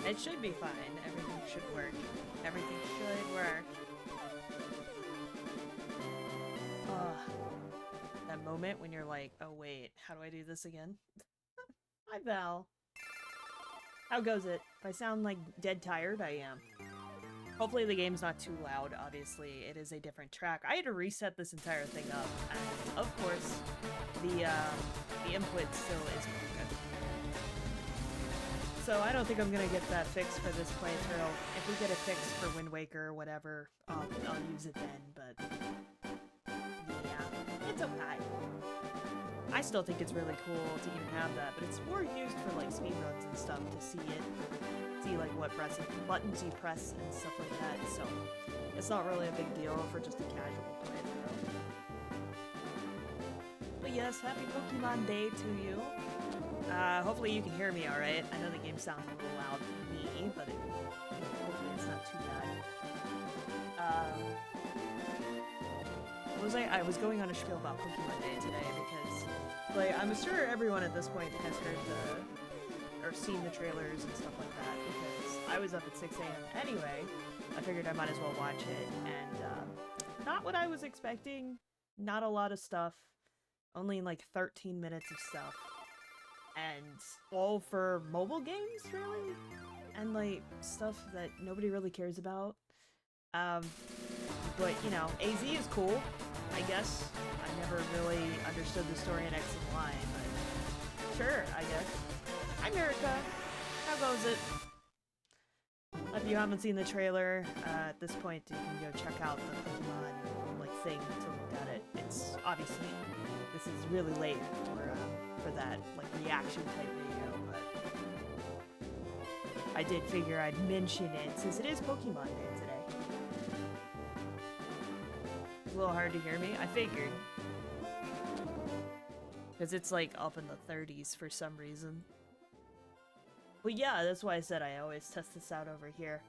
It should be fine. Everything should work. Everything should work. That moment when you're like, oh wait, how do I do this again? Hi, Val. How goes it? If I sound like dead tired, I am. Hopefully the game's not too loud, obviously. It is a different track. I had to reset this entire thing up, and of course, the input still is broken. So I don't think I'm gonna get that fixed for this playthrough. If we get it fixed for Wind Waker or whatever, I'll use it then, but yeah, it's okay. I still think it's really cool to even have that, but it's more used for like speedruns and stuff to see like what buttons you press and stuff like that, so it's not really a big deal for just a casual playthrough. But yes, happy Pokemon Day to you. Hopefully you can hear me alright. I know the game sounds a little loud for me, but hopefully it's not too bad. I was going on a spiel about Pokemon Day today because, like, I'm sure everyone at this point has heard or seen the trailers and stuff like that, because I was up at 6 a.m. anyway. I figured I might as well watch it, and not what I was expecting. Not a lot of stuff. Only like 13 minutes of stuff. And all for mobile games, really? And like stuff that nobody really cares about. But you know, AZ is cool, I guess. I never really understood the story in X and Y, but sure, I guess. Hi, America. How goes it? If you haven't seen the trailer, at this point you can go check out the Pokemon like thing to look at it. It's obviously this is really late for that like reaction type video, but I did figure I'd mention it since it is Pokemon Day today. It's a little hard to hear me. I figured. Because it's like up in the 30s for some reason. But yeah, that's why I said I always test this out over here.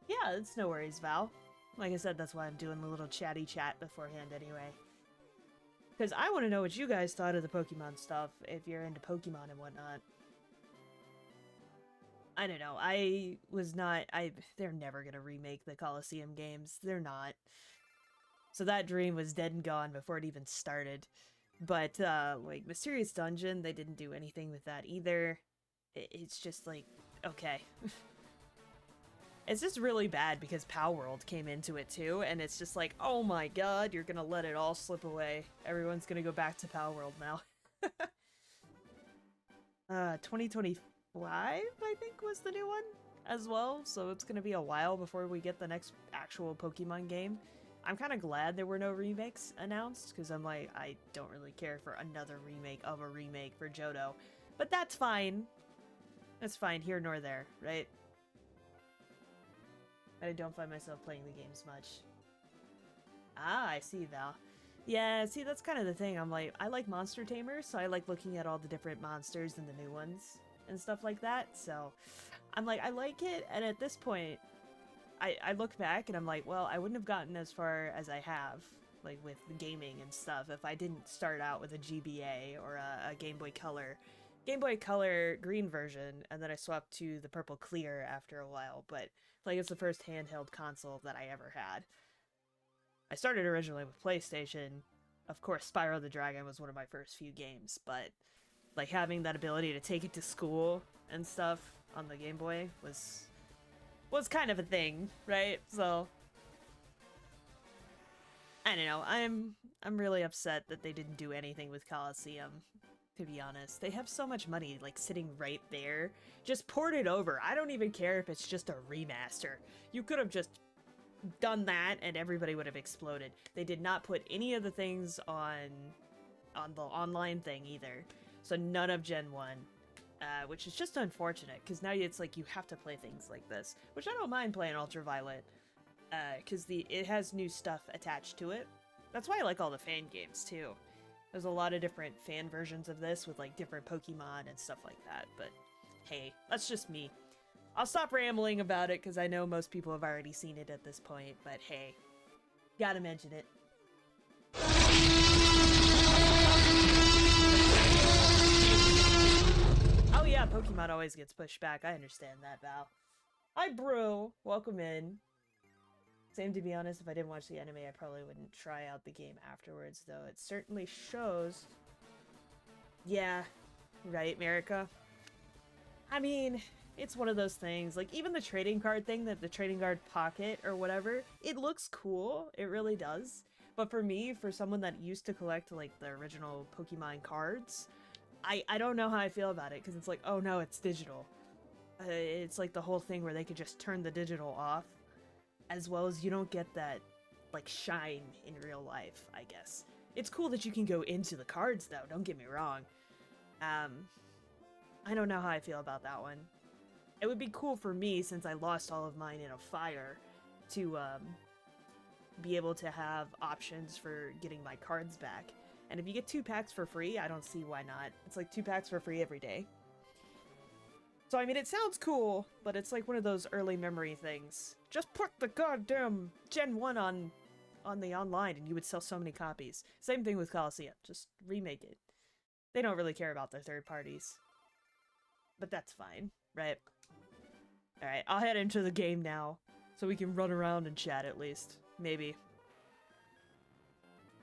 Yeah, it's no worries, Val. Like I said, that's why I'm doing the little chatty chat beforehand anyway. Because I want to know what you guys thought of the Pokemon stuff, if you're into Pokemon and whatnot. I don't know, they're never gonna remake the Coliseum games. They're not. So that dream was dead and gone before it even started. But, like, Mysterious Dungeon, they didn't do anything with that either. It's just, like, okay. It's just really bad because Palworld came into it, too, and it's just like, oh my god, you're gonna let it all slip away. Everyone's gonna go back to Palworld now. 2025, I think, was the new one as well, so it's gonna be a while before we get the next actual Pokemon game. I'm kind of glad there were no remakes announced, because I'm like, I don't really care for another remake of a remake for Johto. But that's fine. That's fine, here nor there, right? I don't find myself playing the games much. Ah, I see, Val. Yeah, see, that's kind of the thing. I'm like, I like Monster Tamers, so I like looking at all the different monsters and the new ones and stuff like that. So I'm like, I like it, and at this point, I look back and I'm like, well, I wouldn't have gotten as far as I have, like with gaming and stuff, if I didn't start out with a GBA or a Game Boy Color green version, and then I swapped to the purple clear after a while. But like, it's the first handheld console that I ever had. I started originally with PlayStation. Of course, Spyro the Dragon was one of my first few games, but like having that ability to take it to school and stuff on the Game Boy was kind of a thing, right? So I don't know. I'm really upset that they didn't do anything with Coliseum, to be honest. They have so much money like sitting right there. Just port it over. I don't even care if it's just a remaster. You could have just done that and everybody would have exploded. They did not put any of the things on the online thing either. So none of Gen 1. Which is just unfortunate, because now it's like you have to play things like this, which I don't mind playing Ultraviolet, because it has new stuff attached to it. That's why I like all the fan games too. There's a lot of different fan versions of this with like different Pokemon and stuff like that, but hey, that's just me. I'll stop rambling about it because I know most people have already seen it at this point, but hey, gotta mention it. yeah, Pokemon always gets pushed back. I understand that, Val. Hi, bro. Welcome in. Same, to be honest, if I didn't watch the anime, I probably wouldn't try out the game afterwards, though it certainly shows. Yeah, right, Marika? I mean, it's one of those things. Like, even the trading card thing, that the trading card pocket or whatever, it looks cool. It really does. But for me, for someone that used to collect, like, the original Pokemon cards, I don't know how I feel about it, because it's like, oh no, it's digital. It's like the whole thing where they could just turn the digital off, as well as you don't get that, like, shine in real life, I guess. It's cool that you can go into the cards, though, don't get me wrong. I don't know how I feel about that one. It would be cool for me, since I lost all of mine in a fire, to, be able to have options for getting my cards back. And if you get 2 packs for free, I don't see why not. It's like 2 packs for free every day. So, I mean, it sounds cool, but it's like one of those early memory things. Just put the goddamn Gen 1 on the online and you would sell so many copies. Same thing with Colosseum. Just remake it. They don't really care about their third parties. But that's fine, right? Alright, I'll head into the game now, so we can run around and chat at least. Maybe.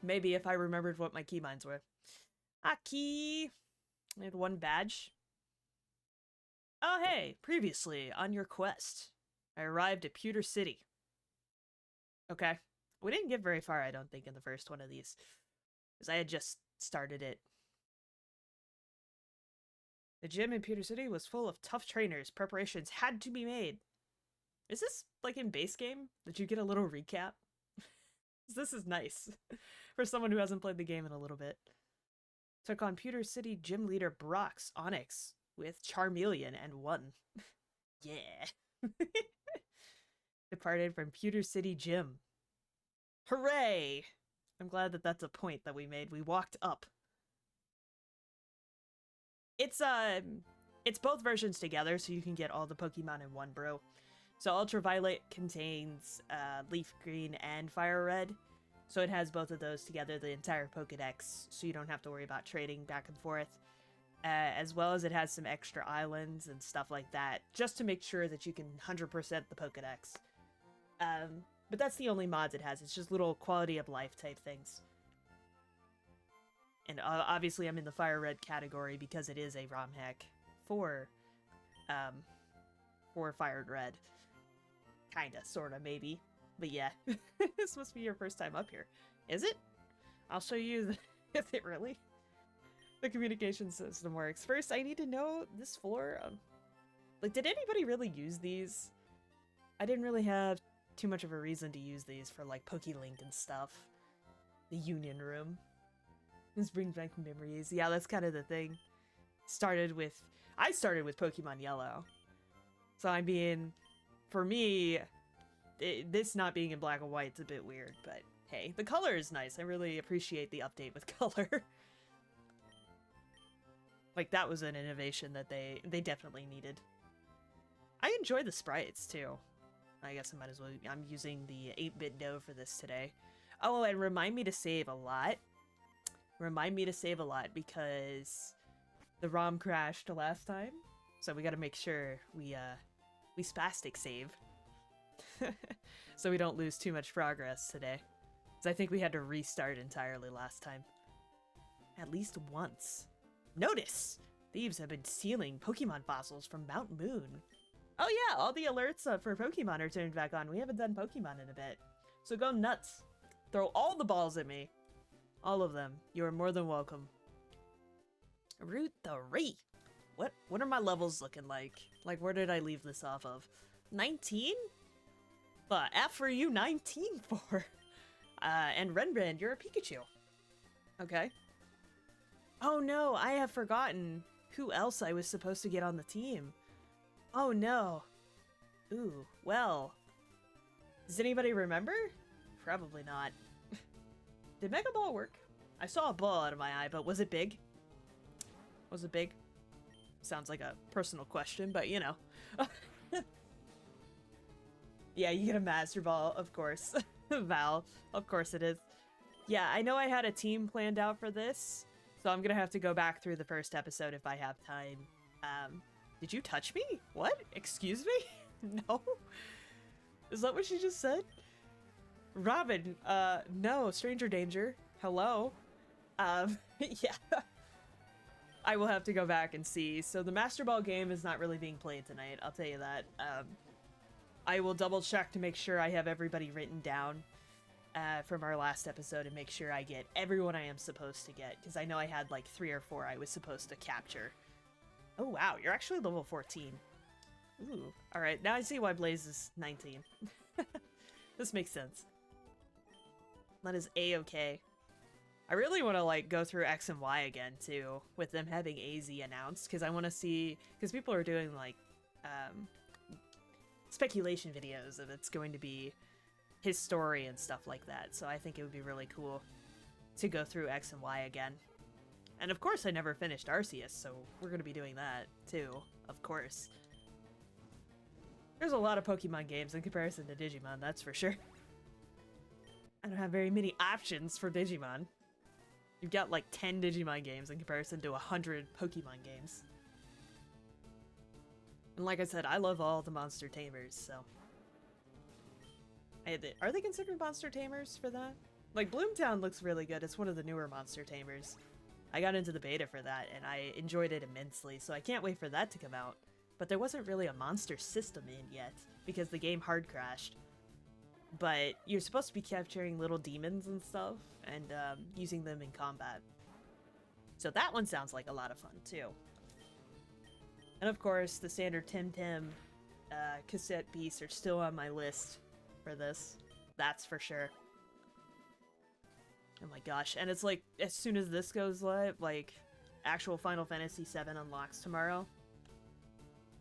Maybe if I remembered what my keymines were. Aki! I had 1 badge. Oh hey, previously on your quest, I arrived at Pewter City. Okay. We didn't get very far, I don't think, in the first one of these. Because I had just started it. The gym in Pewter City was full of tough trainers. Preparations had to be made. Is this like in base game? Did you get a little recap? This is nice. For someone who hasn't played the game in a little bit. Took on Pewter City gym leader Brox Onyx with Charmeleon and won. Yeah. Departed from Pewter City Gym. Hooray! I'm glad that that's a point that we made. We walked up. It's both versions together, so you can get all the Pokemon in one brew. So Ultraviolet contains Leaf Green and Fire Red. So it has both of those together, the entire Pokedex, so you don't have to worry about trading back and forth. As well as it has some extra islands and stuff like that, just to make sure that you can 100% the Pokedex. But that's the only mods it has. It's just little quality of life type things. And obviously I'm in the Fire Red category because it is a ROM hack for Fire Red. Kinda, sorta, maybe. But yeah, this must be your first time up here. Is it? I'll show you if it really... The communication system works. First, I need to know this floor. Like, did anybody really use these? I didn't really have too much of a reason to use these for, like, PokeLink and stuff. The Union Room. This brings back memories. Yeah, that's kind of the thing. I started with Pokemon Yellow. So, I mean, for me... this not being in black and white is a bit weird, but hey, the color is nice. I really appreciate the update with color. Like, that was an innovation that they definitely needed. I enjoy the sprites, too. I guess I might as well... I'm using the 8-bit dough for this today. Oh, and remind me to save a lot. Remind me to save a lot, because the ROM crashed last time. So we gotta make sure we spastic save. So we don't lose too much progress today. Because I think we had to restart entirely last time. At least once. Notice! Thieves have been stealing Pokemon fossils from Mount Moon. Oh yeah, all the alerts for Pokemon are turned back on. We haven't done Pokemon in a bit. So go nuts. Throw all the balls at me. All of them. You are more than welcome. Route 3. What are my levels looking like? Like, where did I leave this off of? 19? The F are you 19 for? And Renbrand, you're a Pikachu. Okay. Oh no, I have forgotten who else I was supposed to get on the team. Oh no. Ooh, well. Does anybody remember? Probably not. Did Mega Ball work? I saw a ball out of my eye, but was it big? Was it big? Sounds like a personal question, but you know. Yeah, you get a Master Ball, of course. Val, of course it is. Yeah, I know I had a team planned out for this, so I'm gonna have to go back through the first episode if I have time. Did you touch me? What? Excuse me? No? Is that what she just said? Robin, no, stranger danger. Hello? Yeah. I will have to go back and see. So the Master Ball game is not really being played tonight, I'll tell you that. I will double check to make sure I have everybody written down from our last episode and make sure I get everyone I am supposed to get, because I know I had like 3 or 4 I was supposed to capture. Oh wow, you're actually level 14. Ooh, alright, now I see why Blaze is 19. This makes sense. That is A-okay. I really want to like go through X and Y again too, with them having AZ announced, because I want to see, because people are doing like speculation videos of it's going to be his story and stuff like that, so I think it would be really cool to go through X and Y again. And of course I never finished Arceus, so we're going to be doing that too, of course. There's a lot of Pokemon games in comparison to Digimon, that's for sure. I don't have very many options for Digimon. You've got like 10 Digimon games in comparison to 100 Pokemon games. And like I said, I love all the Monster Tamers, so... Are they considered Monster Tamers for that? Like, Bloomtown looks really good. It's one of the newer Monster Tamers. I got into the beta for that, and I enjoyed it immensely, so I can't wait for that to come out. But there wasn't really a monster system in yet, because the game hard crashed. But you're supposed to be capturing little demons and stuff, and using them in combat. So that one sounds like a lot of fun, too. And of course, the standard Tim Tim cassette beasts are still on my list for this. That's for sure. Oh my gosh, and it's like, as soon as this goes live, like, actual Final Fantasy VII unlocks tomorrow.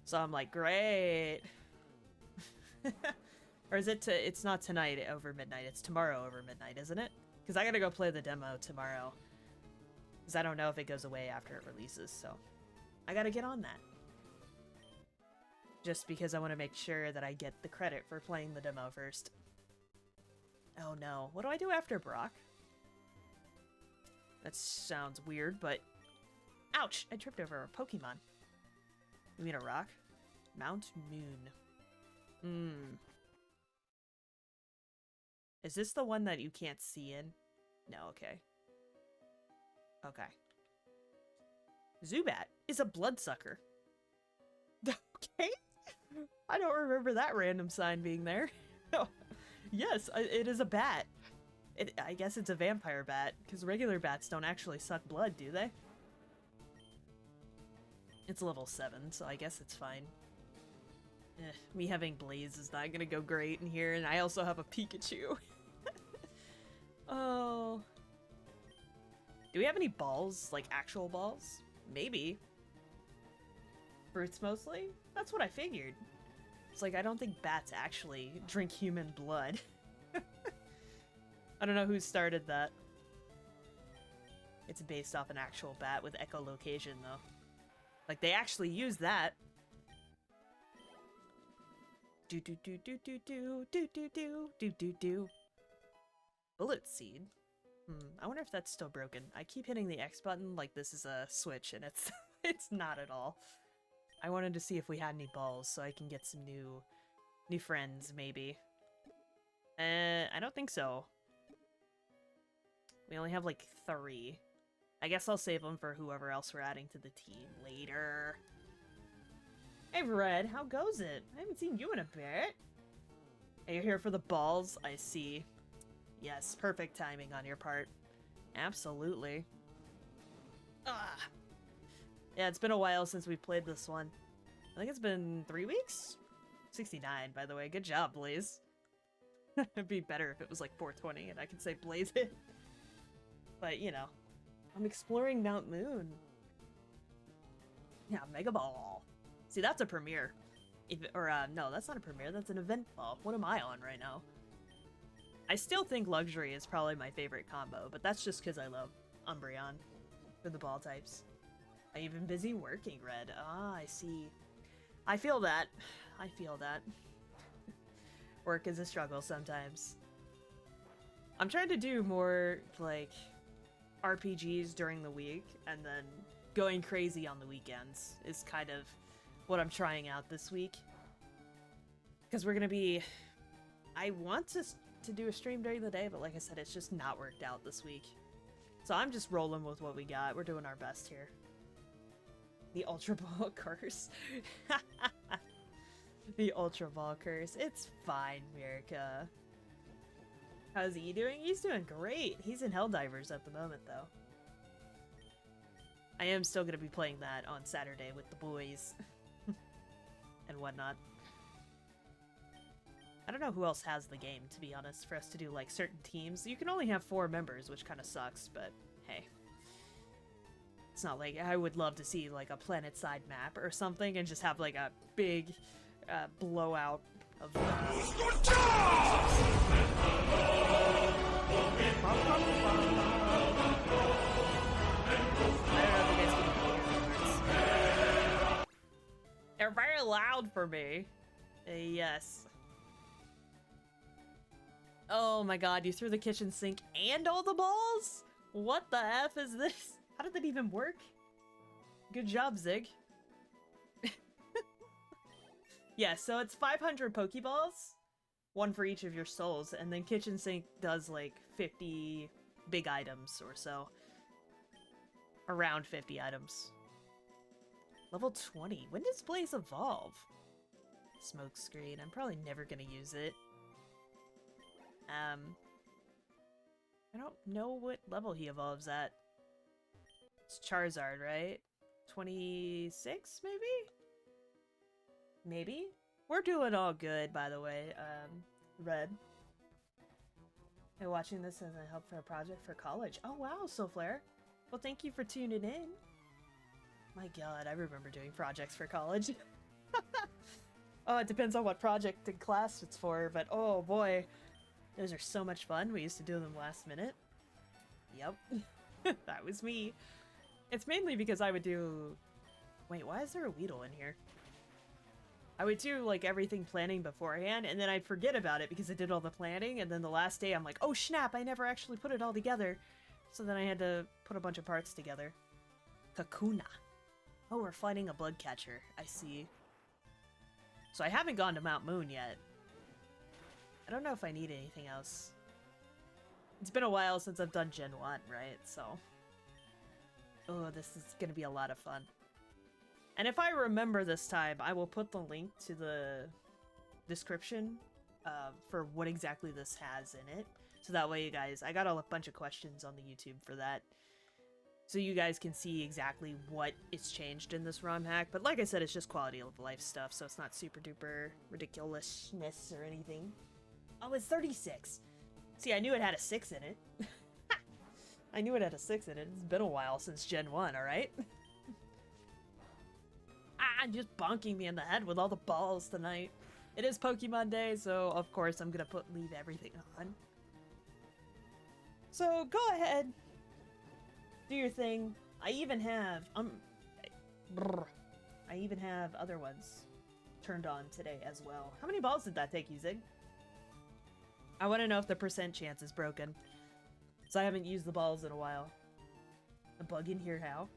So I'm like, great! Or is it it's not tonight over midnight, it's tomorrow over midnight, isn't it? Because I gotta go play the demo tomorrow. Because I don't know if it goes away after it releases, so I gotta get on that. Just because I want to make sure that I get the credit for playing the demo first. Oh no, what do I do after Brock? That sounds weird, but... Ouch! I tripped over a Pokemon. You mean a rock? Mount Moon. Is this the one that you can't see in? No, okay. Okay. Zubat is a bloodsucker. Okay? I don't remember that random sign being there. Yes, it is a bat. I guess it's a vampire bat, because regular bats don't actually suck blood, do they? It's level 7, so I guess it's fine. Me having Blaze is not gonna go great in here, and I also have a Pikachu. Oh. Do we have any balls? Like, actual balls? Maybe. Fruits mostly? That's what I figured. It's like, I don't think bats actually drink human blood. I don't know who started that. It's based off an actual bat with echolocation, though. Like, they actually use that. Do do do do do do do do do do do do. Bullet seed. I wonder if that's still broken. I keep hitting the X button like this is a Switch, and it's it's not at all. I wanted to see if we had any balls so I can get some new friends, maybe. I don't think so. We only have like 3. I guess I'll save them for whoever else we're adding to the team later. Hey Red, how goes it? I haven't seen you in a bit. Are you here for the balls? I see. Yes, perfect timing on your part. Absolutely. Ah. Yeah, it's been a while since we played this one. I think it's been 3 weeks? 69, by the way. Good job, Blaze. It'd be better if it was like 420 and I could say Blaze it. But, you know. I'm exploring Mount Moon. Yeah, Mega Ball. See, that's a premiere. No, that's not a premiere. That's an event ball. What am I on right now? I still think Luxury is probably my favorite combo, but that's just because I love Umbreon for the ball types. Are you been busy working, Red? Ah, I see. I feel that. I feel that. Work is a struggle sometimes. I'm trying to do more, like, RPGs during the week, and then going crazy on the weekends is kind of what I'm trying out this week. Because we're going to be... I want to do a stream during the day, but like I said, it's just not worked out this week. So I'm just rolling with what we got. We're doing our best here. The Ultra Ball curse. The Ultra Ball curse. It's fine, Mirka. How's he doing? He's doing great. He's in Helldivers at the moment, though. I am still going to be playing that on Saturday with the boys. And whatnot. I don't know who else has the game, to be honest, for us to do, like, certain teams. You can only have 4 members, which kind of sucks, but hey. It's not like I would love to see, like, a planet-side map or something and just have, like, a big blowout of... They're very loud for me. Yes. Oh my god, you threw the kitchen sink and all the balls? What the F is this? How did that even work? Good job, Zig. Yeah, so it's 500 Pokeballs, 1 for each of your souls, and then kitchen sink does like 50 big items or so. Around 50 items. Level 20. When does Blaze evolve? Smoke screen. I'm probably never gonna use it. I don't know what level he evolves at. It's Charizard, right? 26, maybe? Maybe? We're doing all good, by the way. Red. Hey, watching this as a help for a project for college. Oh, wow, Soulflare. Well, thank you for tuning in. My god, I remember doing projects for college. Oh, it depends on what project and class it's for, but oh boy. Those are so much fun. We used to do them last minute. Yep. That was me. It's mainly because I would do... Wait, why is there a Weedle in here? I would do, like, everything planning beforehand, and then I'd forget about it because I did all the planning, and then the last day I'm like, oh snap, I never actually put it all together. So then I had to put a bunch of parts together. Kakuna. Oh, we're fighting a bug catcher. I see. So I haven't gone to Mount Moon yet. I don't know if I need anything else. It's been a while since I've done Gen 1, right? So... Oh, this is gonna be a lot of fun. And if I remember this time, I will put the link to the description for what exactly this has in it. So that way, you guys... I got a bunch of questions on the YouTube for that. So you guys can see exactly what is changed in this ROM hack. But like I said, it's just quality of life stuff, so it's not super duper ridiculousness or anything. Oh, it's 36. See, I knew it had a 6 in it. I knew it had a 6 in it. It's been a while since Gen 1, alright? Just bonking me in the head with all the balls tonight. It is Pokemon Day, so of course I'm gonna leave everything on. So go ahead. Do your thing. I even have I even have other ones turned on today as well. How many balls did that take you, Zig? I want to know if the percent chance is broken. So I haven't used the balls in a while. A bug in here, how?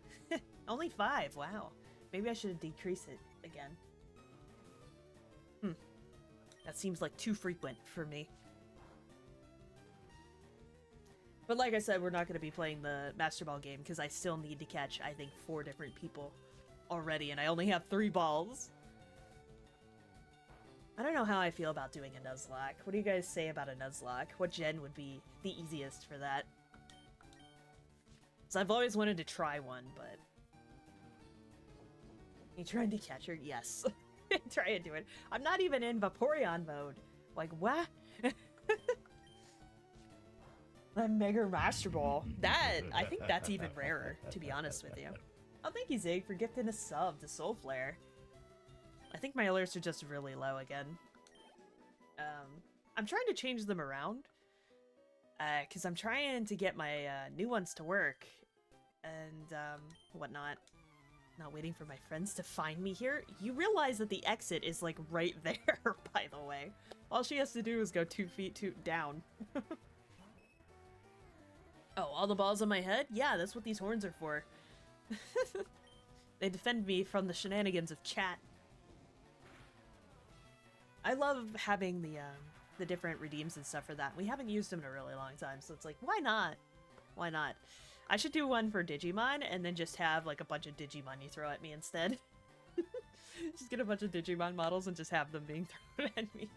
Only 5, wow. Maybe I should decrease it again. That seems like too frequent for me. But like I said, we're not going to be playing the Master Ball game because I still need to catch, I think, 4 different people already, and I only have 3 balls. I don't know how I feel about doing a Nuzlocke. What do you guys say about a Nuzlocke? What gen would be the easiest for that? So I've always wanted to try one, but... You trying to catch her? Yes. Try and do it. I'm not even in Vaporeon mode. Like, what? The Mega Master Ball. That, I think that's even rarer, to be honest with you. Oh, thank you, Zig, for gifting a sub to Soulflare. I think my alerts are just really low again. I'm trying to change them around. Because I'm trying to get my new ones to work. And whatnot. Not waiting for my friends to find me here. You realize that the exit is like right there, by the way. All she has to do is go 2 feet down. Oh, all the balls on my head? Yeah, that's what these horns are for. They defend me from the shenanigans of chat. I love having the different redeems and stuff for that. We haven't used them in a really long time, so it's like, why not? Why not? I should do one for Digimon and then just have like a bunch of Digimon you throw at me instead. Just get a bunch of Digimon models and just have them being thrown at me.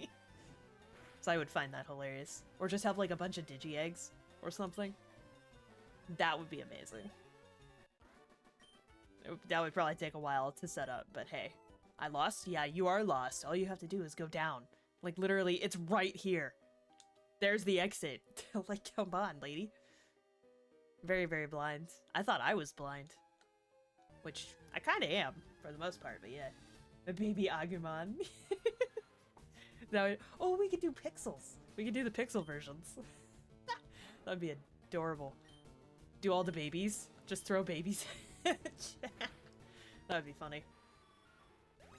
So I would find that hilarious. Or just have like a bunch of Digi-Eggs or something. That would be amazing. That would probably take a while to set up, but hey. I lost? Yeah, you are lost. All you have to do is go down. Like, literally, it's right here. There's the exit. Like, come on, lady. Very, very blind. I thought I was blind. Which, I kind of am, for the most part, but yeah. A baby Agumon. Now, oh, we could do pixels. We could do the pixel versions. That'd be adorable. Do all the babies. Just throw babies. That'd be funny.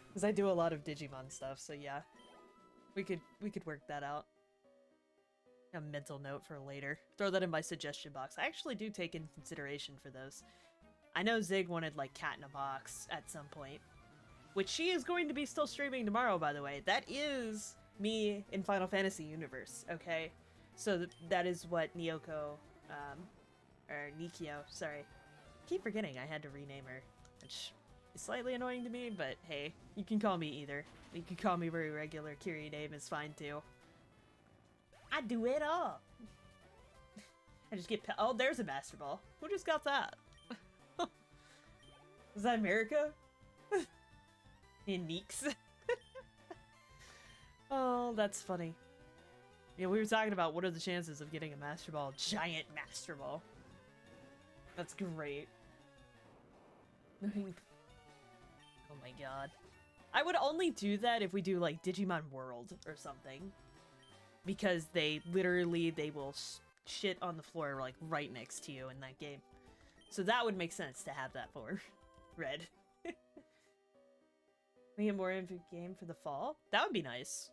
Because I do a lot of Digimon stuff, so yeah. We could work that out. A mental note for later. Throw that in my suggestion box. I actually do take in consideration for those. I know Zig wanted like Cat in a Box at some point. Which she is going to be still streaming tomorrow, by the way. That is me in Final Fantasy universe, okay? So that is what Nyoko, or Nikio, sorry. I keep forgetting I had to rename her, which is slightly annoying to me, but hey, you can call me either. You can call me very regular. Kyrie name is fine too. I do it all. I just get oh, there's a Master Ball. Who just got that? Is that America? In Neeks. Oh, that's funny. Yeah, we were talking about what are the chances of getting a Master Ball, giant Master Ball. That's great. Oh my god. I would only do that if we do like Digimon World or something. Because they will shit on the floor like right next to you in that game. So that would make sense to have that for Red. We get more info game for the fall? That would be nice.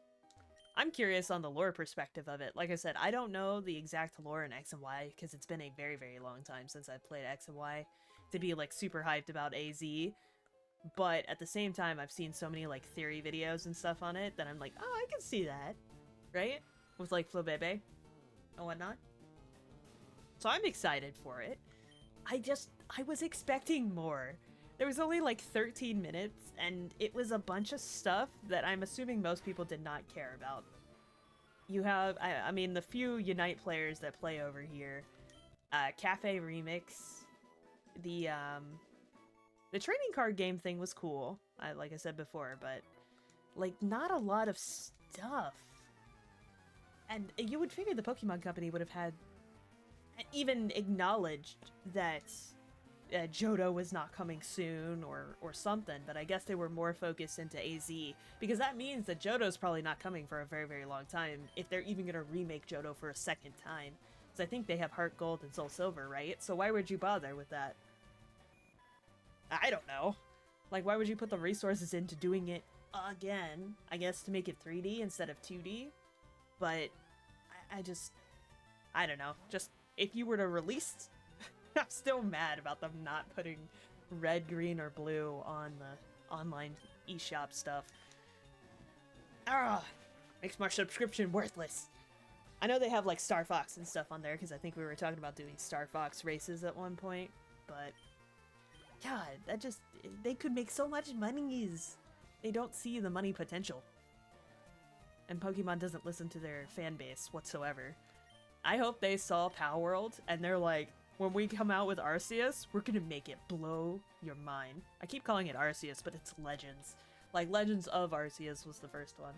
I'm curious on the lore perspective of it. Like I said, I don't know the exact lore in X and Y because it's been a very, very long time since I've played X and Y to be like super hyped about AZ. But at the same time, I've seen so many like theory videos and stuff on it that I'm like, oh, I can see that. Right? With like Flobebe and whatnot. So I'm excited for it. I was expecting more. There was only like 13 minutes, and it was a bunch of stuff that I'm assuming most people did not care about. You have, I mean, the few Unite players that play over here, Cafe Remix, the trading card game thing was cool, like I said before, but like not a lot of stuff. And you would figure the Pokemon Company would have had, even acknowledged that Johto was not coming soon or something, but I guess they were more focused into AZ, because that means that Johto's probably not coming for a very, very long time, if they're even going to remake Johto for a second time. Because I think they have Heart Gold and Soul Silver, right? So why would you bother with that? I don't know. Like, why would you put the resources into doing it again? I guess to make it 3D instead of 2D? But I don't know. Just, if you were to release... I'm still mad about them not putting red, green, or blue on the online eShop stuff. Ah, makes my subscription worthless. I know they have like Star Fox and stuff on there because I think we were talking about doing Star Fox races at one point, but God, that just, they could make so much money. They don't see the money potential. And Pokemon doesn't listen to their fan base whatsoever. I hope they saw Palworld and they're like, when we come out with Arceus, we're gonna make it blow your mind. I keep calling it Arceus, but it's Legends. Like, Legends of Arceus was the first one.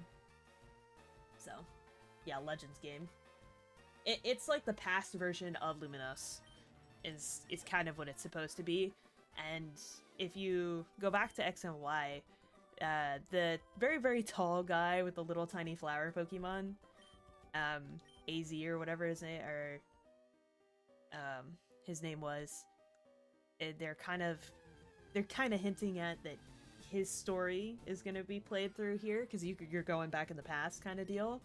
So, yeah, Legends game. It's like the past version of Luminous, is kind of what it's supposed to be. And if you go back to X and Y, the very, very tall guy with the little tiny flower Pokemon, AZ or whatever his name, or his name was, they're kind of hinting at that his story is going to be played through here, because you're going back in the past kind of deal.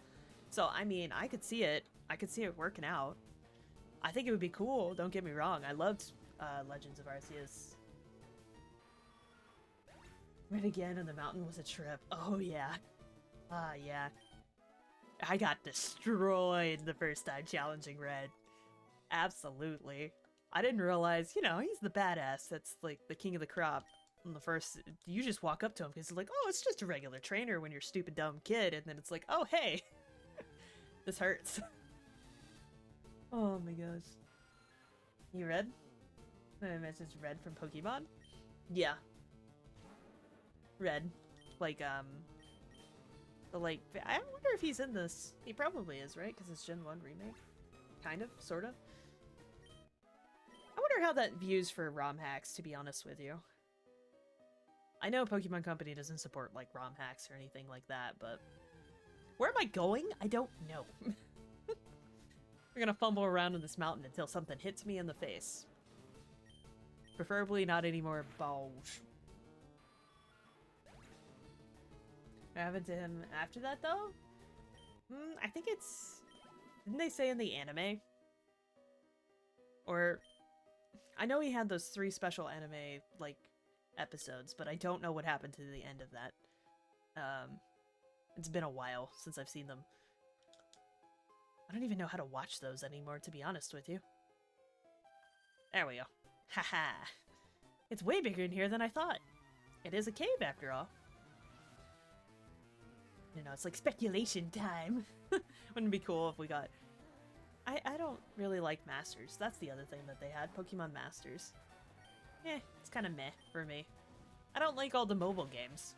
So, I mean, I could see it working out. I think it would be cool, don't get me wrong. I loved Legends of Arceus Red again and the mountain was a trip. Oh yeah. Ah yeah. I got destroyed the first time challenging Red. Absolutely. I didn't realize, you know, he's the badass that's like the king of the crop. And the first, you just walk up to him because it's like, oh, it's just a regular trainer when you're a stupid dumb kid. And then it's like, oh, hey, this hurts. Oh my gosh. You Red? My message Red from Pokemon? Yeah. Red. Like, I wonder if he's in this. He probably is, right? Because it's Gen 1 remake. Kind of, sort of. I wonder how that views for ROM hacks, to be honest with you. I know Pokemon Company doesn't support, like, ROM hacks or anything like that, but... Where am I going? I don't know. We're gonna fumble around in this mountain until something hits me in the face. Preferably not any more balls. What happened to him after that, though? I think it's... Didn't they say in the anime? Or... I know he had those 3 special anime, like, episodes, but I don't know what happened to the end of that. It's been a while since I've seen them. I don't even know how to watch those anymore, to be honest with you. There we go. Haha. It's way bigger in here than I thought. It is a cave, after all. You know, it's like speculation time. Wouldn't it be cool if we got... I don't really like Masters. That's the other thing that they had. Pokemon Masters. It's kind of meh for me. I don't like all the mobile games.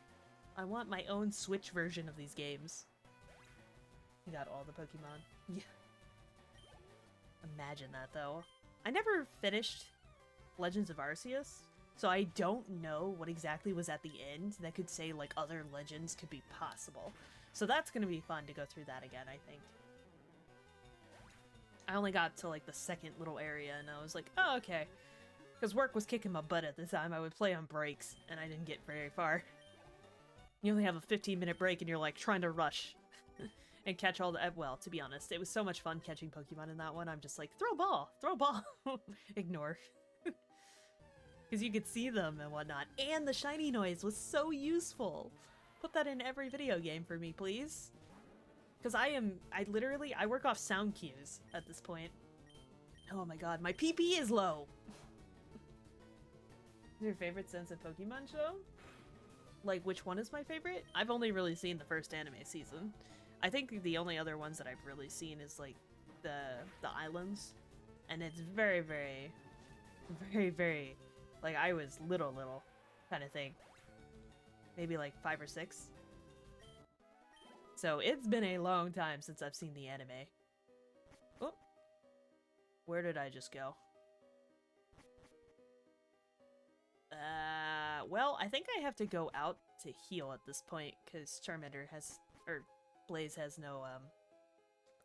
I want my own Switch version of these games. You got all the Pokemon. Yeah. Imagine that, though. I never finished Legends of Arceus, so I don't know what exactly was at the end that could say, like, other legends could be possible. So that's gonna be fun to go through that again, I think. I only got to, like, the second little area, and I was like, oh, okay. Because work was kicking my butt at the time. I would play on breaks, and I didn't get very far. You only have a 15-minute break, and you're, like, trying to rush and catch all the... Well, to be honest, it was so much fun catching Pokemon in that one. I'm just like, throw a ball! Throw a ball! Ignore. Because you could see them and whatnot. And the shiny noise was so useful! Put that in every video game for me, please. Because I work off sound cues at this point. Oh my god, my PP is low! What's your favorite sensitive Pokemon show? Like, which one is my favorite? I've only really seen the first anime season. I think the only other ones that I've really seen is, like, the Islands. And it's very, very, very, very, like, I was little kind of thing. Maybe, like, 5 or 6. So, it's been a long time since I've seen the anime. Oh! Where did I just go? Well, I think I have to go out to heal at this point, because Charmander has, or Blaze has no,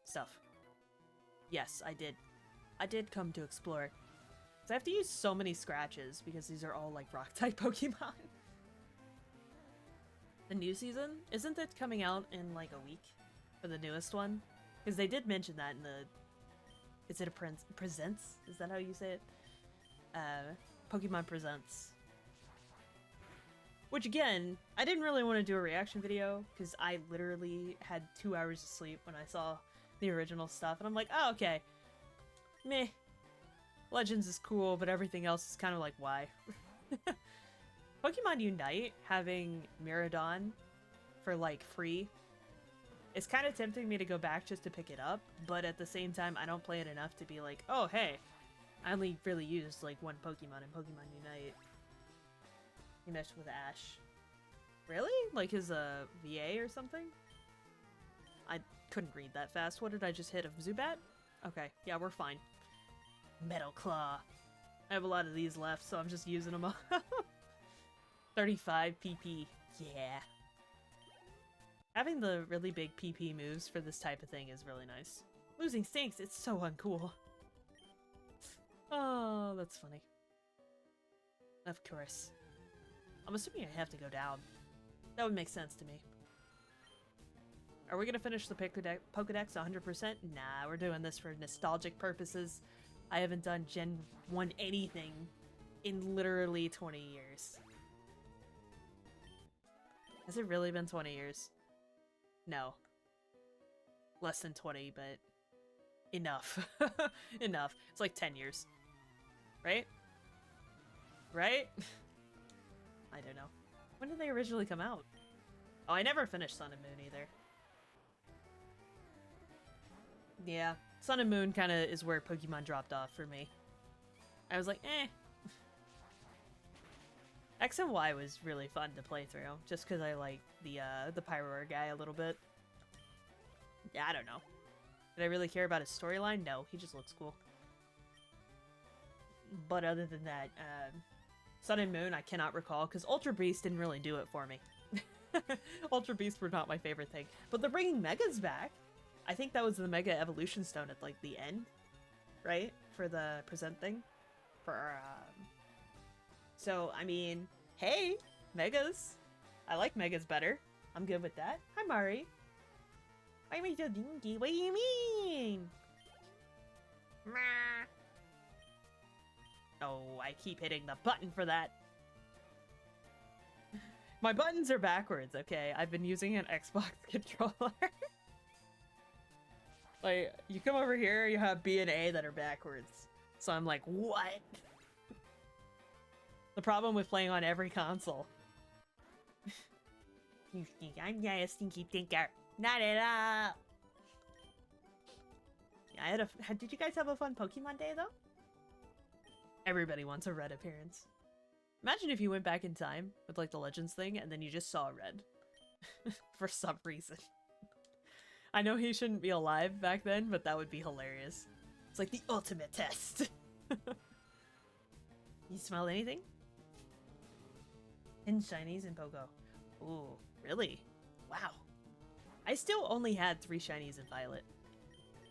stuff. Yes, I did. I did come to explore. So I have to use so many scratches, because these are all, like, rock-type Pokemon. The new season? Isn't it coming out in, like, a week? For the newest one? Because they did mention that in the... Is it a Presents? Is that how you say it? Pokemon Presents. Which, again, I didn't really want to do a reaction video, because I literally had 2 hours of sleep when I saw the original stuff, and I'm like, oh, okay. Meh. Legends is cool, but everything else is kind of like, why? Pokemon Unite, having Miraidon for, like, free, is kind of tempting me to go back just to pick it up, but at the same time, I don't play it enough to be like, oh, hey, I only really used, like, one Pokemon in Pokemon Unite. He meshed with Ash. Really? Like his, VA or something? I couldn't read that fast. What did I just hit? A Zubat? Okay, yeah, we're fine. Metal Claw. I have a lot of these left, so I'm just using them up. 35 PP. Yeah. Having the really big PP moves for this type of thing is really nice. Losing stinks, it's so uncool. Oh, that's funny. Of course. I'm assuming I have to go down. That would make sense to me. Are we gonna finish the Pokedex 100%? Nah, we're doing this for nostalgic purposes. I haven't done Gen 1 anything in literally 20 years. Has it really been 20 years? No. Less than 20, but enough. Enough. It's like 10 years. Right? Right? I don't know. When did they originally come out? Oh, I never finished Sun and Moon either. Yeah, Sun and Moon kind of is where Pokemon dropped off for me. I was like, eh. X and Y was really fun to play through, just because I like the Pyroar guy a little bit. Yeah, I don't know. Did I really care about his storyline? No, he just looks cool. But other than that, Sun and Moon I cannot recall, because Ultra Beast didn't really do it for me. Ultra Beasts were not my favorite thing. But they're bringing Megas back. I think that was the Mega Evolution Stone at, like, the end, right? For the present thing. So, I mean, hey, Megas. I like Megas better. I'm good with that. Hi, Mari. Why am I so dinky? What do you mean? Oh, I keep hitting the button for that. My buttons are backwards, okay? I've been using an Xbox controller. Like, you come over here, you have B and A that are backwards. So I'm like, what? The problem with playing on every console. You think I'm a stinky thinker. Not at all. Yeah, did you guys have a fun Pokemon day, though? Everybody wants a red appearance. Imagine if you went back in time with, like, the Legends thing, and then you just saw red. For some reason. I know he shouldn't be alive back then, but that would be hilarious. It's like the ultimate test. You smell anything? And shinies in Pogo. Ooh, really? Wow. I still only had 3 shinies in Violet.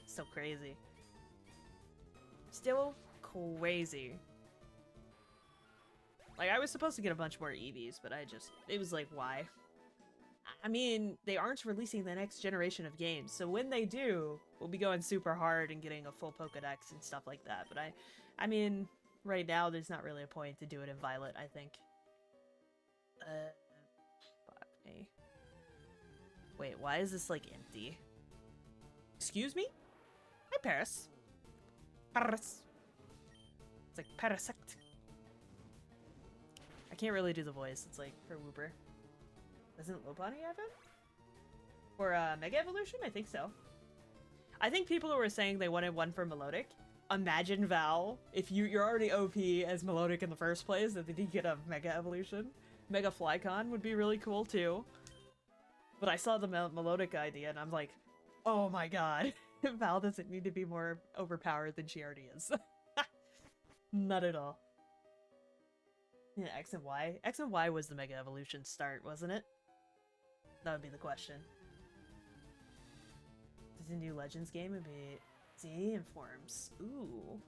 So crazy. Still crazy. Like, I was supposed to get a bunch more Eevees, but it was like, why? I mean, they aren't releasing the next generation of games, so when they do, we'll be going super hard and getting a full Pokedex and stuff like that, but I mean, right now, there's not really a point to do it in Violet, I think. Fuck me. Wait, why is this, like, empty? Excuse me? Hi, Paris. Paris. It's like Parasect. I can't really do the voice, it's like for Wooper. Doesn't Lopunny have it? For Mega Evolution? I think so. I think people who were saying they wanted one for Melodic. Imagine Val, if you're already OP as Melodic in the first place, that you get a Mega Evolution. Mega Flycon would be really cool too. But I saw the Melodic idea and I'm like, oh my god. Val doesn't need to be more overpowered than she already is. Not at all. Yeah, X and Y. X and Y was the Mega Evolution start, wasn't it? That would be the question. Does the new Legends game would be Xenian forms? Ooh.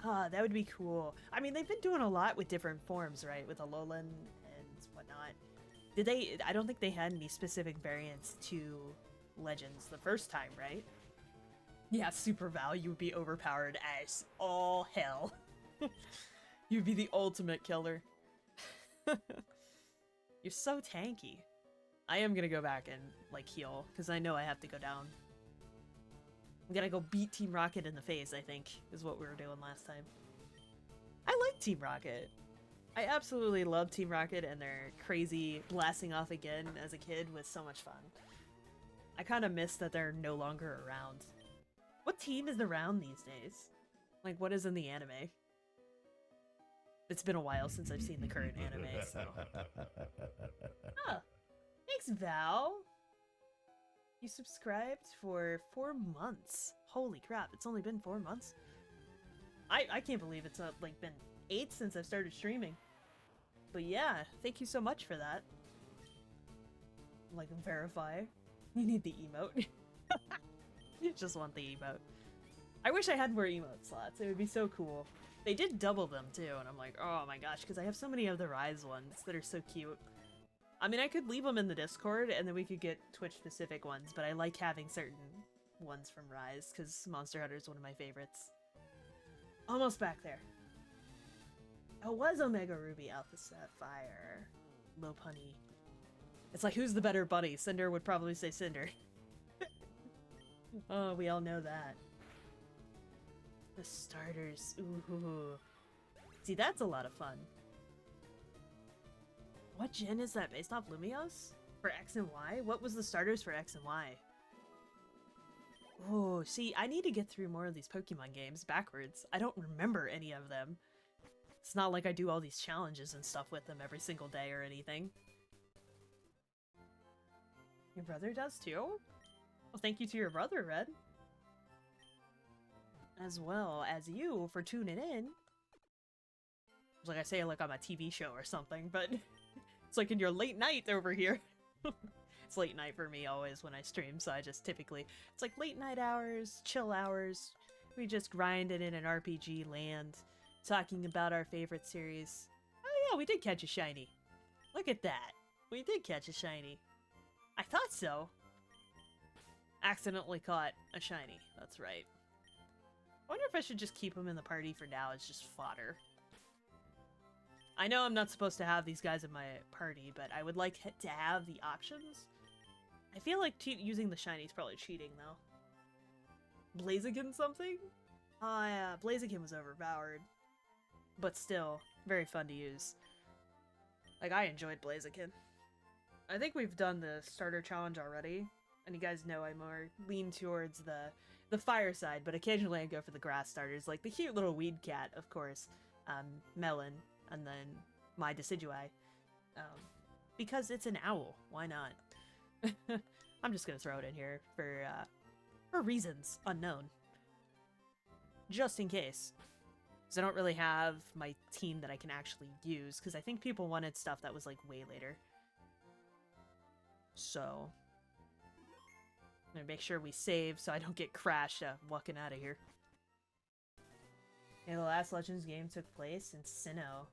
Ah, that would be cool. I mean, they've been doing a lot with different forms, right? With Alolan and whatnot. Did they... I don't think they had any specific variants to Legends the first time, right? Yeah, Super Val, you would be overpowered as all hell. You'd be the ultimate killer. You're so tanky. I am gonna go back and, like, heal, because I know I have to go down. I'm gonna go beat Team Rocket in the face, I think, is what we were doing last time. I like Team Rocket. I absolutely love Team Rocket, and their crazy blasting off again as a kid was so much fun. I kind of miss that they're no longer around. What team is around these days? Like, what is in the anime? It's been a while since I've seen the current anime, so... Oh, thanks, Val! You subscribed for 4 months. Holy crap, it's only been 4 months? I can't believe it's, like, been 8 since I've started streaming. But yeah, thank you so much for that. Like, verify. You need the emote. You just want the emote. I wish I had more emote slots. It would be so cool. They did double them too, and I'm like, oh my gosh, because I have so many of the Rise ones that are so cute. I mean, I could leave them in the Discord, and then we could get Twitch-specific ones, but I like having certain ones from Rise, because Monster Hunter is one of my favorites. Almost back there. Oh, it was Omega Ruby Alpha Sapphire. Lopunny. It's like, who's the better bunny? Cinder would probably say Cinder. Oh, we all know that. The starters. Ooh. See, that's a lot of fun. What gen is that based off Lumios? For X and Y? What was the starters for X and Y? Oh, see, I need to get through more of these Pokemon games backwards. I don't remember any of them. It's not like I do all these challenges and stuff with them every single day or anything. Your brother does too? Well, thank you to your brother, Red. As well as you for tuning in. It's like I say, like I'm a TV show or something, but it's like in your late night over here. It's late night for me always when I stream, so I just typically... It's like late night hours, chill hours. We just grinded in an RPG land, talking about our favorite series. Oh yeah, we did catch a shiny. Look at that. We did catch a shiny. I thought so. Accidentally caught a shiny. That's right. I wonder if I should just keep him in the party for now as just fodder. I know I'm not supposed to have these guys in my party, but I would like to have the options. I feel like using the shiny is probably cheating, though. Blaziken something? Oh yeah, Blaziken was overpowered. But still, very fun to use. Like, I enjoyed Blaziken. I think we've done the starter challenge already, and you guys know I more lean towards the fire side, but occasionally I go for the grass starters, like the cute little weed cat, of course, Melon, and then my Decidueye, because it's an owl. Why not? I'm just gonna throw it in here for reasons unknown, just in case. Because I don't really have my team that I can actually use, because I think people wanted stuff that was like way later. So, I'm gonna make sure we save so I don't get crashed walking out of here. Yeah, the last Legends game took place in Sinnoh.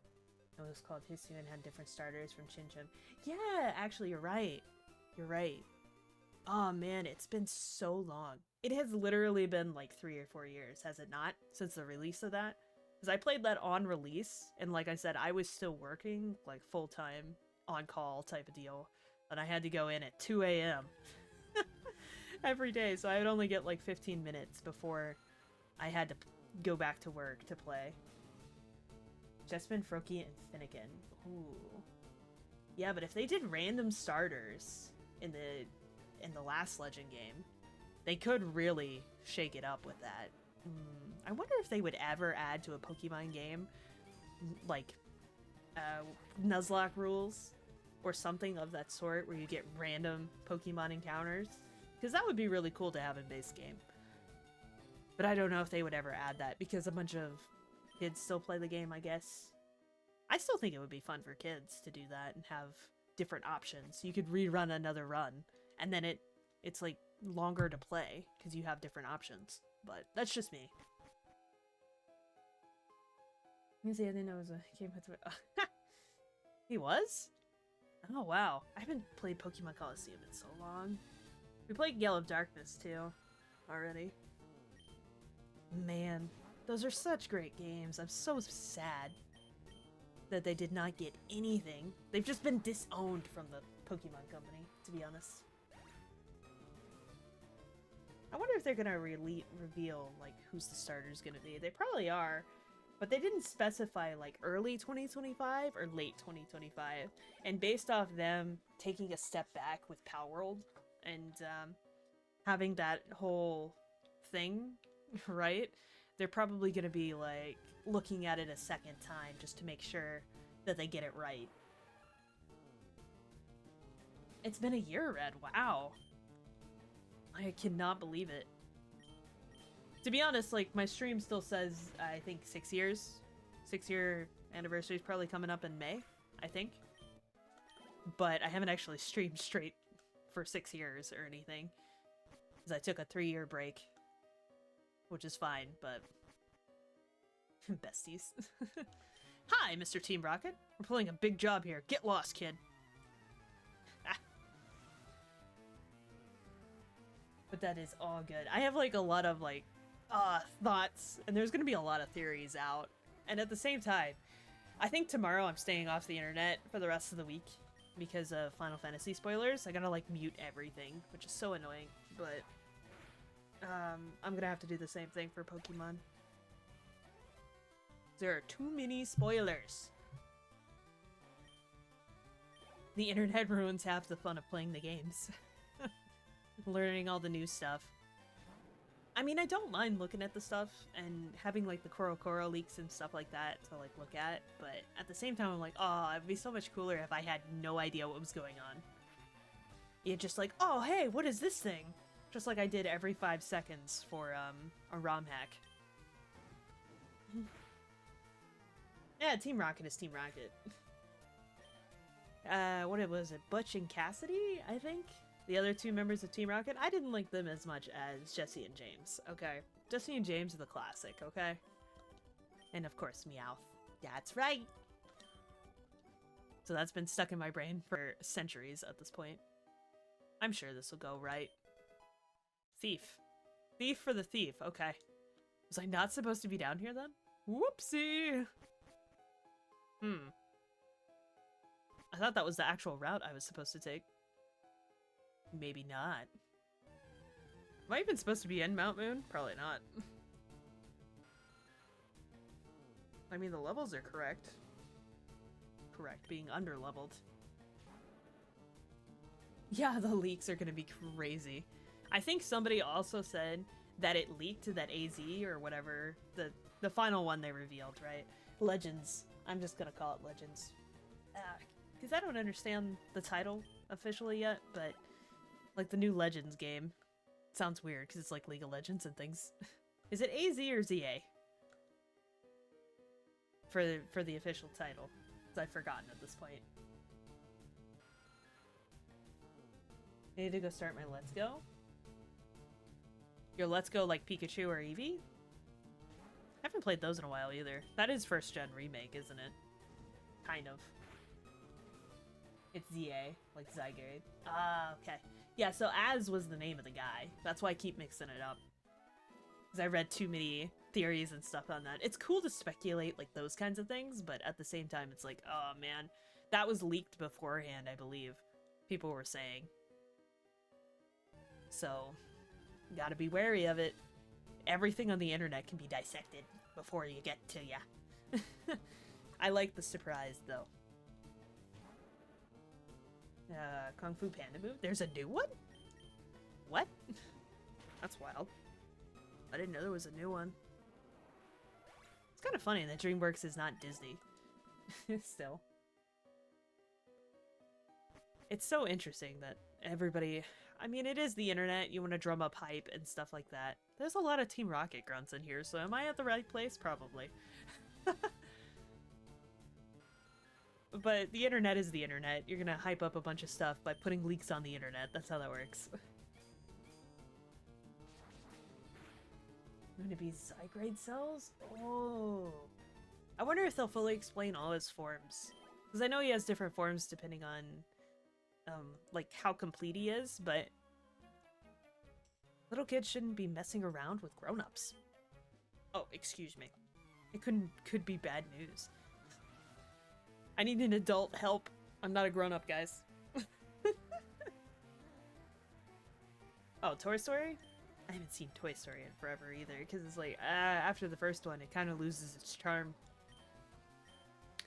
It was called Hisui and had different starters from Chinchum. Yeah, actually, you're right. You're right. Oh man, it's been so long. It has literally been like 3 or 4 years, has it not? Since the release of that? Because I played that on release, and like I said, I was still working, like full-time, on-call type of deal. And I had to go in at 2 a.m. every day, so I would only get like 15 minutes before I had to go back to work to play. Jessamine, Froakie, and Finnegan. Ooh. Yeah, but if they did random starters in the last Legend game, they could really shake it up with that. I wonder if they would ever add to a Pokemon game, like, Nuzlocke rules, or something of that sort, where you get random Pokemon encounters. Because that would be really cool to have in base game. But I don't know if they would ever add that, because a bunch of kids still play the game, I guess. I still think it would be fun for kids to do that and have different options. You could rerun another run, and then it's like longer to play, because you have different options. But that's just me. You say I didn't know it was a game with... He was? Oh wow, I haven't played Pokemon Coliseum in so long. We played Gale of Darkness too, already. Man, those are such great games. I'm so sad that they did not get anything. They've just been disowned from the Pokemon Company, to be honest. I wonder if they're gonna reveal, like, who's the starter's gonna be. They probably are. But they didn't specify like early 2025 or late 2025. And based off them taking a step back with Palworld and having that whole thing, right? They're probably going to be like looking at it a second time just to make sure that they get it right. It's been a year, Red. Wow. I cannot believe it. To be honest, like, my stream still says, I think 6 years. 6-year anniversary is probably coming up in May, I think. But I haven't actually streamed straight for 6 years or anything. Because I took a 3-year break. Which is fine, but... Besties. Hi, Mr. Team Rocket. We're pulling a big job here. Get lost, kid. But that is all good. I have, like, a lot of, like, thoughts, and there's gonna be a lot of theories out. And at the same time, I think tomorrow I'm staying off the internet for the rest of the week. because of Final Fantasy spoilers. I gotta like mute everything, which is so annoying, but I'm gonna have to do the same thing for Pokemon. There are too many spoilers. The internet ruins half the fun of playing the games. Learning all the new stuff. I mean, I don't mind looking at the stuff and having like the Korokoro leaks and stuff like that to like look at, but at the same time I'm like, oh, it'd be so much cooler if I had no idea what was going on. You're just like, oh, hey, what is this thing? Just like I did every 5 seconds for a ROM hack. Yeah, Team Rocket is Team Rocket. What was it? Butch and Cassidy, I think? The other two members of Team Rocket? I didn't like them as much as Jesse and James, okay? Jesse and James are the classic, okay? And of course, Meowth. That's right! So that's been stuck in my brain for centuries at this point. I'm sure this will go right. Thief. Thief for the thief, okay. Was I not supposed to be down here then? Whoopsie! I thought that was the actual route I was supposed to take. Maybe not. Am I even supposed to be in Mount Moon? Probably not. I mean, the levels are correct. Correct, being under-leveled. Yeah, the leaks are gonna be crazy. I think somebody also said that it leaked that AZ or whatever, the final one they revealed, right? Legends. I'm just gonna call it Legends. Because I don't understand the title officially yet, but like the new Legends game. Sounds weird because it's like League of Legends and things. Is it AZ or ZA? For the official title. Because I've forgotten at this point. I need to go start my Let's Go. Your Let's Go like Pikachu or Eevee? I haven't played those in a while either. That is first gen remake, isn't it? Kind of. It's ZA, like Zygarde. Ah, okay. Yeah, so Az was the name of the guy. That's why I keep mixing it up. Because I read too many theories and stuff on that. It's cool to speculate like those kinds of things, but at the same time it's like, oh man, that was leaked beforehand, I believe. People were saying. So, gotta be wary of it. Everything on the internet can be dissected before you get to ya. I like the surprise though. Kung Fu Panda move? There's a new one? What? That's wild. I didn't know there was a new one. It's kind of funny that DreamWorks is not Disney. Still. It's so interesting that everybody... I mean, it is the internet. You want to drum up hype and stuff like that. There's a lot of Team Rocket grunts in here, so am I at the right place? Probably. But the internet is the internet. You're gonna hype up a bunch of stuff by putting leaks on the internet. That's how that works. Gonna be Zygrade cells? Oh. I wonder if they'll fully explain all his forms. Because I know he has different forms depending on, like, how complete he is, but... Little kids shouldn't be messing around with grown-ups. Oh, excuse me. It could be bad news. I need an adult help. I'm not a grown-up, guys. Oh, Toy Story? I haven't seen Toy Story in forever either, because it's like, after the first one, it kind of loses its charm.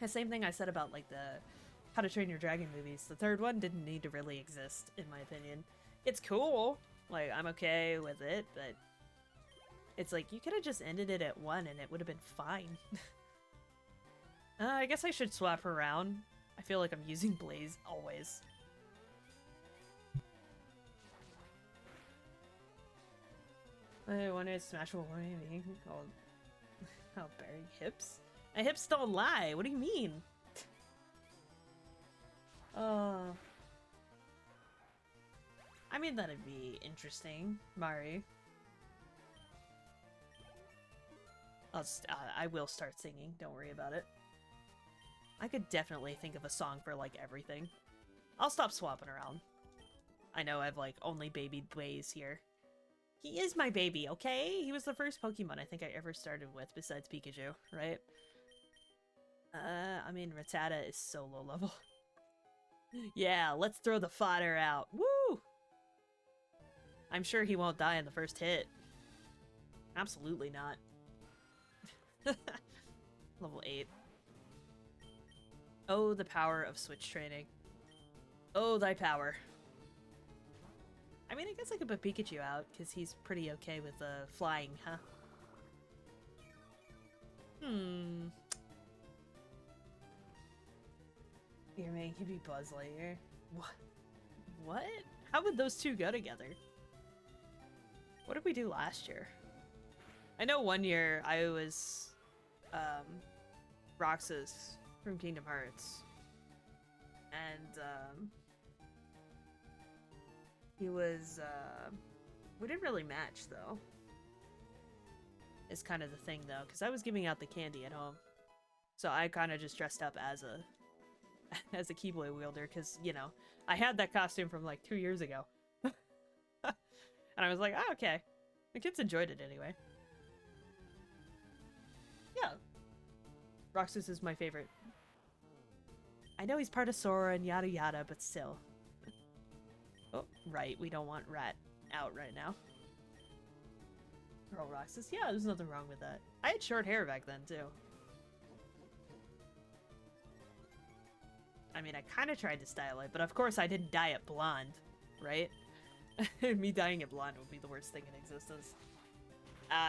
The same thing I said about, like, the How to Train Your Dragon movies. The third one didn't need to really exist, in my opinion. It's cool. Like, I'm okay with it, but... It's like, you could have just ended it at 1 and it would have been fine. I guess I should swap her around. I feel like I'm using Blaze always. I wonder if Smash will be called... Oh, burying hips? My hips don't lie! What do you mean? I mean, that'd be interesting, Mari. I will start singing, don't worry about it. I could definitely think of a song for, like, everything. I'll stop swapping around. I know I've, like, only babied Blaze here. He is my baby, okay? He was the first Pokemon I think I ever started with besides Pikachu, right? I mean, Rattata is so low level. Yeah, let's throw the fodder out. Woo! I'm sure he won't die in the first hit. Absolutely not. Level 8. Oh, the power of switch training. Oh, thy power. I mean, I guess I could put Pikachu out, because he's pretty okay with flying, huh? Your man can be Buzz Lightyear. What? What? How would those two go together? What did we do last year? I know one year I was Roxas from Kingdom Hearts. And he was we didn't really match though. Is kind of the thing though, because I was giving out the candy at home. So I kind of just dressed up as a as a Keyblade wielder, because, you know, I had that costume from like 2 years ago. And I was like, oh, okay. The kids enjoyed it anyway. Yeah. Roxas is my favorite. I know he's part of Sora and yada yada, but still. Oh, right. We don't want Rat out right now. Girl Roxas. Yeah, there's nothing wrong with that. I had short hair back then, too. I mean, I kind of tried to style it, but of course I didn't dye it blonde, right? Me dyeing it blonde would be the worst thing in existence.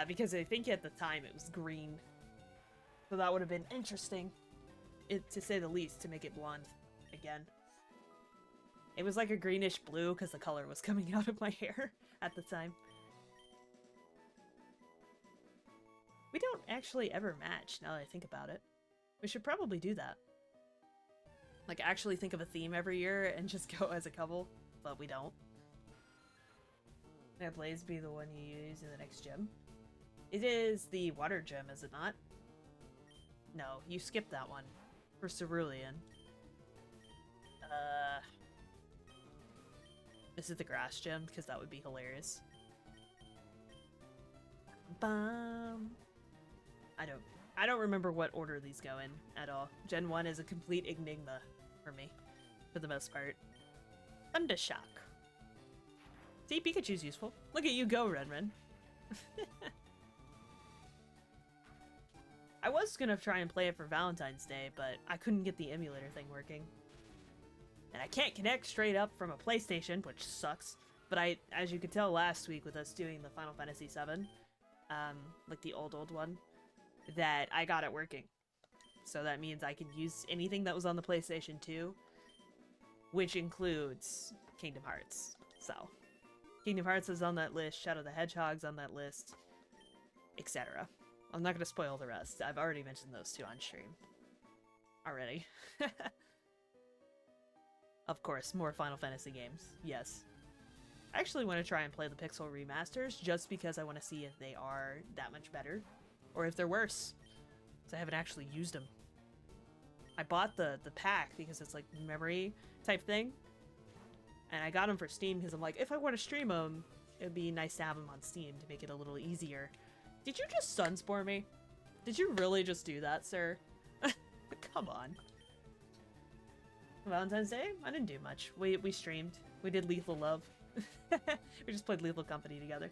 Because I think at the time it was green. So that would have been interesting, to say the least, to make it blonde again. It was like a greenish blue because the color was coming out of my hair at the time. We don't actually ever match, now that I think about it. We should probably do that. Like, actually think of a theme every year and just go as a couple, but we don't. Can Blaze be the one you use in the next gym? It is the water gym, is it not? No, you skipped that one. For Cerulean. Is it the grass gym? Because that would be hilarious. Bum. I don't remember what order these go in at all. Gen 1 is a complete enigma for me, for the most part. Thundershock. See, Pikachu's useful. Look at you go, Renren. I was gonna try and play it for Valentine's Day, but I couldn't get the emulator thing working. And I can't connect straight up from a PlayStation, which sucks. But as you could tell last week with us doing the Final Fantasy VII, like the old one, that I got it working. So that means I can use anything that was on the PlayStation 2, which includes Kingdom Hearts. So, Kingdom Hearts is on that list, Shadow the Hedgehog's on that list, etc. I'm not going to spoil the rest. I've already mentioned those two on stream. Already. Of course, more Final Fantasy games. Yes. I actually want to try and play the Pixel remasters just because I want to see if they are that much better. Or if they're worse. Because I haven't actually used them. I bought the pack because it's like memory type thing. And I got them for Steam because I'm like, if I want to stream them, it'd be nice to have them on Steam to make it a little easier. Did you just Sunspoor me? Did you really just do that, sir? Come on. Valentine's Day? I didn't do much. We streamed. We did Lethal Love. We just played Lethal Company together.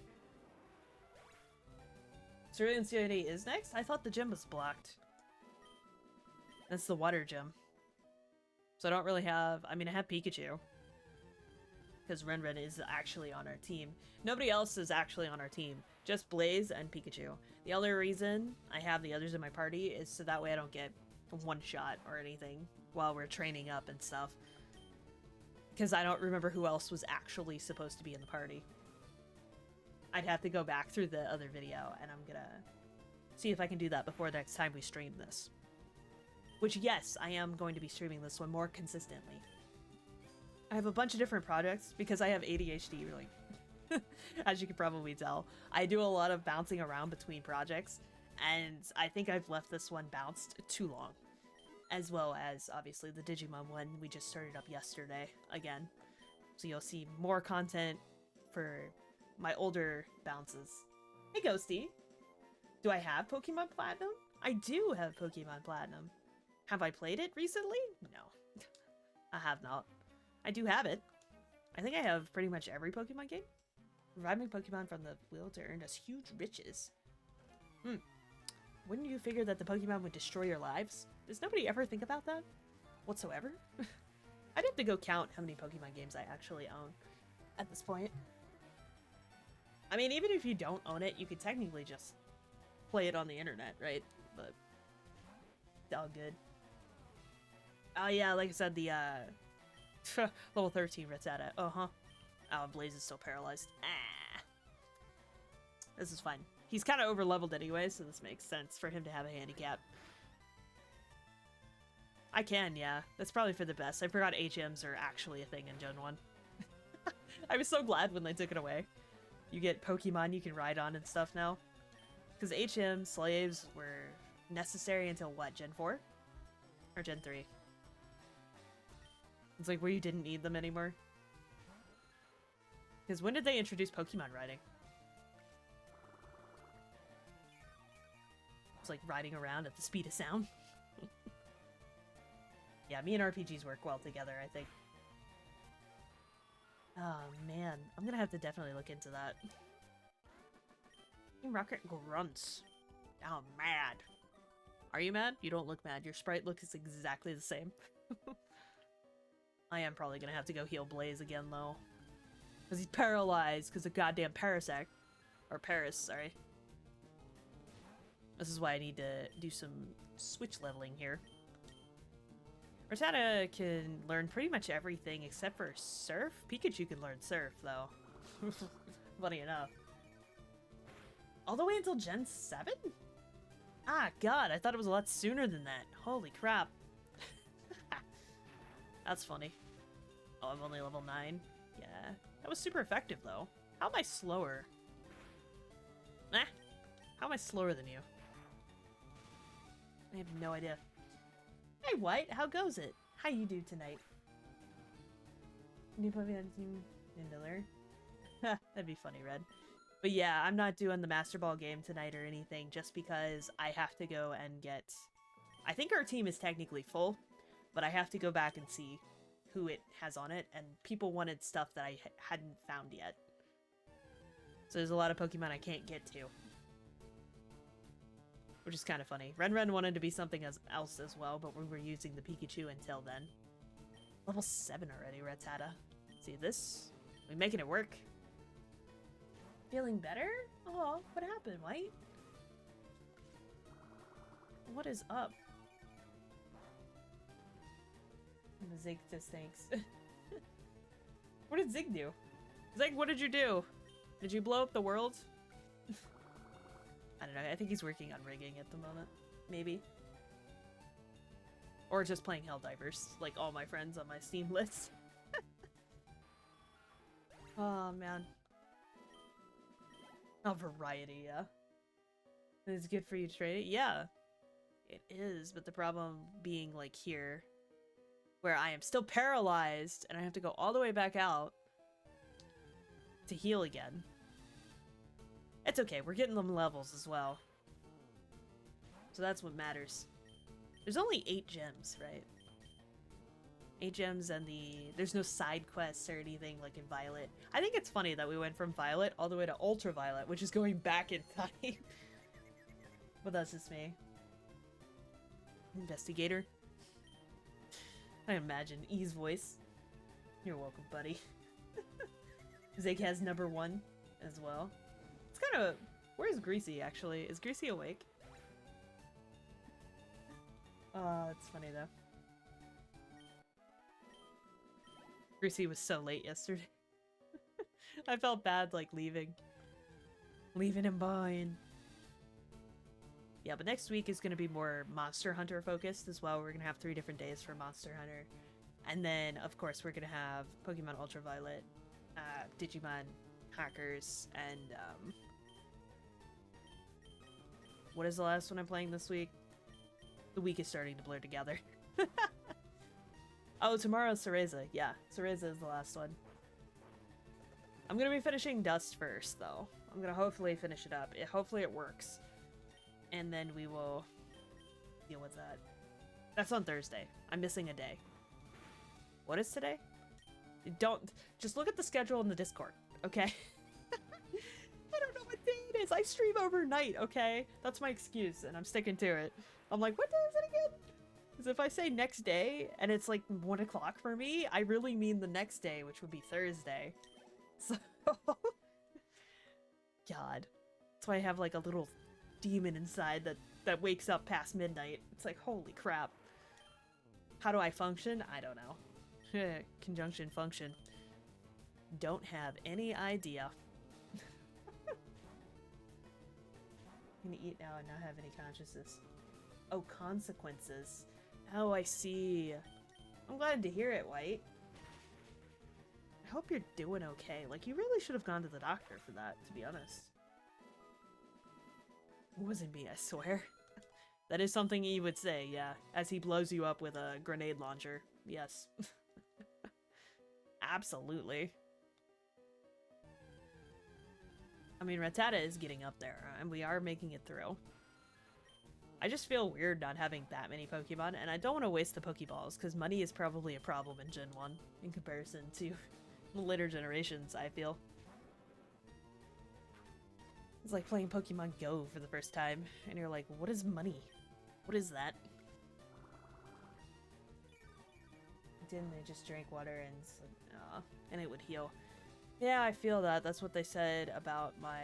Cerulean COD is next? I thought the gym was blocked. That's the water gym. So I don't really have... I mean, I have Pikachu. Because Renren is actually on our team. Nobody else is actually on our team. Just Blaze and Pikachu. The only reason I have the others in my party is so that way I don't get one shot or anything while we're training up and stuff. Because I don't remember who else was actually supposed to be in the party. I'd have to go back through the other video, and I'm gonna see if I can do that before the next time we stream this. Which, yes, I am going to be streaming this one more consistently. I have a bunch of different projects because I have ADHD, really. As you can probably tell. I do a lot of bouncing around between projects, and I think I've left this one bounced too long. As well as, obviously, the Digimon one we just started up yesterday, again. So you'll see more content for my older bounces. Hey, Ghosty! Do I have Pokemon Platinum? I do have Pokemon Platinum. Have I played it recently? No. I have not. I do have it. I think I have pretty much every Pokemon game. Reviving Pokemon from the wheel to earn us huge riches. Wouldn't you figure that the Pokemon would destroy your lives? Does nobody ever think about that? Whatsoever? I'd have to go count how many Pokemon games I actually own at this point. I mean, even if you don't own it, you could technically just play it on the internet, right? But it's all good. Oh yeah, like I said, the level 13 Rattata. Oh, Blaze is still paralyzed. Ah. This is fine. He's kind of over-leveled anyway, so this makes sense for him to have a handicap. I can, yeah. That's probably for the best. I forgot HMs are actually a thing in Gen 1. I was so glad when they took it away. You get Pokemon you can ride on and stuff now. Because HM slaves were necessary until what, Gen 4? Or Gen 3? It's like where you didn't need them anymore. Because when did they introduce Pokemon riding? It's like riding around at the speed of sound. Yeah, me and RPGs work well together, I think. Oh man, I'm gonna have to definitely look into that. Team Rocket grunts. Oh, mad. Are you mad? You don't look mad. Your sprite looks exactly the same. I am probably gonna have to go heal Blaze again, though. Because he's paralyzed because of goddamn Parasect. Or Paris, sorry. This is why I need to do some switch leveling here. Rattata can learn pretty much everything except for Surf. Pikachu can learn Surf, though. Funny enough. All the way until Gen 7? Ah, God, I thought it was a lot sooner than that. Holy crap. That's funny. Oh, I'm only level 9? Yeah. That was super effective, though. How am I slower? How am I slower than you? I have no idea. Hey, White, how goes it? How you do tonight? New Pokemon team Nindler. That'd be funny, Red. But yeah, I'm not doing the Master Ball game tonight or anything just because I have to go and get... I think our team is technically full, but I have to go back and see who it has on it, and people wanted stuff that I hadn't found yet. So there's a lot of Pokemon I can't get to. Which is kind of funny. Ren wanted to be something else as well, but we were using the Pikachu until then. Level 7 already, Rattata. See this? We're making it work. Feeling better? Oh, what happened, White? What is up? Zig just thinks. What did Zig do? Zig, what did you do? Did you blow up the world? I don't know, I think he's working on rigging at the moment. Maybe. Or just playing Helldivers, like all my friends on my Steam list. Oh, man. Oh, variety, yeah. Is it good for you to trade it? Yeah. It is, but the problem being, like, here, where I am still paralyzed, and I have to go all the way back out to heal again. It's okay, we're getting them levels as well. So that's what matters. There's only 8 gems, right? 8 gems and there's no side quests or anything like in Violet. I think it's funny that we went from Violet all the way to Ultraviolet, which is going back in time. But that's just me. Investigator. I imagine E's voice. You're welcome, buddy. Zig has number 1 as well. It's kind of... Where's Greasy, actually? Is Greasy awake? Oh, it's funny, though. Greasy was so late yesterday. I felt bad, like, leaving. Leaving him behind. Yeah, but next week is going to be more Monster Hunter focused as well. We're going to have 3 different days for Monster Hunter. And then, of course, we're going to have Pokemon Ultraviolet, Digimon Hackers, and, what is the last one I'm playing this week? The week is starting to blur together. Oh, tomorrow's Cereza. Yeah, Cereza is the last one. I'm gonna be finishing Dust first, though. I'm gonna hopefully finish it up. Hopefully it works. And then we will deal with that. That's on Thursday. I'm missing a day. What is today? Don't, just look at the schedule in the Discord, okay? I don't know what day it is. I stream overnight, okay? That's my excuse, and I'm sticking to it. I'm like, what day is it again? Because if I say next day, and it's like 1 o'clock for me, I really mean the next day, which would be Thursday. So, God. That's why I have like a little demon inside that wakes up past midnight. It's like, holy crap. How do I function? I don't know. Conjunction function. Don't have any idea. I'm gonna eat now and not have any consciousness. Oh, consequences. Oh, I see. I'm glad to hear it, White. I hope you're doing okay. Like, you really should have gone to the doctor for that, to be honest. It wasn't me, I swear. That is something he would say, yeah, as he blows you up with a grenade launcher. Yes. Absolutely. I mean, Rattata is getting up there, and we are making it through. I just feel weird not having that many Pokemon, and I don't want to waste the Pokeballs, because money is probably a problem in Gen 1 in comparison to later generations, I feel. It's like playing Pokemon Go for the first time, and you're like, what is money? What is that? Didn't they just drink water and it would heal? Yeah, I feel that. That's what they said about my,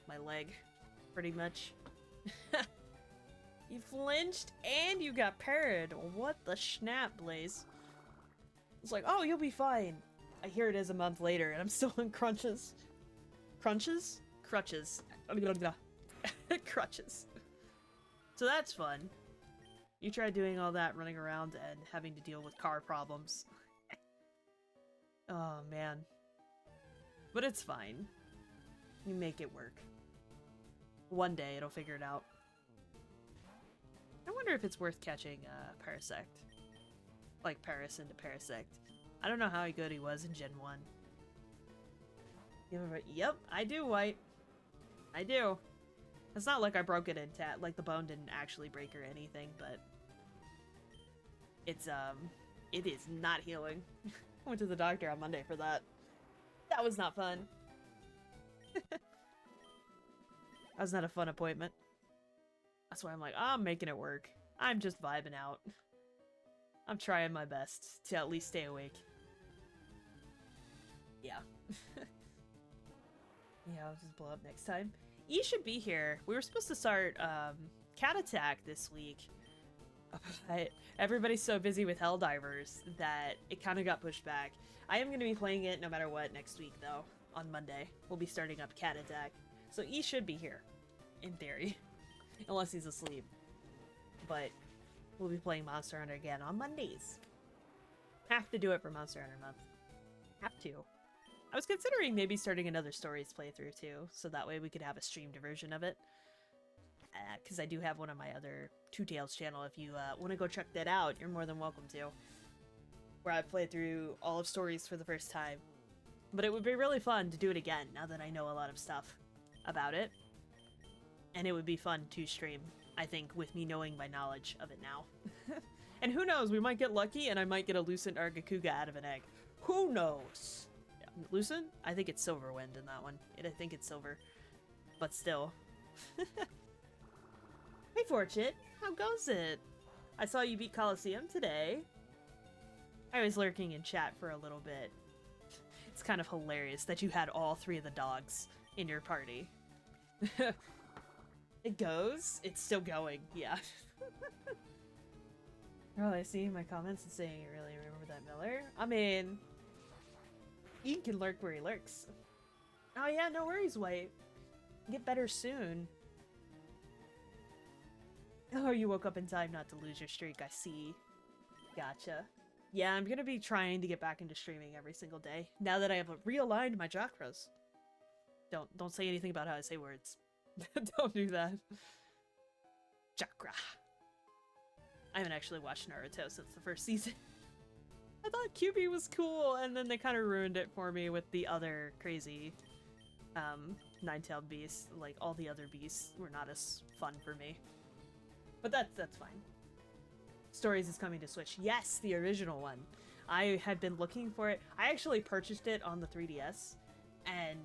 my leg, pretty much. You flinched and you got parried. What the snap, Blaze? It's like, oh, you'll be fine. I hear it is a month later and I'm still in crunches. Crunches? Crutches. Crutches. So that's fun. You tried doing all that, running around and having to deal with car problems. Oh, man. But it's fine. You make it work. One day it'll figure it out. I wonder if it's worth catching Parasect. Like Paris into Parasect. I don't know how good he was in Gen 1. Yep, I do, White. I do. It's not like I broke it in like the bone didn't actually break or anything, but it's it is not healing. I went to the doctor on Monday for that. That was not fun. That was not a fun appointment. That's why I'm like, I'm making it work. I'm just vibing out. I'm trying my best to at least stay awake. Yeah. Yeah, I'll just blow up next time. E should be here. We were supposed to start Cat Attack this week. But everybody's so busy with Helldivers that it kind of got pushed back. I am going to be playing it no matter what next week, though. On Monday, we'll be starting up Cat Attack. So E should be here, in theory. Unless he's asleep. But we'll be playing Monster Hunter again on Mondays. Have to do it for Monster Hunter month. Have to. I was considering maybe starting another Stories playthrough too, so that way we could have a streamed version of it. Because I do have one on my other Two Tails channel. If you want to go check that out, you're more than welcome to. Where I played through all of Stories for the first time. But it would be really fun to do it again, now that I know a lot of stuff about it. And it would be fun to stream, I think, with me knowing my knowledge of it now. And who knows, we might get lucky and I might get a Lucent Argacuga out of an egg. Who knows? Yeah, Lucent? I think it's Silverwind in that one. I think it's silver. But still. Hey Fortune, how goes it? I saw you beat Coliseum today. I was lurking in chat for a little bit. It's kind of hilarious that you had all 3 of the dogs in your party. It goes? It's still going, yeah. Oh, I see my comments and saying you really remember that Miller. I mean, Ian can lurk where he lurks. Oh yeah, no worries, White. Get better soon. Oh, you woke up in time not to lose your streak, I see. Gotcha. Yeah, I'm gonna be trying to get back into streaming every single day, now that I have realigned my chakras. Don't say anything about how I say words. Don't do that. Chakra. I haven't actually watched Naruto since the first season. I thought QB was cool, and then they kind of ruined it for me with the other crazy nine-tailed beasts. Like, all the other beasts were not as fun for me. But that's fine. Stories is coming to Switch. Yes, the original one. I had been looking for it. I actually purchased it on the 3DS, and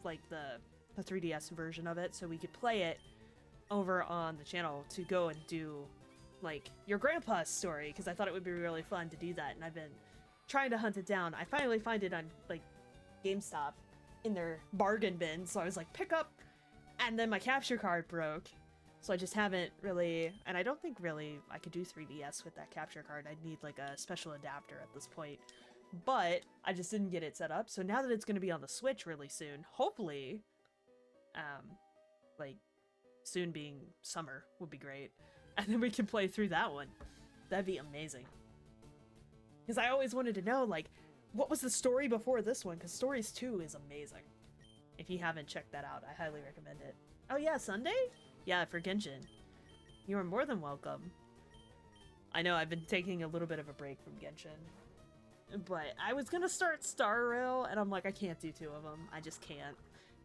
like the 3DS version of it, so we could play it over on the channel to go and do like your grandpa's story, because I thought it would be really fun to do that, and I've been trying to hunt it down. I finally find it on like GameStop in their bargain bin, so I was like, pick up, and then my capture card broke, so I just haven't really, and I don't think really I could do 3DS with that capture card. I'd need like a special adapter at this point, but I just didn't get it set up. So now that it's going to be on the Switch really soon, hopefully, like soon being summer would be great, and then we can play through that one. That'd be amazing, because I always wanted to know, like, what was the story before this one, because Stories 2 is amazing. If you haven't checked that out, I highly recommend it. Oh yeah, Sunday? Yeah, for Genshin. You are more than welcome. I know I've been taking a little bit of a break from Genshin, but I was gonna start Star Rail, and I'm like, I can't do two of them. I just can't.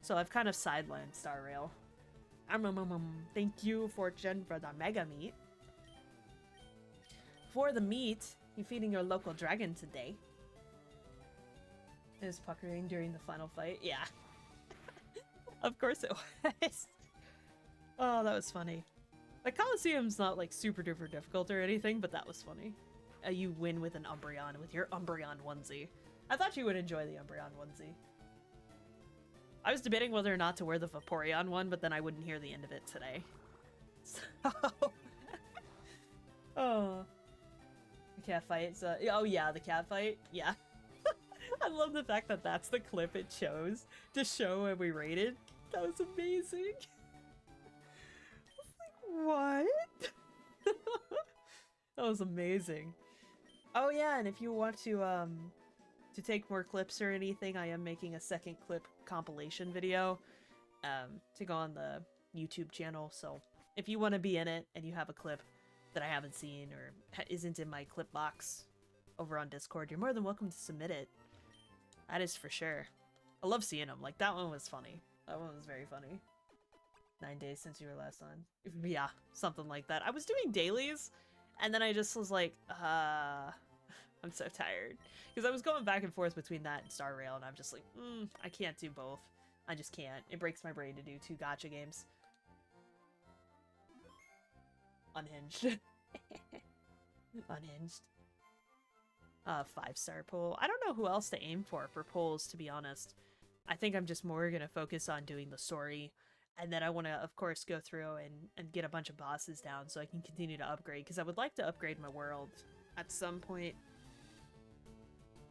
So I've kind of sidelined Star Rail. Thank you, Fortune, for the mega meat. For the meat, you feeding your local dragon today. It was puckering during the final fight. Yeah. Of course it was. Oh, that was funny. The Colosseum's not like super duper difficult or anything, but that was funny. You win with an Umbreon, with your Umbreon onesie. I thought you would enjoy the Umbreon onesie. I was debating whether or not to wear the Vaporeon one, but then I wouldn't hear the end of it today. So... oh. The cat fight. Oh yeah, the cat fight. Yeah. I love the fact that that's the clip it chose to show when we rated. That was amazing. I was like, what? That was amazing. Oh yeah, and if you want to take more clips or anything, I am making a second clip compilation video to go on the YouTube channel. So if you want to be in it and you have a clip that I haven't seen or isn't in my clip box over on Discord, you're more than welcome to submit it. That is for sure. I love seeing them. Like, that one was funny. That one was very funny. 9 days since you were last on. Yeah, something like that. I was doing dailies, and then I just was like, I'm so tired. Because I was going back and forth between that and Star Rail, and I'm just like, I can't do both. I just can't. It breaks my brain to do two gacha games. Unhinged. Unhinged. 5-star poll. I don't know who else to aim for polls, to be honest. I think I'm just more gonna focus on doing the story, and then I want to, of course, go through and get a bunch of bosses down so I can continue to upgrade, because I would like to upgrade my world at some point.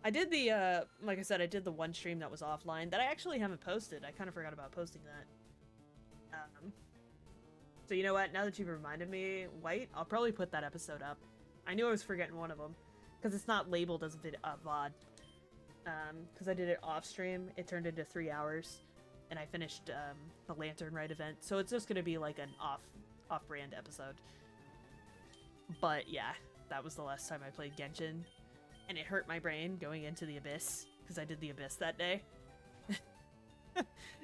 I did the, like I said, I did the one stream that was offline that I actually haven't posted. I kind of forgot about posting that. So you know what? Now that you've reminded me, White, I'll probably put that episode up. I knew I was forgetting one of them. Because it's not labeled as a VOD. Because I did it off stream, it turned into 3 hours, and I finished the Lantern Rite event, so it's just gonna be like an off-brand episode. But yeah, that was the last time I played Genshin, and it hurt my brain going into the Abyss, because I did the Abyss that day.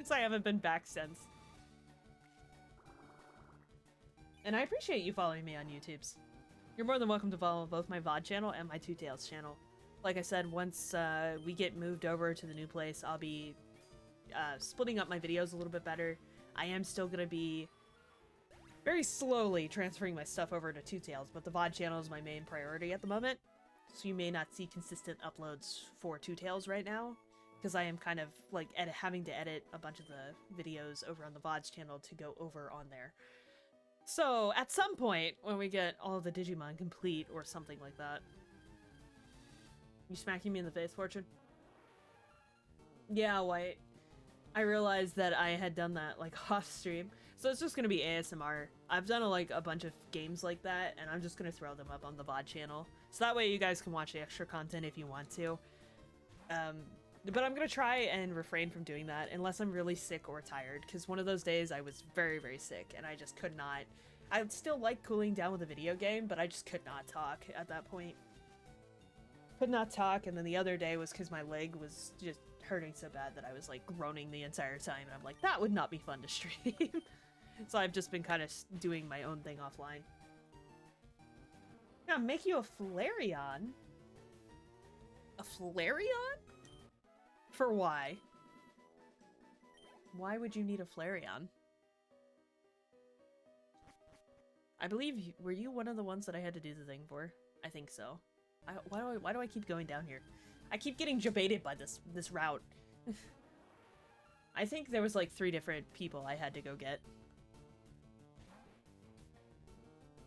So I haven't been back since. And I appreciate you following me on YouTubes. You're more than welcome to follow both my VOD channel and my Two Tails channel. Like I said, once we get moved over to the new place, I'll be splitting up my videos a little bit better. I am still going to be very slowly transferring my stuff over to Two Tails, but the VOD channel is my main priority at the moment. So you may not see consistent uploads for Two Tails right now, because I am kind of like having to edit a bunch of the videos over on the VOD's channel to go over on there. So, at some point, when we get all of the Digimon complete, or something like that. You smacking me in the face, Fortune? Yeah, White. I realized that I had done that, like, off stream. So it's just gonna be ASMR. I've done, a bunch of games like that, and I'm just gonna throw them up on the VOD channel. So that way you guys can watch the extra content if you want to. But I'm gonna try and refrain from doing that unless I'm really sick or tired, because one of those days I was very, very sick and I just could not. I still like cooling down with a video game, but I just could not talk at that point. Could not talk, and then the other day was because my leg was just hurting so bad that I was like groaning the entire time, and I'm like, that would not be fun to stream. So I've just been kind of doing my own thing offline. Yeah, make you a Flareon. A Flareon? For why? Why would you need a Flareon? I believe were you one of the ones that I had to do the thing for? I think so. Why do I keep going down here? I keep getting debated by this route. I think there was like 3 different people I had to go get.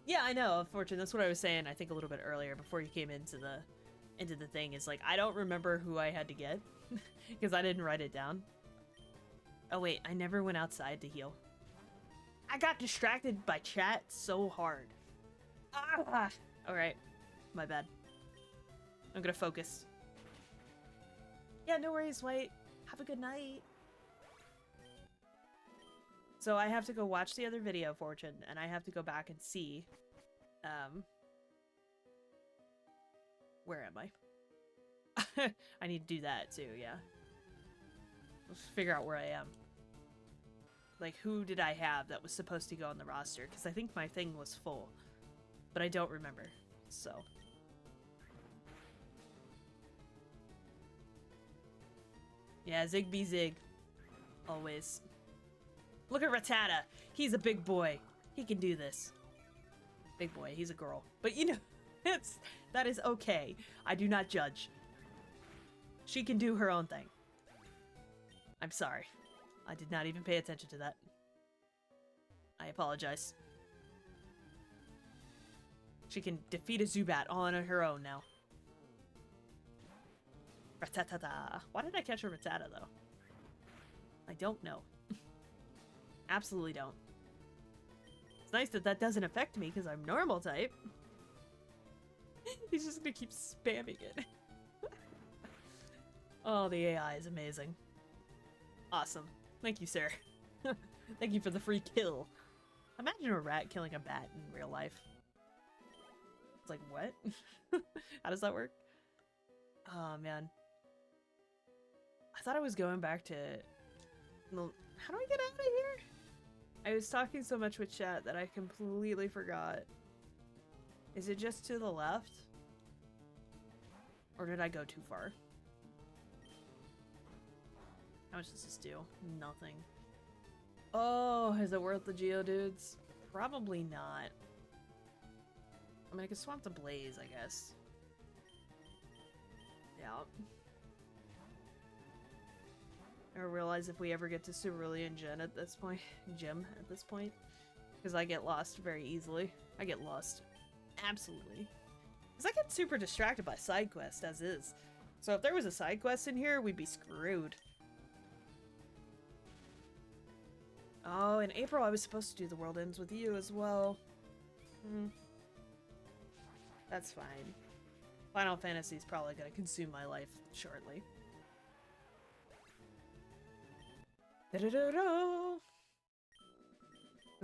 Yeah, I know, Fortune. That's what I was saying. I think a little bit earlier before you came into the thing. Is like I don't remember who I had to get because I didn't write it down. Oh wait, I never went outside to heal. I got distracted by chat so hard. Ah! Alright. My bad. I'm gonna focus. Yeah, no worries, White. Have a good night. So I have to go watch the other video, Fortune, and I have to go back and see. Where am I? I need to do that too, yeah. Let's figure out where I am. Like, who did I have that was supposed to go on the roster? Because I think my thing was full. But I don't remember, so. Yeah, Zig be Zig. Always. Look at Rattata. He's a big boy. He can do this. Big boy, he's a girl. But you know, that is okay. I do not judge. She can do her own thing. I'm sorry. I did not even pay attention to that. I apologize. She can defeat a Zubat all on her own now. Rattata. Why did I catch a Rattata, though? I don't know. Absolutely don't. It's nice that that doesn't affect me, because I'm normal type. He's just gonna keep spamming it. Oh, the AI is amazing. Awesome. Thank you, sir. Thank you for the free kill. Imagine a rat killing a bat in real life. It's like, what? How does that work? Oh, man. I thought I was going back to... How do I get out of here? I was talking so much with chat that I completely forgot. Is it just to the left? Or did I go too far? How much does this do? Nothing. Oh, is it worth the Geodudes? Probably not. I mean, I could swap the Blaze, I guess. Yeah. I realize if we ever get to Cerulean Gym at this point, because I get lost very easily. I get lost. Absolutely. Because I get super distracted by side quests as is. So if there was a side quest in here, we'd be screwed. Oh, in April I was supposed to do the World Ends with You as well. That's fine. Final Fantasy is probably going to consume my life shortly. Because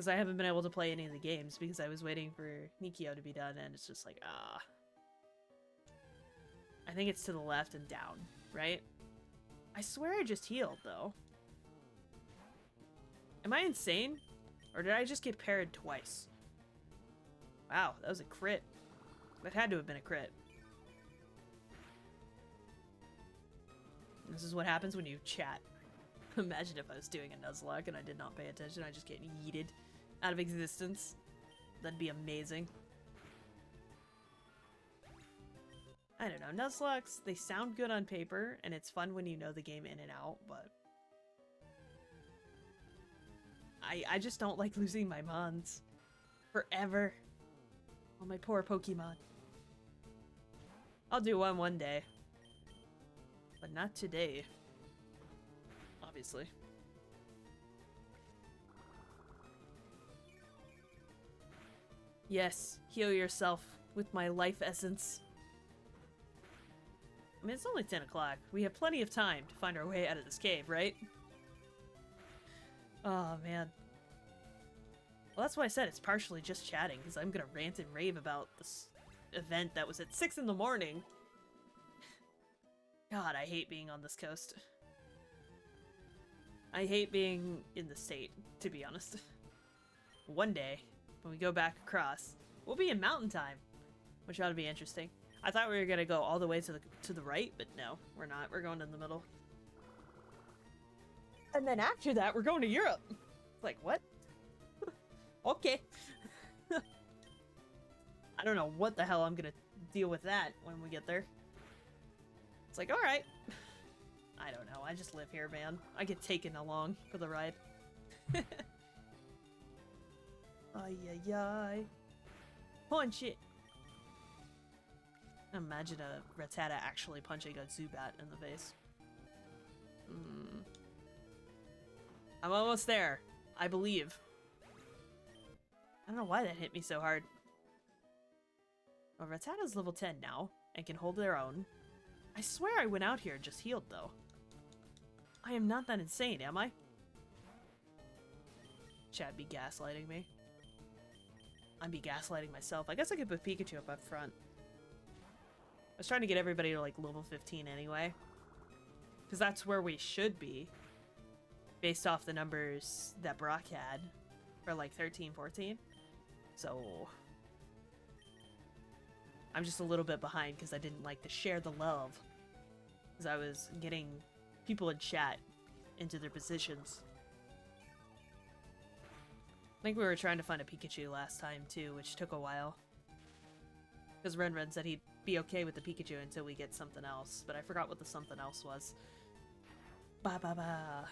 I haven't been able to play any of the games because I was waiting for Nikio to be done, and it's just like, ah. I think it's to the left and down, right? I swear I just healed, though. Am I insane? Or did I just get parried twice? Wow, that was a crit. That had to have been a crit. This is what happens when you chat. Imagine if I was doing a Nuzlocke and I did not pay attention. I just get yeeted out of existence. That'd be amazing. I don't know. Nuzlocks, they sound good on paper, and it's fun when you know the game in and out, but... I just don't like losing my Mons. Forever. Oh, my poor Pokemon. I'll do one day. But not today. Obviously. Yes, heal yourself with my life essence. I mean, it's only 10 o'clock. We have plenty of time to find our way out of this cave, right? Oh, man. Well, that's why I said it's partially just chatting, because I'm gonna rant and rave about this event that was at 6 in the morning. God, I hate being on this coast. I hate being in the state, to be honest. One day, when we go back across, we'll be in mountain time, which ought to be interesting. I thought we were gonna go all the way to the right, but no, we're not. We're going in the middle. And then after that, we're going to Europe. Like, what? Okay. I don't know what the hell I'm gonna deal with that when we get there. It's like, alright. I don't know. I just live here, man. I get taken along for the ride. Ay, ay, ay. Punch it! Imagine a Rattata actually punching a Zubat in the face. I'm almost there. I believe. I don't know why that hit me so hard. Well, Rattata's level 10 now, and can hold their own. I swear I went out here and just healed, though. I am not that insane, am I? Chad be gaslighting me. I'm be gaslighting myself. I guess I could put Pikachu up front. I was trying to get everybody to, like, level 15 anyway. Because that's where we should be. Based off the numbers that Brock had. For, like, 13, 14. So... I'm just a little bit behind because I didn't like to share the love. Because I was getting people in chat into their positions. I think we were trying to find a Pikachu last time too, which took a while. Because Renren said he'd be okay with the Pikachu until we get something else, but I forgot what the something else was. Ba ba ba.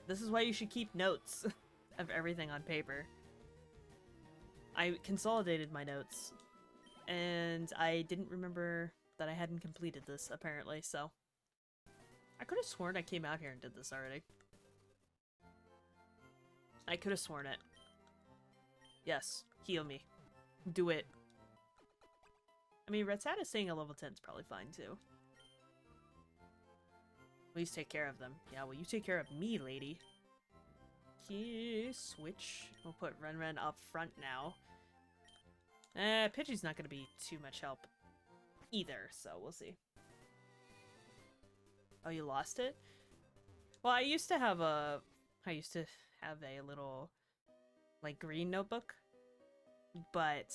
This is why you should keep notes of everything on paper. I consolidated my notes, and I didn't remember that I hadn't completed this, apparently, so... I could have sworn I came out here and did this already. I could have sworn it. Yes, heal me. Do it. I mean, Rattata staying at level 10 is probably fine, too. Please take care of them. Yeah, well, you take care of me, lady. Key switch. We'll put Renren up front now. Pidgey's not going to be too much help either, so we'll see. Oh, you lost it? Well, I used to have a little, like, green notebook, but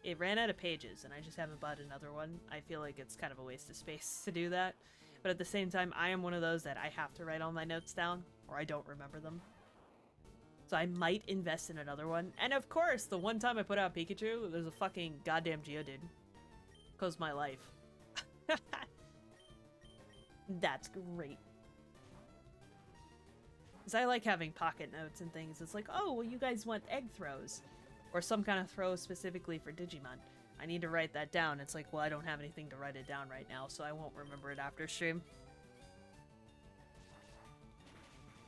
it ran out of pages, and I just haven't bought another one. I feel like it's kind of a waste of space to do that, but at the same time, I am one of those that I have to write all my notes down, or I don't remember them. So I might invest in another one. And of course, the one time I put out Pikachu, there's a fucking goddamn Geodude. Cause my life. That's great. Because I like having pocket notes and things. It's like, oh, well, you guys want egg throws. Or some kind of throw specifically for Digimon. I need to write that down. It's like, well, I don't have anything to write it down right now, so I won't remember it after stream.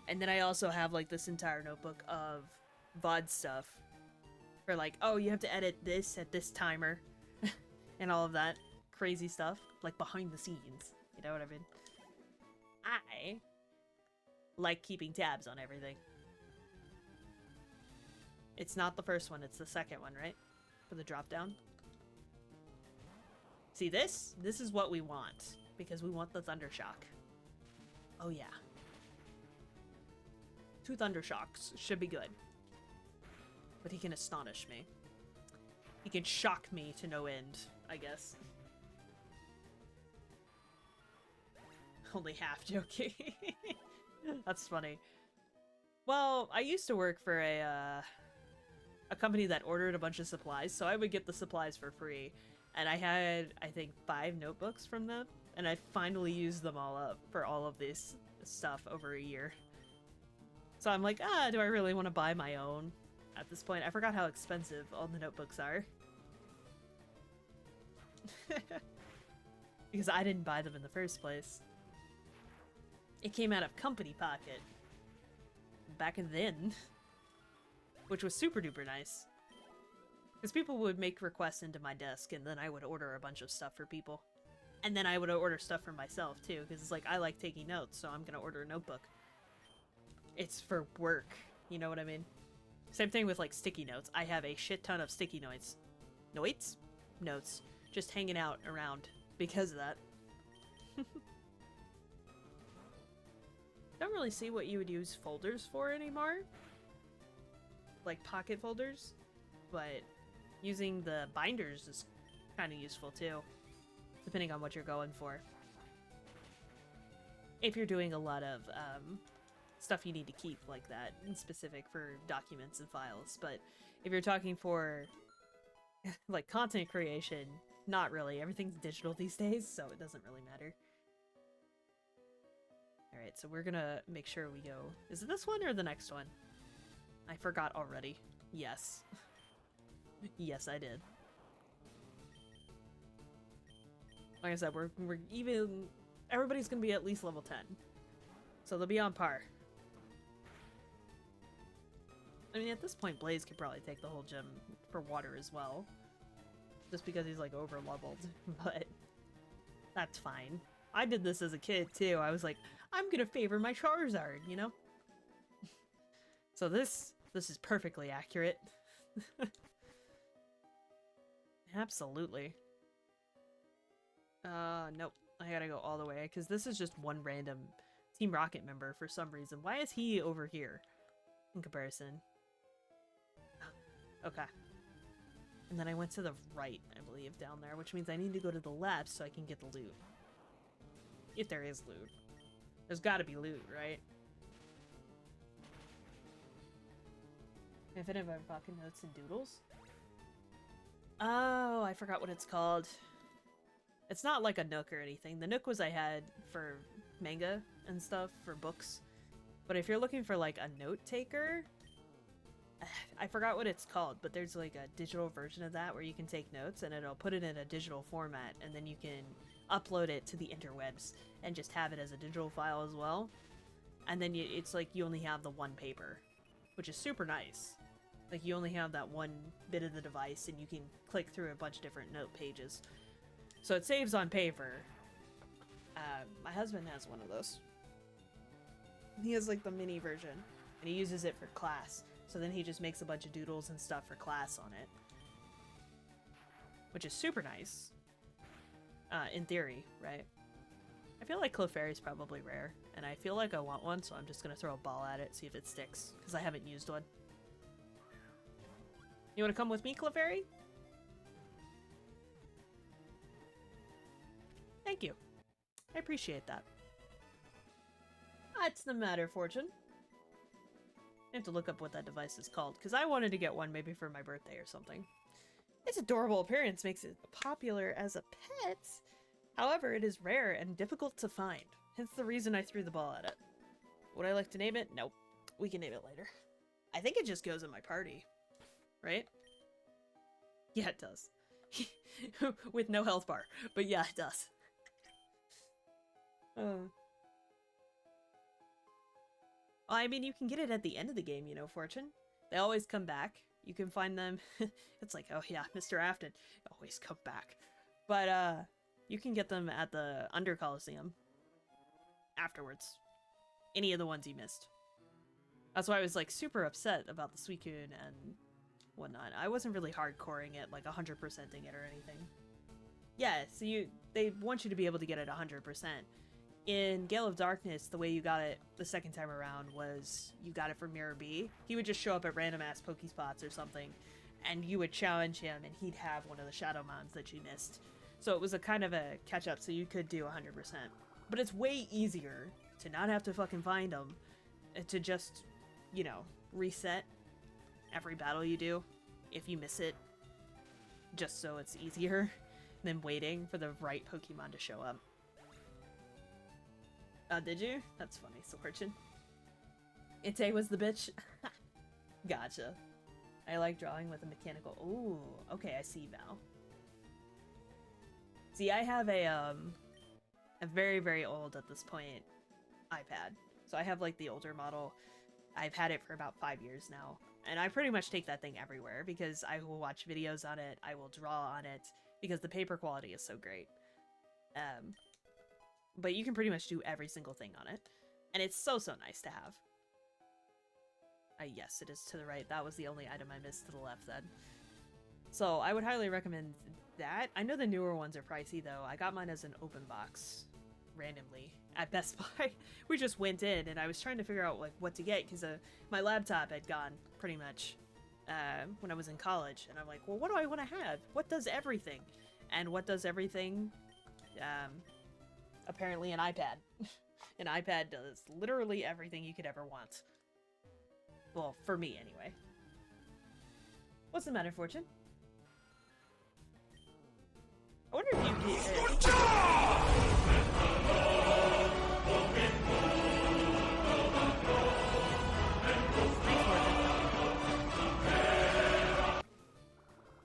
And then I also have, like, this entire notebook of VOD stuff. For, like, oh, you have to edit this at this timer. And all of that crazy stuff. Like, behind the scenes. You know what I mean? I like keeping tabs on everything. It's not the first one, it's the second one, right? For the drop down. See, this is what we want. Because we want the Thundershock. Oh, yeah. 2 Thundershocks should be good. But he can astonish me. He can shock me to no end, I guess. Only half joking. That's funny. Well, I used to work for a company that ordered a bunch of supplies, so I would get the supplies for free. And I had, I think, 5 notebooks from them, and I finally used them all up for all of this stuff over a year. So I'm like, do I really want to buy my own at this point? I forgot how expensive all the notebooks are. Because I didn't buy them in the first place. It came out of company pocket. Back then. Which was super duper nice. Because people would make requests into my desk, and then I would order a bunch of stuff for people. And then I would order stuff for myself, too, because it's like, I like taking notes, so I'm going to order a notebook. It's for work, you know what I mean? Same thing with, like, sticky notes. I have a shit ton of sticky notes. Notes. Just hanging out around because of that. Don't really see what you would use folders for anymore. Like pocket folders. But using the binders is kind of useful too, depending on what you're going for. If you're doing a lot of stuff you need to keep like that, in specific for documents and files, but if you're talking for like content creation, not really. Everything's digital these days, so it doesn't really matter. Alright, so we're gonna make sure we go... Is it this one or the next one? I forgot already. Yes. Yes, I did. Like I said, we're even... Everybody's gonna be at least level 10. So they'll be on par. I mean, at this point, Blaze could probably take the whole gym for water as well. Just because he's, like, over-leveled. But that's fine. I did this as a kid, too. I was like, I'm gonna favor my Charizard, you know? So this is perfectly accurate. Absolutely. Nope. I gotta go all the way, because this is just one random Team Rocket member for some reason. Why is he over here in comparison? Okay. And then I went to the right, I believe, down there, which means I need to go to the left so I can get the loot. If there is loot. There's gotta be loot, right? Infinite fucking Notes and Doodles? Oh, I forgot what it's called. It's not like a Nook or anything. The Nook was I had for manga and stuff, for books. But if you're looking for like a note taker, I forgot what it's called, but there's like a digital version of that where you can take notes and it'll put it in a digital format, and then you can upload it to the interwebs and just have it as a digital file as well. And then it's like you only have the one paper, which is super nice. Like you only have that one bit of the device and you can click through a bunch of different note pages. So it saves on paper. My husband has one of those. He has like the mini version and he uses it for class. So then he just makes a bunch of doodles and stuff for class on it. Which is super nice. In theory, right? I feel like Clefairy's probably rare, and I feel like I want one, so I'm just gonna throw a ball at it, see if it sticks, because I haven't used one. You wanna come with me, Clefairy? Thank you. I appreciate that. What's the matter, Fortune? I have to look up what that device is called, because I wanted to get one maybe for my birthday or something. Its adorable appearance makes it popular as a pet. However, it is rare and difficult to find. Hence the reason I threw the ball at it. Would I like to name it? Nope. We can name it later. I think it just goes in my party. Right? Yeah, it does. With no health bar. But yeah, it does. I mean, you can get it at the end of the game, you know, Fortune. They always come back. You can find them. It's like, oh yeah, Mr. Afton. Always come back. But, you can get them at the Under Coliseum. Afterwards. Any of the ones you missed. That's why I was, like, super upset about the Suicune and whatnot. I wasn't really hardcoring it, like 100%ing it or anything. Yeah, so they want you to be able to get it 100%. In Gale of Darkness, the way you got it the second time around was you got it from Mirror B. He would just show up at random ass Pokespots or something, and you would challenge him, and he'd have one of the Shadow Mons that you missed. So it was a kind of a catch up, so you could do 100%. But it's way easier to not have to fucking find them, to just, you know, reset every battle you do if you miss it, just so it's easier than waiting for the right Pokemon to show up. Did you? That's funny, Fortune. Ite was the bitch. Gotcha. I like drawing with a mechanical... Ooh, okay, I see, Val. See, I have a very, very old, at this point, iPad. So I have, like, the older model. I've had it for about 5 years now. And I pretty much take that thing everywhere, because I will watch videos on it, I will draw on it, because the paper quality is so great. But you can pretty much do every single thing on it. And it's so, so nice to have. Yes, it is to the right. That was the only item I missed to the left then. So I would highly recommend that. I know the newer ones are pricey though. I got mine as an open box randomly at Best Buy. We just went in and I was trying to figure out like what to get because my laptop had gone pretty much when I was in college. And I'm like, well, what do I want to have? What does everything? And what does everything? Apparently an iPad. An iPad does literally everything you could ever want. Well, for me, anyway. What's the matter, Fortune? I wonder if you get...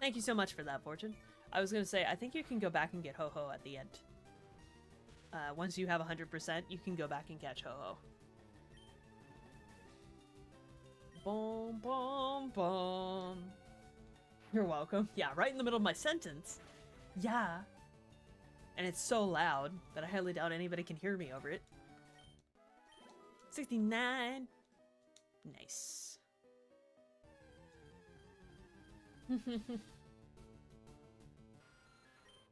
Thank you so much for that, Fortune. I was gonna say, I think you can go back and get Ho-Ho at the end. Once you have 100%, you can go back and catch Ho-Ho. Boom, boom, boom. You're welcome. Yeah, right in the middle of my sentence. Yeah. And it's so loud that I highly doubt anybody can hear me over it. 69. Nice.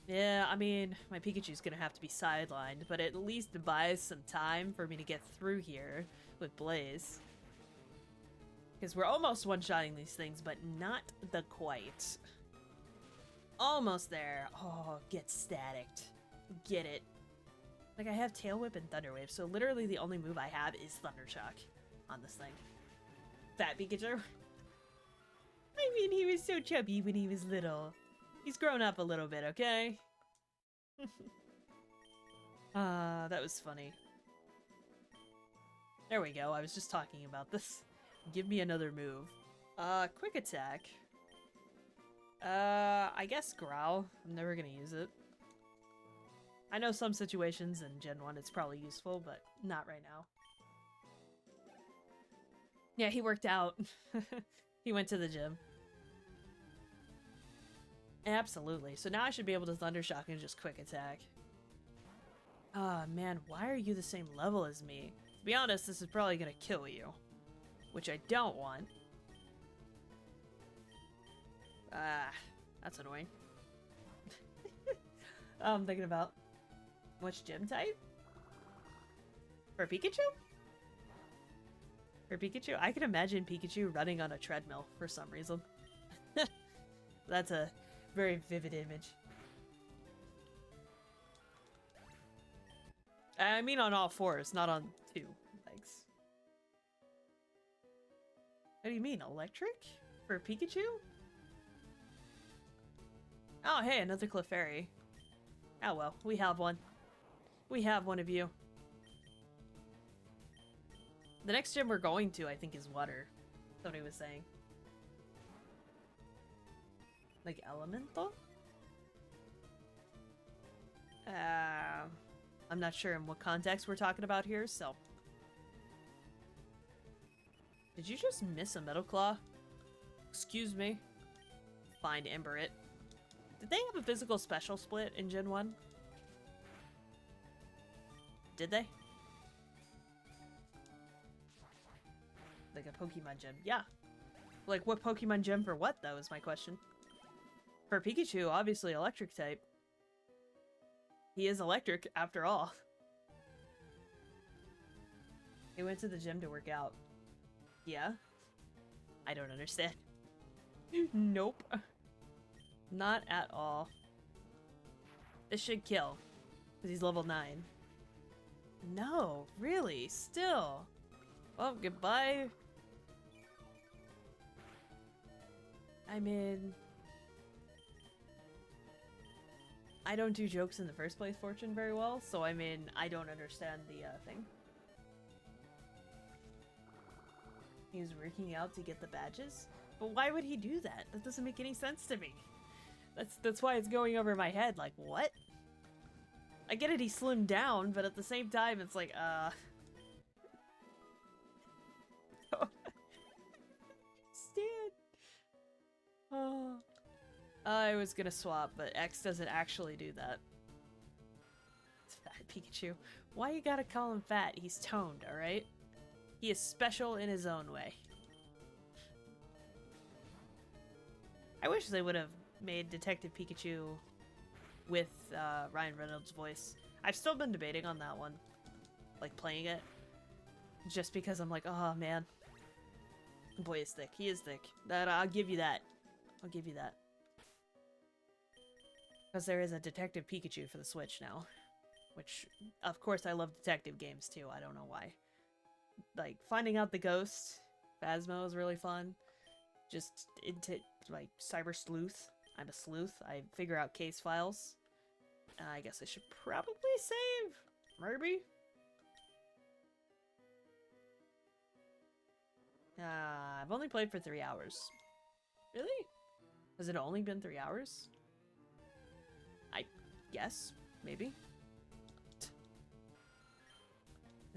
Yeah, I mean, my Pikachu's gonna have to be sidelined, but at least buys some time for me to get through here with Blaze. Because we're almost one-shotting these things, but not the quite. Almost there. Oh, get staticked. Get it. Like, I have Tail Whip and Thunder Wave, so literally the only move I have is Thunder Shock on this thing. Fat Pikachu. I mean, he was so chubby when he was little. He's grown up a little bit, okay? That was funny. There we go, I was just talking about this. Give me another move. Quick attack. I guess Growl. I'm never gonna use it. I know some situations in Gen 1 it's probably useful, but not right now. Yeah, he worked out. He went to the gym. Absolutely. So now I should be able to Thunder Shock and just quick attack. Ah, man, why are you the same level as me? To be honest, this is probably gonna kill you. Which I don't want. Ah, that's annoying. I'm thinking about which gym type? For Pikachu? For Pikachu? I can imagine Pikachu running on a treadmill for some reason. That's a very vivid image. I mean on all fours, not on two legs. What do you mean, electric? For Pikachu? Oh, hey, another Clefairy. Oh well, we have one. We have one of you. The next gym we're going to, I think, is water. Somebody was saying. Like elemental? I'm not sure in what context we're talking about here, so. Did you just miss a Metal Claw? Excuse me. Fine, Ember it. Did they have a physical special split in Gen 1? Did they? Like a Pokemon gym. Yeah. Like what Pokemon gym for what though is my question. For Pikachu, obviously electric type. He is electric after all. He went to the gym to work out. Yeah? I don't understand. Nope. Not at all. This should kill. Because he's level 9. No, really? Still? Well, goodbye. I mean... I don't do jokes in the first place, Fortune, very well, so I mean, I don't understand the thing. He was working out to get the badges? But why would he do that? That doesn't make any sense to me. That's why it's going over my head, like, what? I get it, he slimmed down, but at the same time, it's like, Stan! Oh. I was gonna swap, but X doesn't actually do that. It's Fat Pikachu. Why you gotta call him fat? He's toned, alright? He is special in his own way. I wish they would have made Detective Pikachu with Ryan Reynolds' voice. I've still been debating on that one. Like, playing it. Just because I'm like, oh man. The boy is thick. He is thick. I'll give you that. I'll give you that. Because there is a Detective Pikachu for the Switch now. Which, of course, I love detective games too. I don't know why. Like, finding out the ghost, Phasmo is really fun. Just into, like, cyber sleuth. I'm a sleuth. I figure out case files. I guess I should probably save. Maybe? I've only played for 3 hours. Really? Has it only been 3 hours? I guess. Maybe.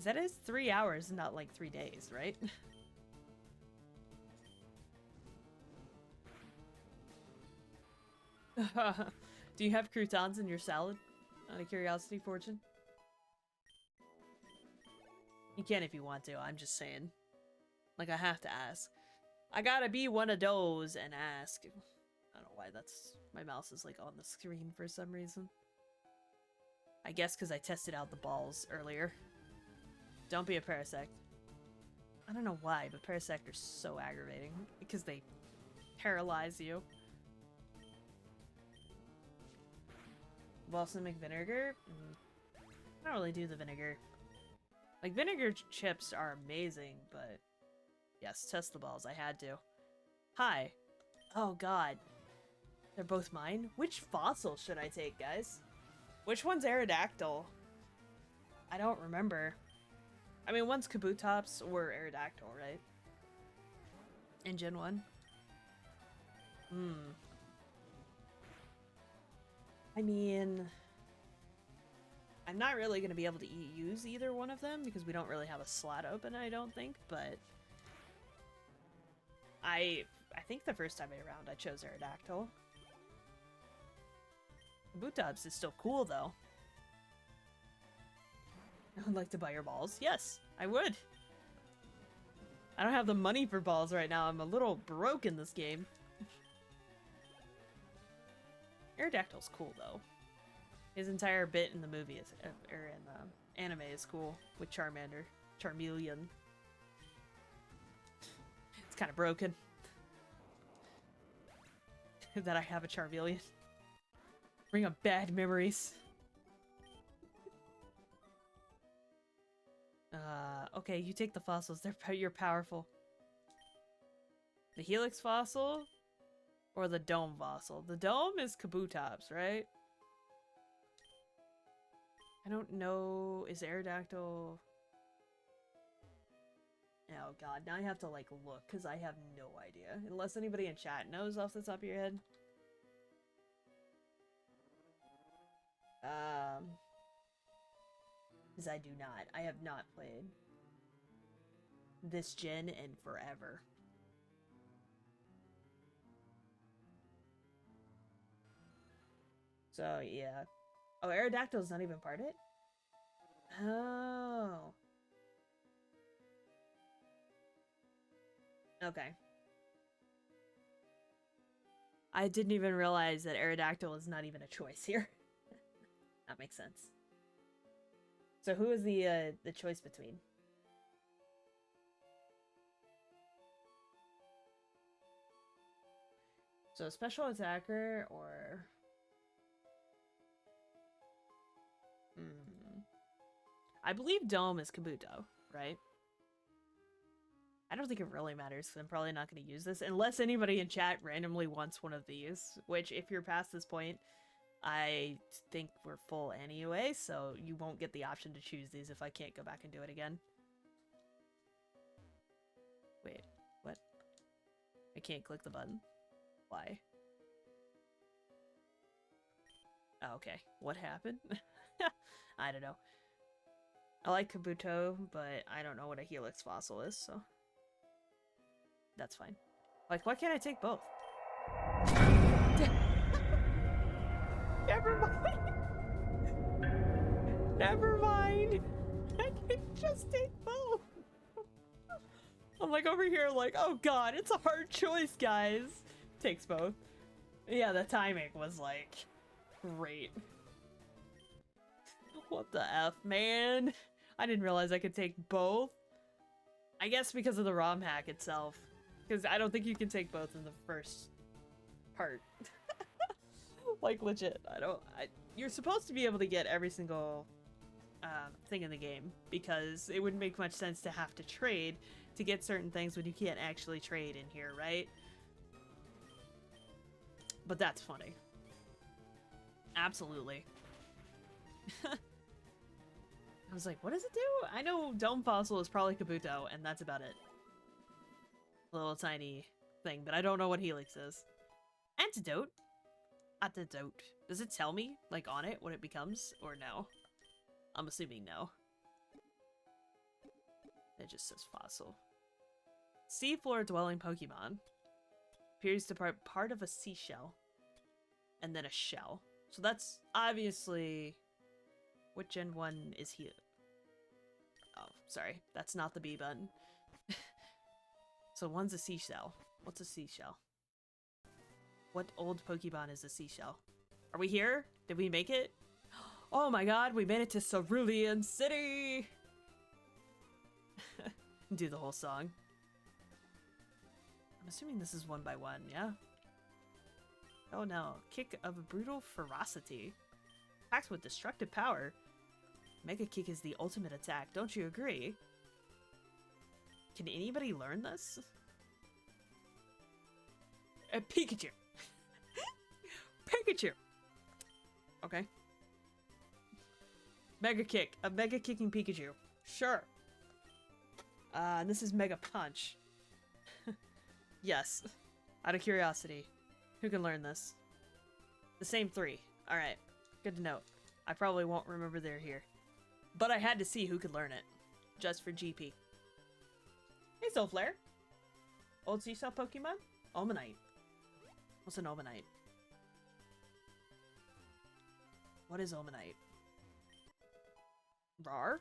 That is 3 hours, not like 3 days, right? Do you have croutons in your salad? Out of curiosity, Fortune? You can if you want to, I'm just saying. Like, I have to ask. I gotta be one of those and ask. I don't know why that's... My mouse is, like, on the screen for some reason. I guess because I tested out the balls earlier. Don't be a Parasect. I don't know why, but Parasect are so aggravating. Because they paralyze you. Balsamic vinegar? I don't really do the vinegar. Like, vinegar chips are amazing, but... Yes, test the balls. I had to. Hi. Oh, God. They're both mine? Which fossil should I take, guys? Which one's Aerodactyl? I don't remember. I mean, one's Kabutops or Aerodactyl, right? In Gen 1? I mean... I'm not really going to be able to use either one of them because we don't really have a slot open, I don't think, but... I think the first time around I chose Aerodactyl. Kabutops is still cool, though. I would like to buy your balls. Yes, I would. I don't have the money for balls right now. I'm a little broke in this game. Aerodactyl's cool, though. His entire bit in the movie is, or in the anime is cool with Charmander, Charmeleon. It's kind of broken that I have a Charmeleon. Bring up bad memories. Okay, you take the fossils. You're powerful. The Helix fossil or the Dome fossil? The Dome is Kabutops, right? I don't know. Is Aerodactyl... Oh god, now I have to like look because I have no idea. Unless anybody in chat knows off the top of your head. Because I do not. I have not played this gen in forever. So, yeah. Oh, Aerodactyl's not even part of it? Oh. Okay. I didn't even realize that Aerodactyl is not even a choice here. That makes sense. So who is the choice between? So special attacker or... I believe Dome is Kabuto, right? I don't think it really matters because I'm probably not going to use this unless anybody in chat randomly wants one of these, which if you're past this point, I think we're full anyway, so you won't get the option to choose these if I can't go back and do it again. Wait, what? I can't click the button. Why? Oh, okay. What happened? I don't know. I like Kabuto, but I don't know what a Helix fossil is, so... That's fine. Like, why can't I take both? Never mind! Never mind! I can just take both! I'm like over here like, oh god, it's a hard choice, guys! Takes both. Yeah, the timing was like... great. What the F, man? I didn't realize I could take both. I guess because of the ROM hack itself. Because I don't think you can take both in the first part. Like, legit. You're supposed to be able to get every single thing in the game, because it wouldn't make much sense to have to trade to get certain things when you can't actually trade in here, right? But that's funny. Absolutely. I was like, what does it do? I know Dome Fossil is probably Kabuto, and that's about it. A little tiny thing, but I don't know what Helix is. Antidote? Antidote. Does it tell me, like, on it what it becomes, or no? I'm assuming no. It just says fossil. Seafloor dwelling Pokemon. Appears to be part of a seashell. And then a shell. So that's obviously... What Gen 1 is he? Oh, sorry. That's not the B button. So one's a seashell. What's a seashell? What old Pokemon is a seashell? Are we here? Did we make it? Oh my god, we made it to Cerulean City! Do the whole song. I'm assuming this is 1 by 1, yeah? Oh no. Kick of brutal ferocity. Packed with destructive power. Mega Kick is the ultimate attack, don't you agree? Can anybody learn this? Pikachu! Pikachu! Okay. Mega Kick. A Mega Kicking Pikachu. Sure. And this is Mega Punch. Yes. Out of curiosity. Who can learn this? The same 3. Alright. Good to know. I probably won't remember they're here. But I had to see who could learn it. Just for GP. Hey, Soulflare. Old seashell Pokemon? Omanite. What's an Omanite? What is Omanite? Rar?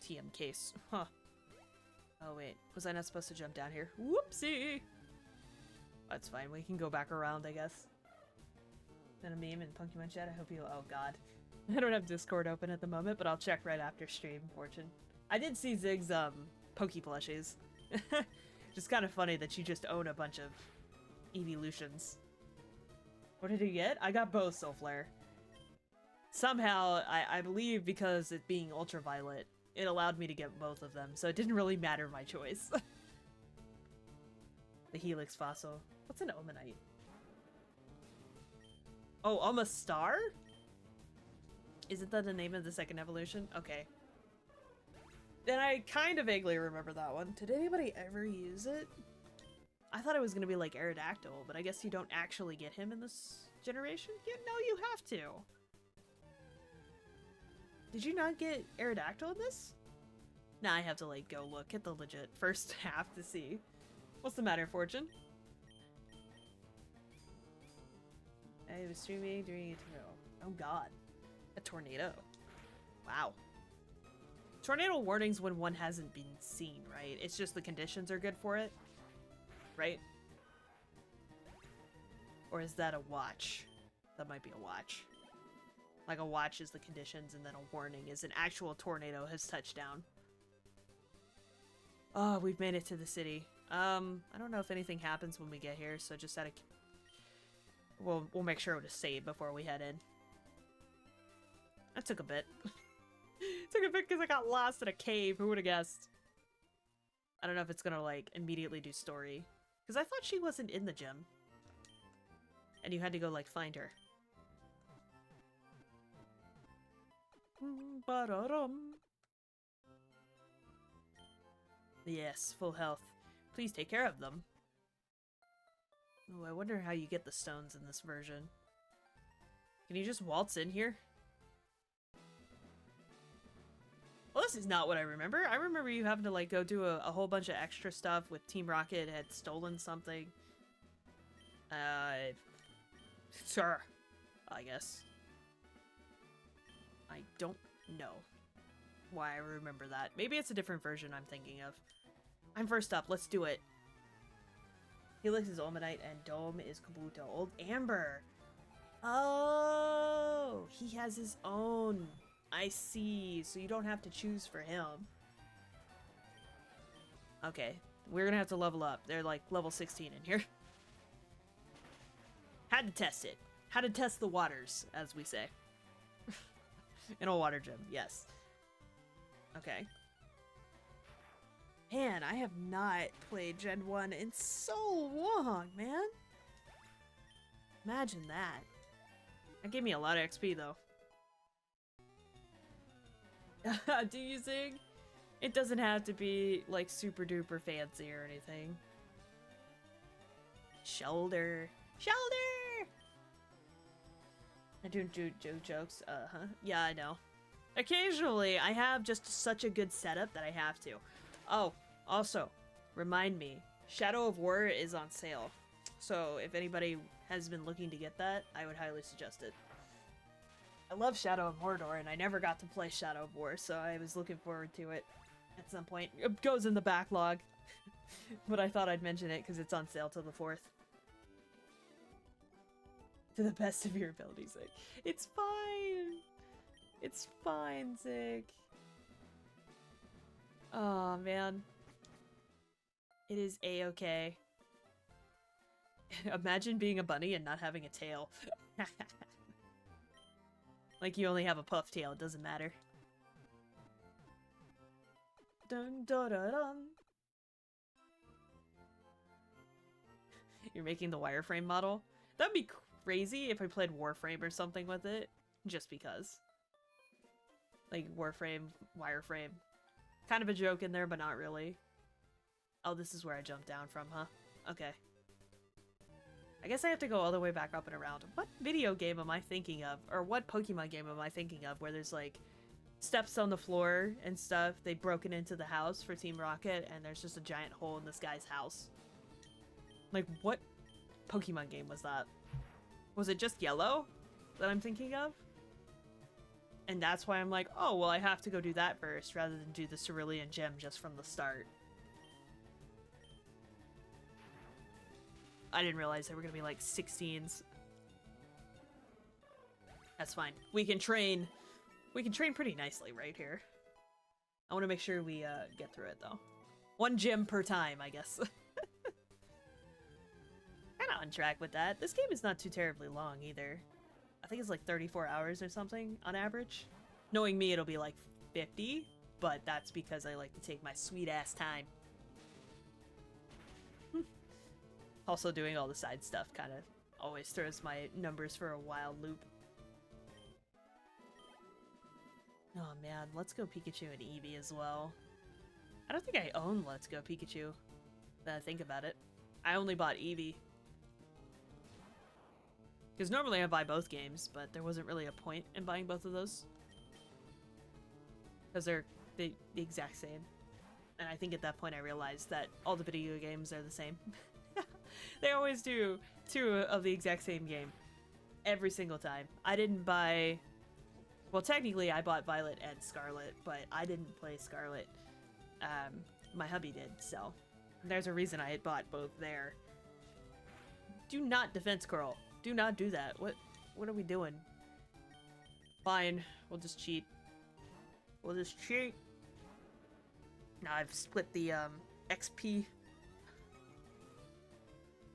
TM case. Huh. Oh wait, was I not supposed to jump down here? Whoopsie! That's fine, we can go back around, I guess. Then a meme in Pokemon chat, I hope you- oh god. I don't have Discord open at the moment, but I'll check right after stream, Fortune. I did see Zig's, Poke plushies. Just kind of funny that you just own a bunch of evolutions. What did you get? I got both Soulflare. Somehow, I believe because it being ultraviolet, it allowed me to get both of them, so it didn't really matter my choice. The Helix Fossil. What's an Omanite? Oh, Omastar? Isn't that the name of the second evolution? Okay. Then I kind of vaguely remember that one. Did anybody ever use it? I thought it was going to be like Aerodactyl, but I guess you don't actually get him in this generation? No, you have to. Did you not get Aerodactyl in this? Nah, I have to like go look at the legit first half to see. What's the matter, Fortune? I was streaming during a tornado. Oh god. A tornado. Wow. Tornado warnings when one hasn't been seen, right? It's just the conditions are good for it, right? Or is that a watch? That might be a watch. Like a watch is the conditions and then a warning is an actual tornado has touched down. Oh, we've made it to the city. I don't know if anything happens when we get here, so just out of... We'll make sure to save before we head in. That took a bit. Took a bit because I got lost in a cave. Who would have guessed? I don't know if it's gonna, like, immediately do story. Because I thought she wasn't in the gym. And you had to go, like, find her. Ba-da-dum. Yes, full health. Please take care of them. Oh, I wonder how you get the stones in this version. Can you just waltz in here? Well, this is not what I remember. I remember you having to, like, go do a whole bunch of extra stuff with Team Rocket had stolen something. Sure. I guess. I don't know why I remember that. Maybe it's a different version I'm thinking of. I'm first up. Let's do it. Helix is Omanite and Dome is Kabuto. Old Amber. Oh, he has his own. I see. So you don't have to choose for him. Okay. We're gonna have to level up. They're like level 16 in here. Had to test it. How to test the waters, as we say. In a water gym, yes. Okay. Man, I have not played Gen 1 in so long, man. Imagine that. That gave me a lot of XP, though. Do you sing? It doesn't have to be, like, super duper fancy or anything. Shoulder. Shoulder! I don't do jokes. Uh-huh. Yeah, I know. Occasionally, I have just such a good setup that I have to. Oh, also, remind me, Shadow of War is on sale. So if anybody has been looking to get that, I would highly suggest it. I love Shadow of Mordor, and I never got to play Shadow of War, so I was looking forward to it at some point. It goes in the backlog, but I thought I'd mention it because it's on sale till the 4th. To the best of your ability, Zig. It's fine! It's fine, Zig. Oh, man. It is a-okay. Imagine being a bunny and not having a tail. Like you only have a puff tail, it doesn't matter. Dun dun dun dun. You're making the wireframe model? That'd be crazy if I played Warframe or something with it. Just because. Like Warframe, wireframe. Kind of a joke in there, but not really. Oh, this is where I jumped down from, huh? Okay. I guess I have to go all the way back up and around. What video game am I thinking of? Or what Pokemon game am I thinking of where there's like steps on the floor and stuff? They've broken into the house for Team Rocket and there's just a giant hole in this guy's house. Like what Pokemon game was that? Was it just Yellow that I'm thinking of? And that's why I'm like, oh, well I have to go do that first rather than do the Cerulean Gem just from the start. I didn't realize there were gonna be like 16s. That's fine. We can train. We can train pretty nicely right here. I want to make sure we get through it though. One gym per time, I guess. Kinda on track with that. This game is not too terribly long either. I think it's like 34 hours or something on average. Knowing me, it'll be like 50, but that's because I like to take my sweet ass time. Also doing all the side stuff kind of always throws my numbers for a wild loop. Oh man, Let's Go Pikachu and Eevee as well. I don't think I own Let's Go Pikachu, now that I think about it. I only bought Eevee. Because normally I buy both games, but there wasn't really a point in buying both of those. Because they're the exact same. And I think at that point I realized that all the video games are the same. They always do 2 of the exact same game. Every single time. I didn't buy... Well, technically I bought Violet and Scarlet, but I didn't play Scarlet. My hubby did, so... There's a reason I had bought both there. Do not defense curl. Do not do that. What are we doing? Fine. We'll just cheat. We'll just cheat. Now I've split the, XP.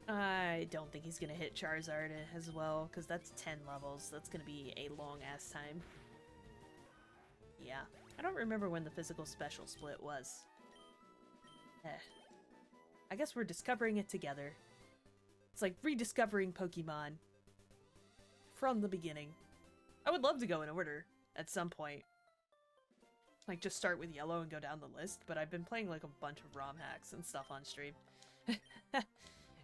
I don't think he's gonna hit Charizard as well, because that's 10 levels. That's gonna be a long-ass time. Yeah. I don't remember when the physical special split was. I guess we're discovering it together. It's like rediscovering Pokemon from the beginning. I would love to go in order at some point. Like, just start with Yellow and go down the list, but I've been playing like a bunch of ROM hacks and stuff on stream.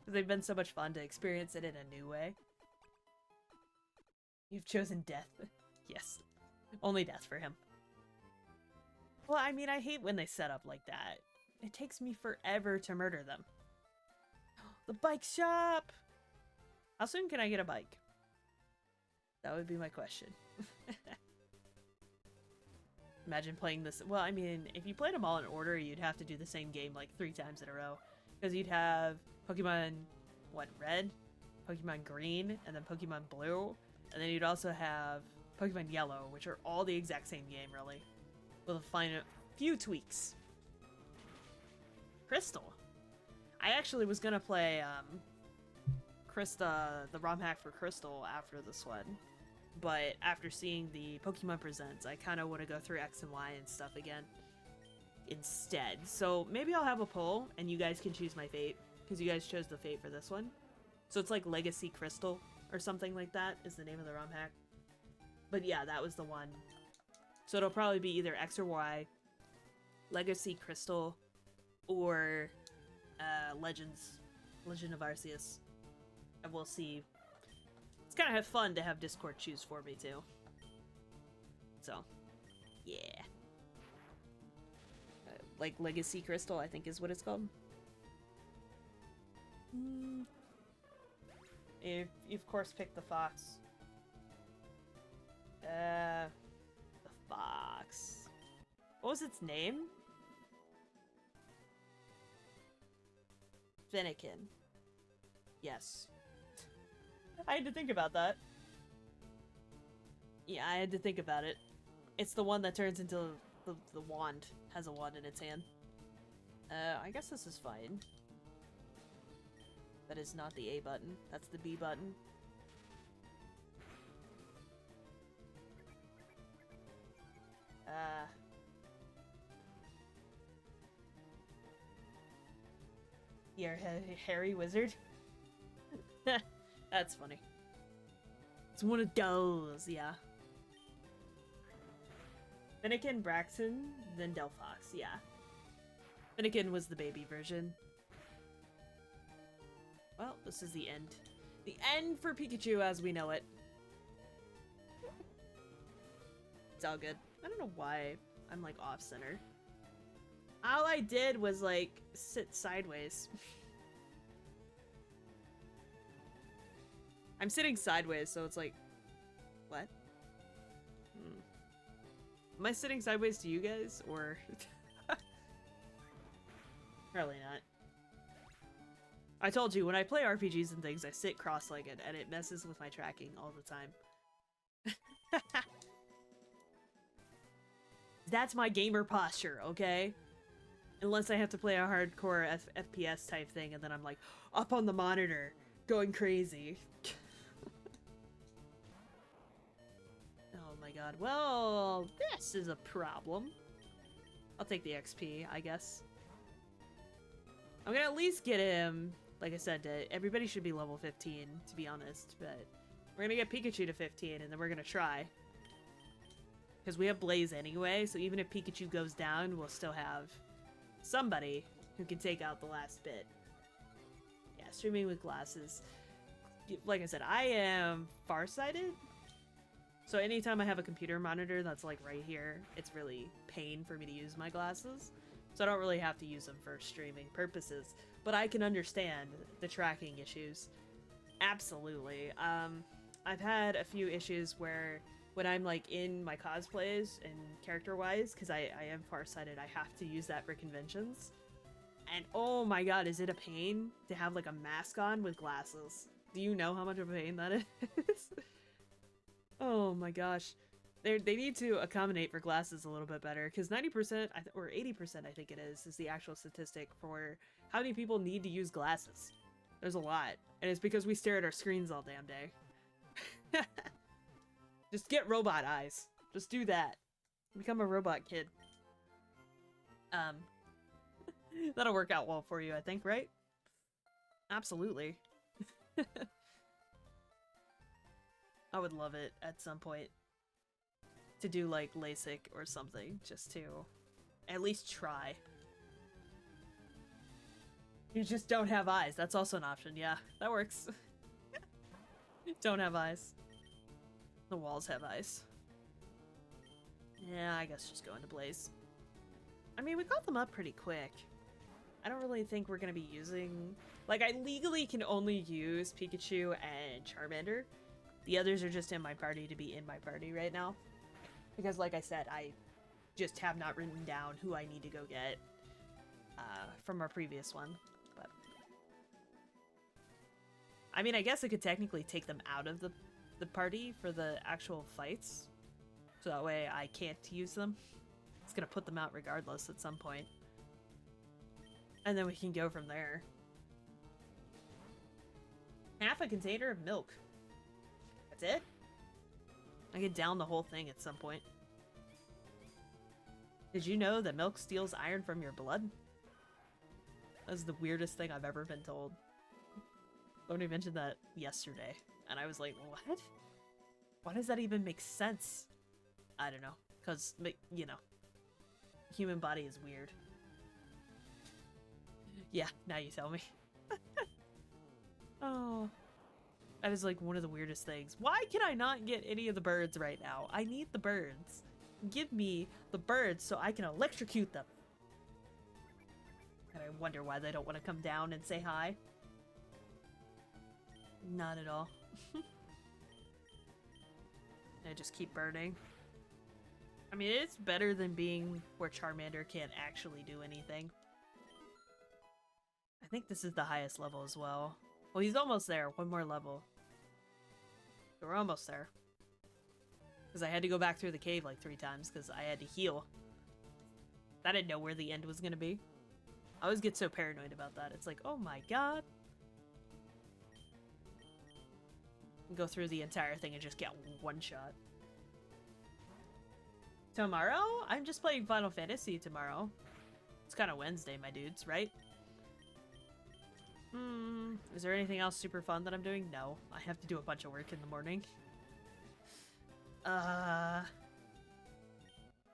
They've been so much fun to experience it in a new way. You've chosen death. Yes. Only death for him. Well, I mean, I hate when they set up like that. It takes me forever to murder them. The bike shop! How soon can I get a bike? That would be my question. Imagine playing this. Well, I mean, if you played them all in order, you'd have to do the same game like 3 times in a row. Because you'd have Pokemon, what, Red? Pokemon Green, and then Pokemon Blue. And then you'd also have Pokemon Yellow, which are all the exact same game, really. With a few tweaks. Crystal. I actually was gonna play, the ROM hack for Crystal after this one. But after seeing the Pokemon Presents, I kind of want to go through X and Y and stuff again instead. So maybe I'll have a poll and you guys can choose my fate, because you guys chose the fate for this one. So it's like Legacy Crystal or something like that is the name of the ROM hack. But yeah, that was the one. So it'll probably be either X or Y, Legacy Crystal, or Legend of Arceus. And we'll see. It's kind of fun to have Discord choose for me too. So, yeah. Like Legacy Crystal, I think is what it's called. You of course picked the fox. The fox. What was its name? Fennekin. Yes. I had to think about that. Yeah, I had to think about it. It's the one that turns into the wand. Has a wand in its hand. I guess this is fine. That is not the A button. That's the B button. You're Harry Wizard? That's funny. It's one of those, yeah. Fennekin, Braxton, then Delphox, yeah. Fennekin was the baby version. Well, this is the end. The end for Pikachu as we know it. It's all good. I don't know why I'm like off center. All I did was like sit sideways. I'm sitting sideways, so it's like, what? Am I sitting sideways to you guys, or? Probably not. I told you, when I play RPGs and things, I sit cross-legged, and it messes with my tracking all the time. That's my gamer posture, okay? Unless I have to play a hardcore FPS type thing, and then I'm like, up on the monitor, going crazy. Oh my god, well, this is a problem. I'll take the XP, I guess. I'm gonna at least get him, like I said, everybody should be level 15, to be honest, but we're gonna get Pikachu to 15, and then we're gonna try. Because we have Blaze anyway, so even if Pikachu goes down, we'll still have somebody who can take out the last bit. Yeah, streaming with glasses. Like I said, I am farsighted. So anytime I have a computer monitor that's like right here, it's really pain for me to use my glasses. So I don't really have to use them for streaming purposes. But I can understand the tracking issues. Absolutely. I've had a few issues where when I'm like in my cosplays and character-wise, because I am farsighted, I have to use that for conventions. And oh my god, is it a pain to have like a mask on with glasses? Do you know how much of a pain that is? Oh my gosh. They need to accommodate for glasses a little bit better, because 90% or 80% I think it is the actual statistic for how many people need to use glasses. There's a lot, and it's because we stare at our screens all damn day. Just get robot eyes. Just do that. Become a robot kid. That'll work out well for you, I think, right? Absolutely. I would love it at some point to do like LASIK or something, just to at least try. You just don't have eyes. That's also an option. Yeah, that works. Don't have eyes. The walls have eyes. Yeah, I guess just go into Blaze. I mean, we got them up pretty quick. I don't really think we're gonna be using... Like, I legally can only use Pikachu and Charmander. The others are just in my party to be in my party right now. Because, like I said, I just have not written down who I need to go get from our previous one. But I mean, I guess I could technically take them out of the party for the actual fights. So that way I can't use them. It's gonna put them out regardless at some point. And then we can go from there. Half a container of milk. That's it? I could down the whole thing at some point. Did you know that milk steals iron from your blood? That's the weirdest thing I've ever been told. Somebody mentioned that yesterday, and I was like, what? Why does that even make sense? I don't know, because, you know, human body is weird. Yeah, now you tell me. Oh, that is like one of the weirdest things. Why can I not get any of the birds right now? I need the birds. Give me the birds so I can electrocute them. And I wonder why they don't want to come down and say hi. Not at all. I just keep burning. I mean, it's better than being where Charmander can't actually do anything. I think this is the highest level as well. Well, he's almost there. One more level. So we're almost there. Because I had to go back through the cave like 3 times because I had to heal. I didn't know where the end was going to be. I always get so paranoid about that. It's like, oh my god. Go through the entire thing and just get one shot. Tomorrow? I'm just playing Final Fantasy tomorrow. It's kind of Wednesday, my dudes, right? Is there anything else super fun that I'm doing? No. I have to do a bunch of work in the morning. I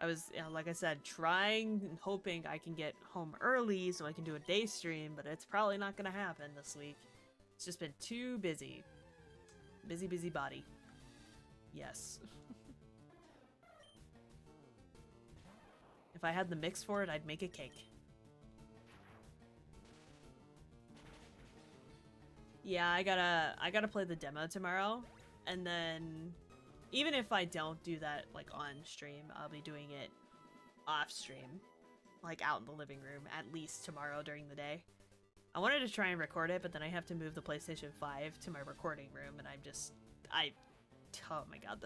was, like I said, trying and hoping I can get home early so I can do a day stream, but it's probably not gonna happen this week. It's just been too busy. Busy body. Yes. If I had the mix for it, I'd make a cake. Yeah, I gotta play the demo tomorrow, and then even if I don't do that like on stream, I'll be doing it off stream, like out in the living room, at least tomorrow during the day. I wanted to try and record it, but then I have to move the PlayStation 5 to my recording room, and oh my god,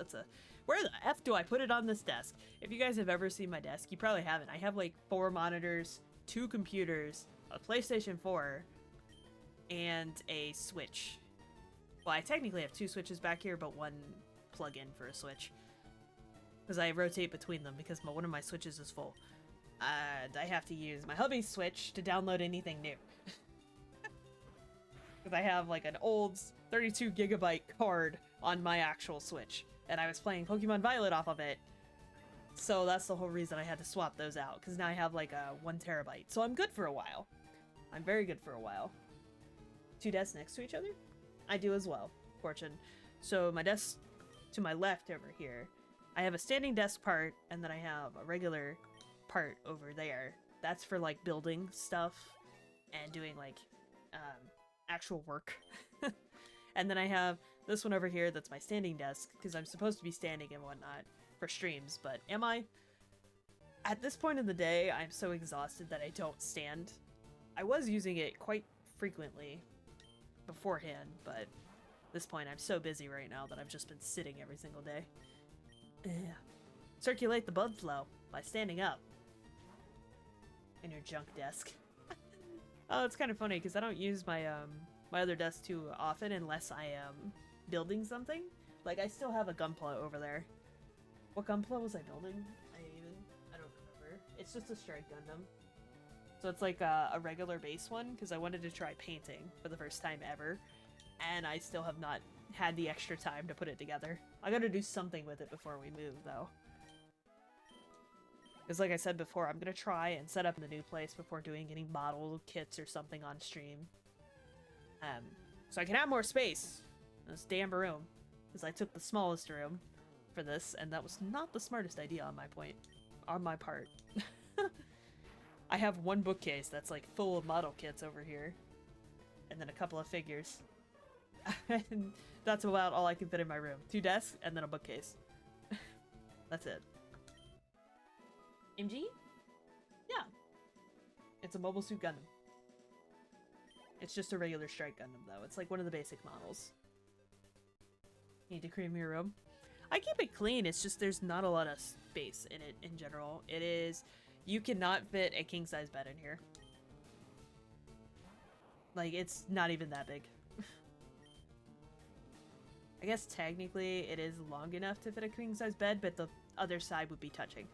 where the F do I put it on this desk? If you guys have ever seen my desk, you probably haven't. I have like 4 monitors, 2 computers, a PlayStation 4, and a Switch. Well, I technically have 2 Switches back here, but 1 plug-in for a Switch. Because I rotate between them because one of my Switches is full. And I have to use my hubby's Switch to download anything new. Because I have like an old 32 gigabyte card on my actual Switch. And I was playing Pokemon Violet off of it. So that's the whole reason I had to swap those out. Because now I have like a 1 terabyte. So I'm good for a while. I'm very good for a while. 2 desks next to each other? I do as well, Fortune. So my desk to my left over here, I have a standing desk part, and then I have a regular part over there. That's for like building stuff and doing like actual work. And then I have this one over here that's my standing desk, because I'm supposed to be standing and whatnot for streams, but am I? At this point in the day, I'm so exhausted that I don't stand. I was using it quite frequently beforehand, but at this point I'm so busy right now that I've just been sitting every single day. Yeah. Circulate the blood flow by standing up in your junk desk. Oh, it's kind of funny because I don't use my my other desk too often unless I am building something. Like I still have a Gunpla over there. What Gunpla was I building? I don't remember. It's just a Strike Gundam. So it's like a regular base one, because I wanted to try painting for the first time ever, and I still have not had the extra time to put it together. I gotta do something with it before we move, though. Because like I said before, I'm gonna try and set up in the new place before doing any model kits or something on stream. So I can have more space in this damn room, because I took the smallest room for this, and that was not the smartest idea on my part. I have 1 bookcase that's like full of model kits over here, and then a couple of figures. And that's about all I can fit in my room. 2 desks and then a bookcase. That's it. MG? Yeah. It's a Mobile Suit Gundam. It's just a regular Strike Gundam though. It's like one of the basic models. Need to cream your room. I keep it clean, it's just there's not a lot of space in it in general. It is... You cannot fit a king-size bed in here. Like, it's not even that big. I guess technically it is long enough to fit a king-size bed, but the other side would be touching,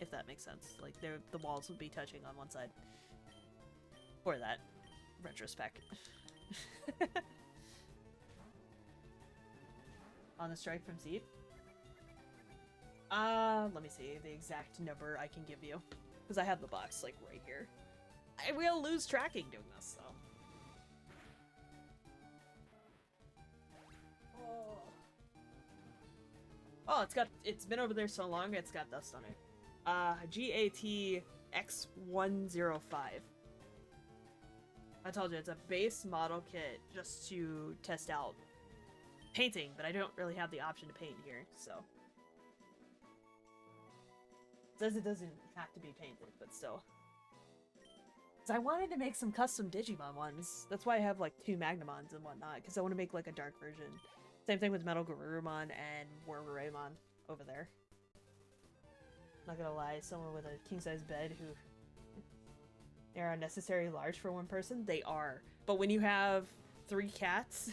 if that makes sense. Like, the walls would be touching on one side. For that retrospect. On the strike from Seed? Let me see the exact number I can give you. Because I have the box, like, right here. I will lose tracking doing this, though. Oh, it's been over there so long, it's got dust on it. GATX105. I told you, it's a base model kit just to test out painting, but I don't really have the option to paint here, so. It says it doesn't have to be painted, but still. So I wanted to make some custom Digimon ones. That's why I have like 2 Magnamons and whatnot, because I want to make like a dark version. Same thing with Metal Garurumon and Wargreymon over there. Not gonna lie, someone with a king-size bed who... They're unnecessarily large for one person. They are. But when you have 3 cats...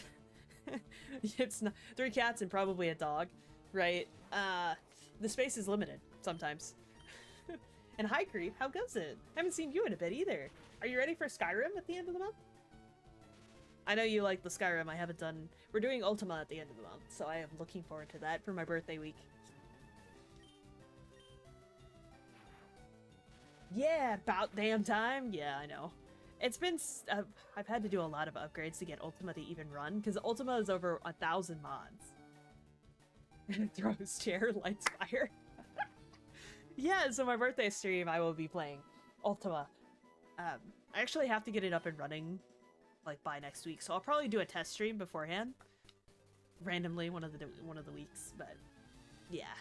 it's not... 3 cats and probably a dog, right? The space is limited, sometimes. And hi, Creep, how goes it? Haven't seen you in a bit either. Are you ready for Skyrim at the end of the month? I know you like the Skyrim. I haven't done... We're doing Ultima at the end of the month, so I am looking forward to that for my birthday week. Yeah, about damn time. Yeah, I know. It's been... I've had to do a lot of upgrades to get Ultima to even run, because Ultima is over 1,000 mods. And it throws chair, lights fire. Yeah, so my birthday stream, I will be playing Ultima. I actually have to get it up and running, like, by next week, so I'll probably do a test stream beforehand. Randomly, one of the weeks, but yeah.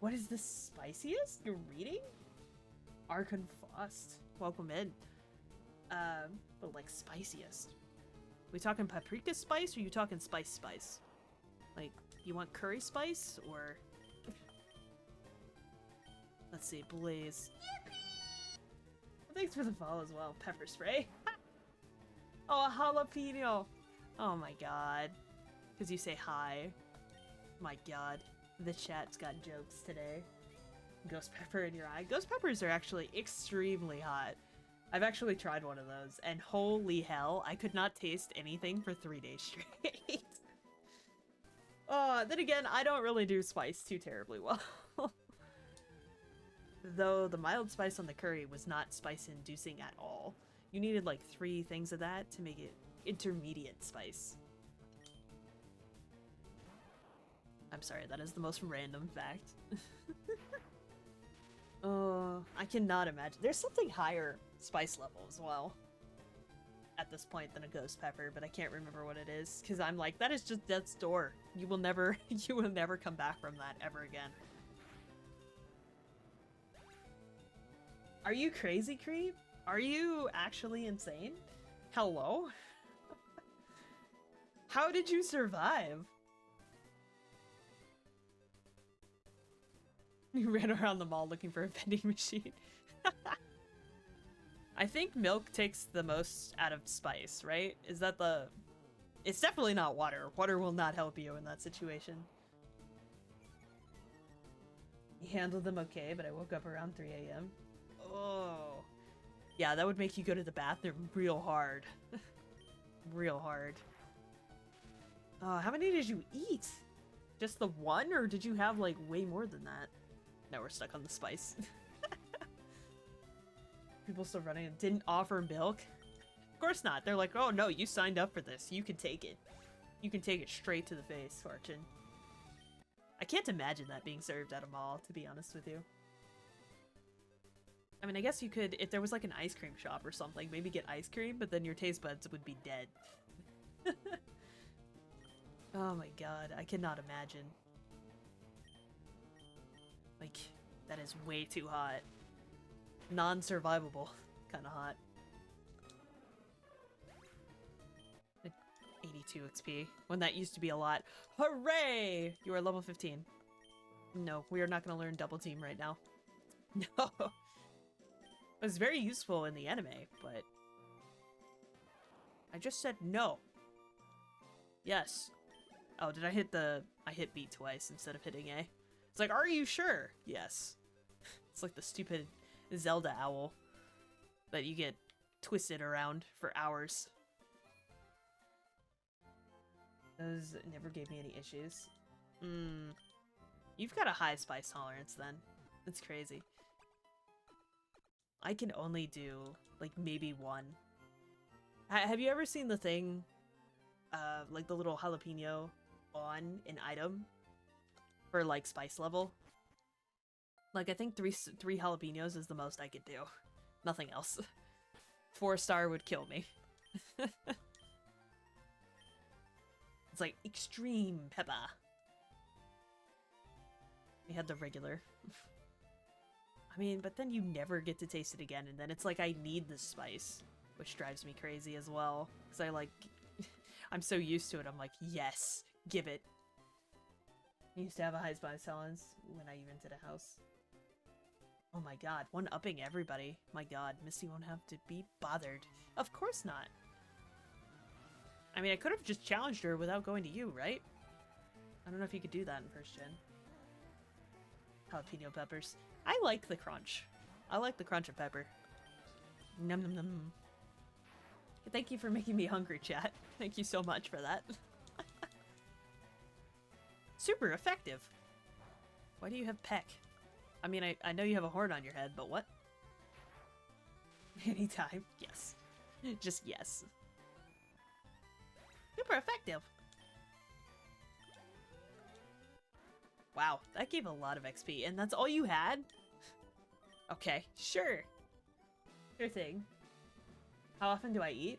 What is the spiciest you're reading? Archon Fost. Welcome in. But like spiciest. We talking paprika spice or you talking spice? Like, you want curry spice or... Let's see, Blaze. Thanks for the follow as well. Pepper spray. Oh, a jalapeno. Oh my god. Because you say hi. My god. The chat's got jokes today. Ghost pepper in your eye. Ghost peppers are actually extremely hot. I've actually tried one of those, and holy hell, I could not taste anything for 3 days straight. Then again, I don't really do spice too terribly well. Though the mild spice on the curry was not spice-inducing at all. You needed like 3 things of that to make it intermediate spice. I'm sorry, that is the most random fact. I cannot imagine. There's something higher spice level as well at this point than a ghost pepper, but I can't remember what it is because I'm like, that is just death's door. You will never come back from that ever again. Are you crazy, Creep? Are you actually insane? Hello? How did you survive? You ran around the mall looking for a vending machine. I think milk takes the most out of spice, right? Is that the... It's definitely not water. Water will not help you in that situation. You handled them okay, but I woke up around 3 a.m. Oh. Yeah, that would make you go to the bathroom real hard. Real hard. How many did you eat? Just the 1, or did you have, like, way more than that? Now we're stuck on the spice. People still running and didn't offer milk? Of course not. They're like, oh no, you signed up for this. You can take it. You can take it straight to the face, Fortune. I can't imagine that being served at a mall, to be honest with you. I mean, I guess you could, if there was like an ice cream shop or something, maybe get ice cream, but then your taste buds would be dead. Oh my god, I cannot imagine. Like, that is way too hot. Non-survivable. Kinda hot. 82 XP. When that used to be a lot. Hooray! You are level 15. No, we are not gonna learn double team right now. No. It was very useful in the anime, but... I just said no. Yes. Oh, did I hit I hit B twice instead of hitting A. It's like, are you sure? Yes. It's like the stupid Zelda owl that you get twisted around for hours. Those never gave me any issues. You've got a high spice tolerance then. That's crazy. I can only do, like, maybe one. Have you ever seen the thing, like the little jalapeno on an item for, like, spice level? Like, I think three jalapenos is the most I could do. Nothing else. 4-star would kill me. It's like extreme pepper. We had the regular. I mean, but then you never get to taste it again, and then it's like I need the spice, which drives me crazy as well. Because I like, I'm so used to it, I'm like, yes, give it. I used to have a high spice tolerance when I rented a house. Oh my god, one-upping everybody. My god, Misty won't have to be bothered. Of course not. I mean, I could have just challenged her without going to you, right? I don't know if you could do that in first gen. Jalapeno peppers. I like the crunch. I like the crunch of pepper. Num num num. Thank you for making me hungry, chat. Thank you so much for that. Super effective. Why do you have peck? I mean, I know you have a horn on your head, but what? Anytime. Yes. Just yes. Super effective. Wow, that gave a lot of XP, and that's all you had? Okay, sure. Sure thing. How often do I eat?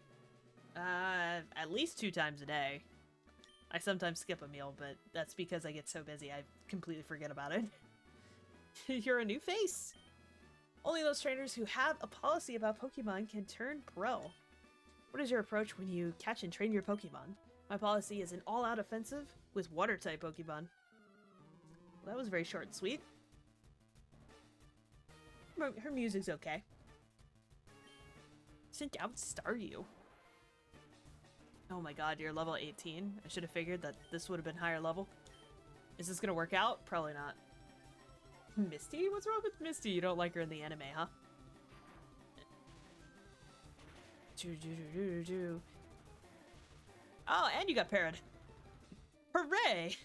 At least 2 times a day. I sometimes skip a meal, but that's because I get so busy I completely forget about it. You're a new face! Only those trainers who have a policy about Pokemon can turn pro. What is your approach when you catch and train your Pokemon? My policy is an all-out offensive with water-type Pokemon. Well, that was very short and sweet. Her music's okay. Sent out Staryu. Oh my god, you're level 18. I should have figured that this would have been higher level. Is this gonna work out? Probably not. Misty? What's wrong with Misty? You don't like her in the anime, huh? Oh, and you got parried. Hooray!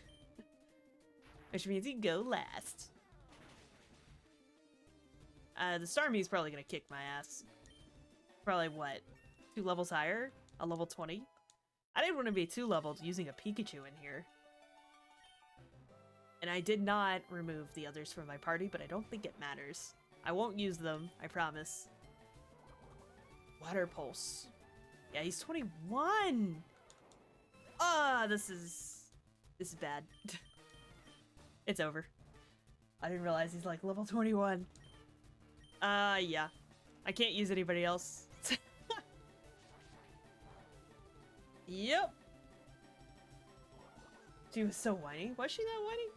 Which means you go last. The Starmie's probably gonna kick my ass. Probably what? 2 levels higher? A level 20? I didn't want to be 2 leveled using a Pikachu in here. And I did not remove the others from my party, but I don't think it matters. I won't use them, I promise. Water Pulse. Yeah, he's 21! Ah, this is bad. It's over. I didn't realize he's like level 21. Yeah. I can't use anybody else. Yep. She was so whiny. Was she that whiny?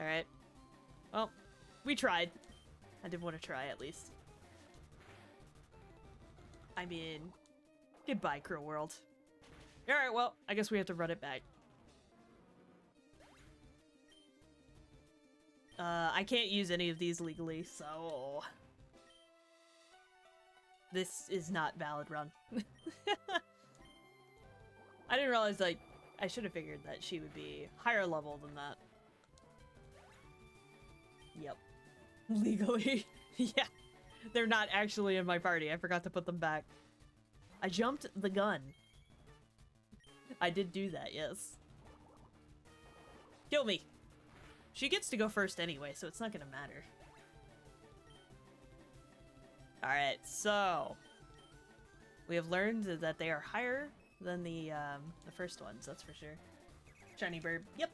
Alright. Well, we tried. I did want to try at least. I mean, goodbye, Cruel World. Alright, well, I guess we have to run it back. I can't use any of these legally, so... This is not valid run. I didn't realize, like, I should have figured that she would be higher level than that. Yep. Legally. Yeah. They're not actually in my party. I forgot to put them back. I jumped the gun. I did do that, yes. Kill me. She gets to go first anyway, so it's not gonna matter. Alright, so... we have learned that they are higher than the first ones, that's for sure. Shiny Burb. Yep.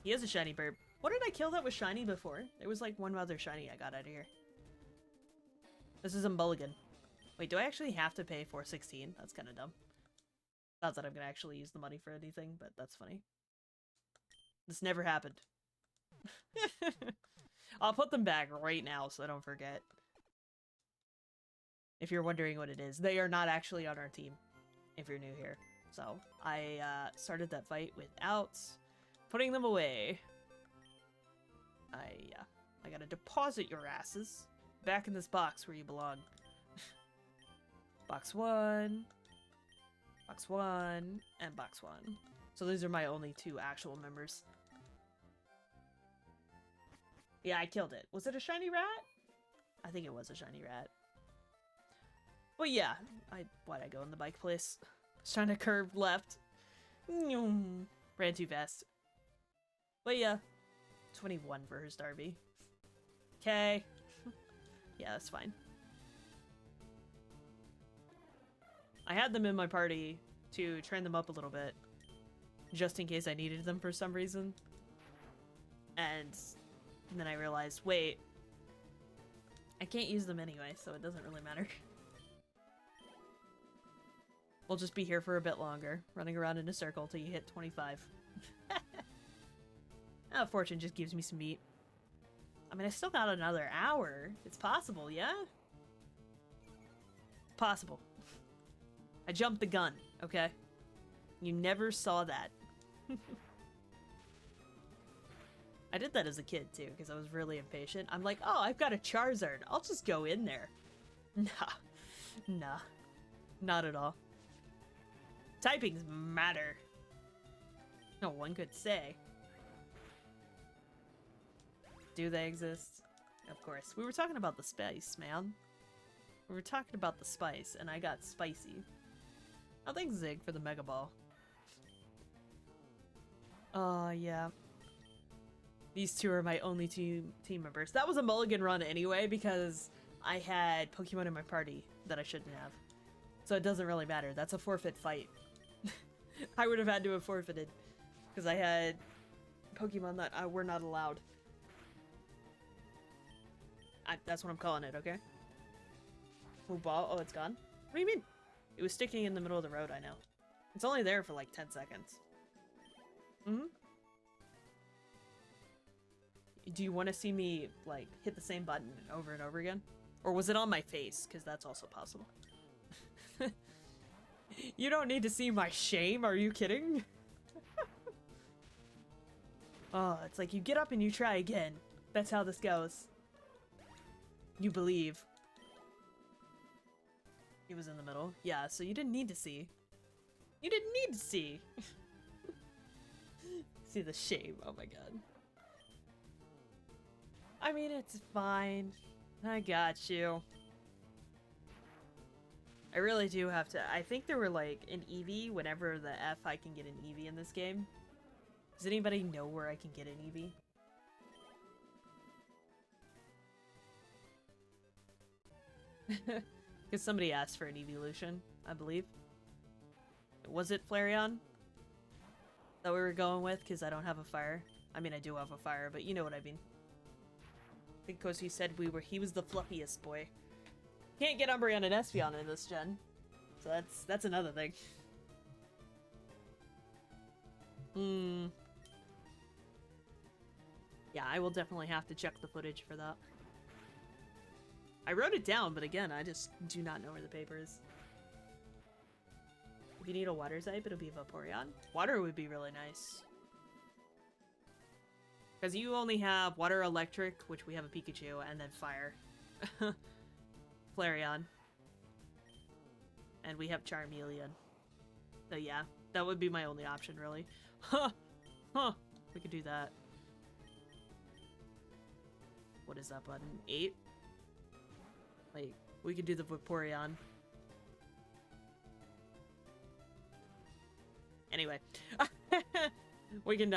He is a Shiny Burb. What did I kill that was shiny before? There was like one other shiny I got out of here. This is a Mulligan. Wait, do I actually have to pay $4.16? That's kind of dumb. Not that I'm gonna actually use the money for anything, but that's funny. This never happened. I'll put them back right now so I don't forget. If you're wondering what it is, they are not actually on our team. If you're new here. So I started that fight without putting them away. I gotta deposit your asses back in this box where you belong. Box 1, box 1, and box 1. So those are my only 2 actual members. Yeah, I killed it. Was it a shiny rat? I think it was a shiny rat. But yeah, why'd I go in the bike place? I was trying to curve left. Ran too fast. But yeah, 21 for her Starby. Okay. Yeah, that's fine. I had them in my party to train them up a little bit, just in case I needed them for some reason. And then I realized, wait, I can't use them anyway, so it doesn't really matter. We'll just be here for a bit longer, running around in a circle till you hit 25. Oh, Fortune just gives me some meat. I mean, I still got another hour. It's possible, yeah? Possible. I jumped the gun, okay? You never saw that. I did that as a kid, too, because I was really impatient. I'm like, oh, I've got a Charizard. I'll just go in there. Nah. Not at all. Typings matter. No one could say. Do they exist? Of course. We were talking about the spice, man. We were talking about the spice, and I got spicy. Oh, thanks, Zig, for the Mega Ball. Yeah. These 2 are my only 2 team members. That was a mulligan run anyway, because I had Pokemon in my party that I shouldn't have. So it doesn't really matter. That's a forfeit fight. I would have had to have forfeited, because I had Pokemon that were not allowed. That's what I'm calling it, okay? Ball. Oh, it's gone? What do you mean? It was sticking in the middle of the road, I know. It's only there for like 10 seconds. Do you want to see me, like, hit the same button over and over again? Or was it on my face? Because that's also possible. You don't need to see my shame, are you kidding? Oh, it's like you get up and you try again. That's how this goes. You believe. He was in the middle. Yeah, so you didn't need to see. You didn't need to see. See the shame. Oh my god. I mean, it's fine. I got you. I really do have to. I think there were like an Eevee whenever the F I can get an Eevee in this game. Does anybody know where I can get an Eevee? Because somebody asked for an evolution, I believe. Was it Flareon that we were going with? Because I don't have a fire. I mean, I do have a fire, but you know what I mean. Because he said he was the fluffiest boy. Can't get Umbreon and Espeon in this gen. So that's another thing. Yeah, I will definitely have to check the footage for that. I wrote it down, but again, I just do not know where the paper is. If you need a water type, it'll be Vaporeon. Water would be really nice. Because you only have water, electric, which we have a Pikachu, and then fire. Flareon. And we have Charmeleon. So yeah, that would be my only option, really. Huh! We could do that. What is that button? 8? Like, we could do the Vaporeon. Anyway. We can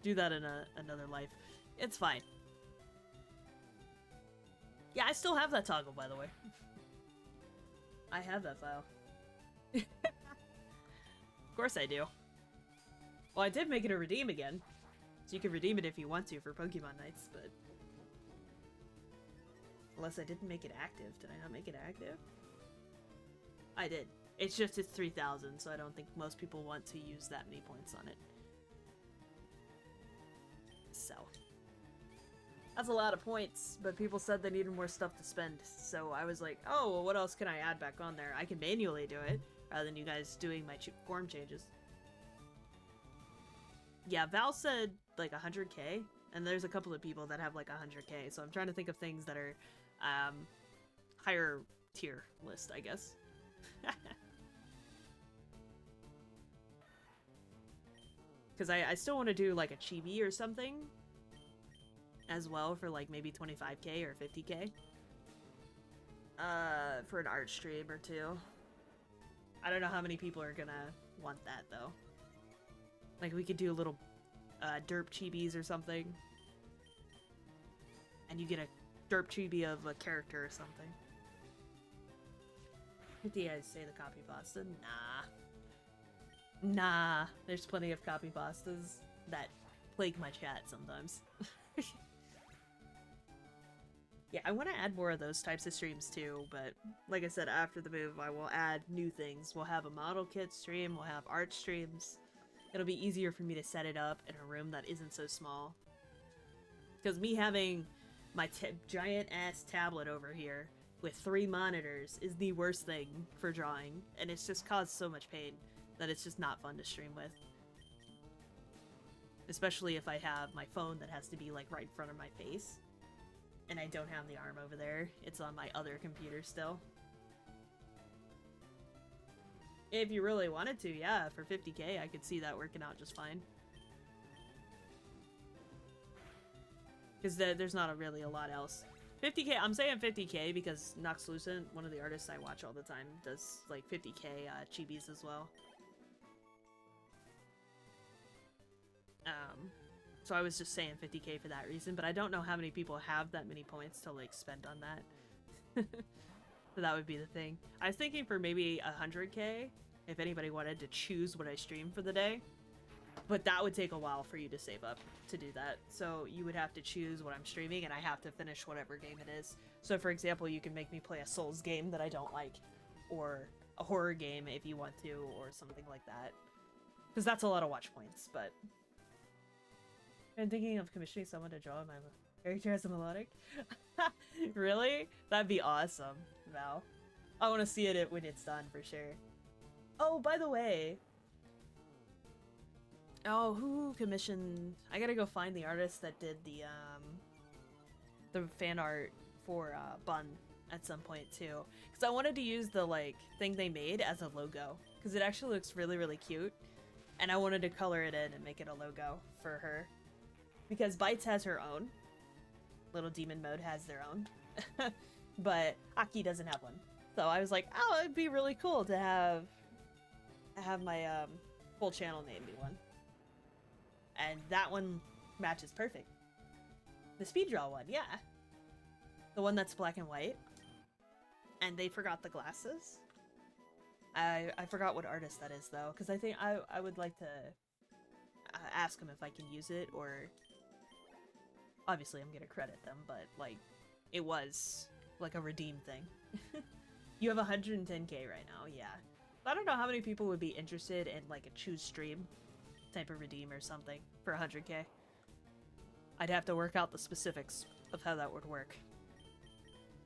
do that in another life. It's fine. Yeah, I still have that toggle, by the way. I have that file. Of course I do. Well, I did make it a redeem again. So you can redeem it if you want to for Pokemon Nights, but... Unless I didn't make it active. Did I not make it active? I did. It's just it's 3,000, so I don't think most people want to use that many points on it. So. That's a lot of points, but people said they needed more stuff to spend, so I was like, oh, well, what else can I add back on there? I can manually do it, rather than you guys doing my form changes. Yeah, Val said like 100k, and there's a couple of people that have like 100k, so I'm trying to think of things that are higher tier list, I guess. Because I still want to do like a chibi or something as well for like maybe 25k or 50k for an art stream or two. I don't know how many people are gonna want that though. Like we could do a little derp chibis or something, and you get a derp chibi of a character or something. Do you guys say the copy pasta? Nah, there's plenty of copy pastas that plague my chat sometimes. Yeah, I want to add more of those types of streams too, but like I said, after the move, I will add new things. We'll have a model kit stream, we'll have art streams. It'll be easier for me to set it up in a room that isn't so small. Because me having my giant-ass tablet over here with 3 monitors is the worst thing for drawing, and it's just caused so much pain that it's just not fun to stream with. Especially if I have my phone that has to be like right in front of my face. And I don't have the arm over there. It's on my other computer still. If you really wanted to, yeah, for 50k, I could see that working out just fine. Because there's not really a lot else. 50k, I'm saying 50k because Noxlucent, one of the artists I watch all the time, does like 50k chibis as well. So I was just saying 50k for that reason, but I don't know how many people have that many points to like spend on that. So that would be the thing. I was thinking for maybe 100k, if anybody wanted to choose what I stream for the day. But that would take a while for you to save up to do that. So you would have to choose what I'm streaming, and I have to finish whatever game it is. So for example, you can make me play a Souls game that I don't like, or a horror game if you want to, or something like that. Because that's a lot of watch points, but... I'm thinking of commissioning someone to draw my character as a melodic. Really? That'd be awesome, Val. I want to see it when it's done, for sure. Oh, by the way... Oh, who commissioned... I gotta go find the artist that did the fan art for Bun at some point, too. Because I wanted to use the, like, thing they made as a logo. Because it actually looks really, really cute. And I wanted to color it in and make it a logo for her. Because Bites has her own. Little Demon Mode has their own. But Aki doesn't have one. So I was like, oh, it'd be really cool to have my full channel name be one. And that one matches perfect. The speed draw one, yeah. The one that's black and white. And they forgot the glasses. I forgot what artist that is, though. Because I think I would like to ask them if I can use it, or... Obviously, I'm gonna credit them, but, like, it was, like, a redeem thing. You have 110k right now, yeah. I don't know how many people would be interested in, like, a choose stream type of redeem or something for 100k. I'd have to work out the specifics of how that would work.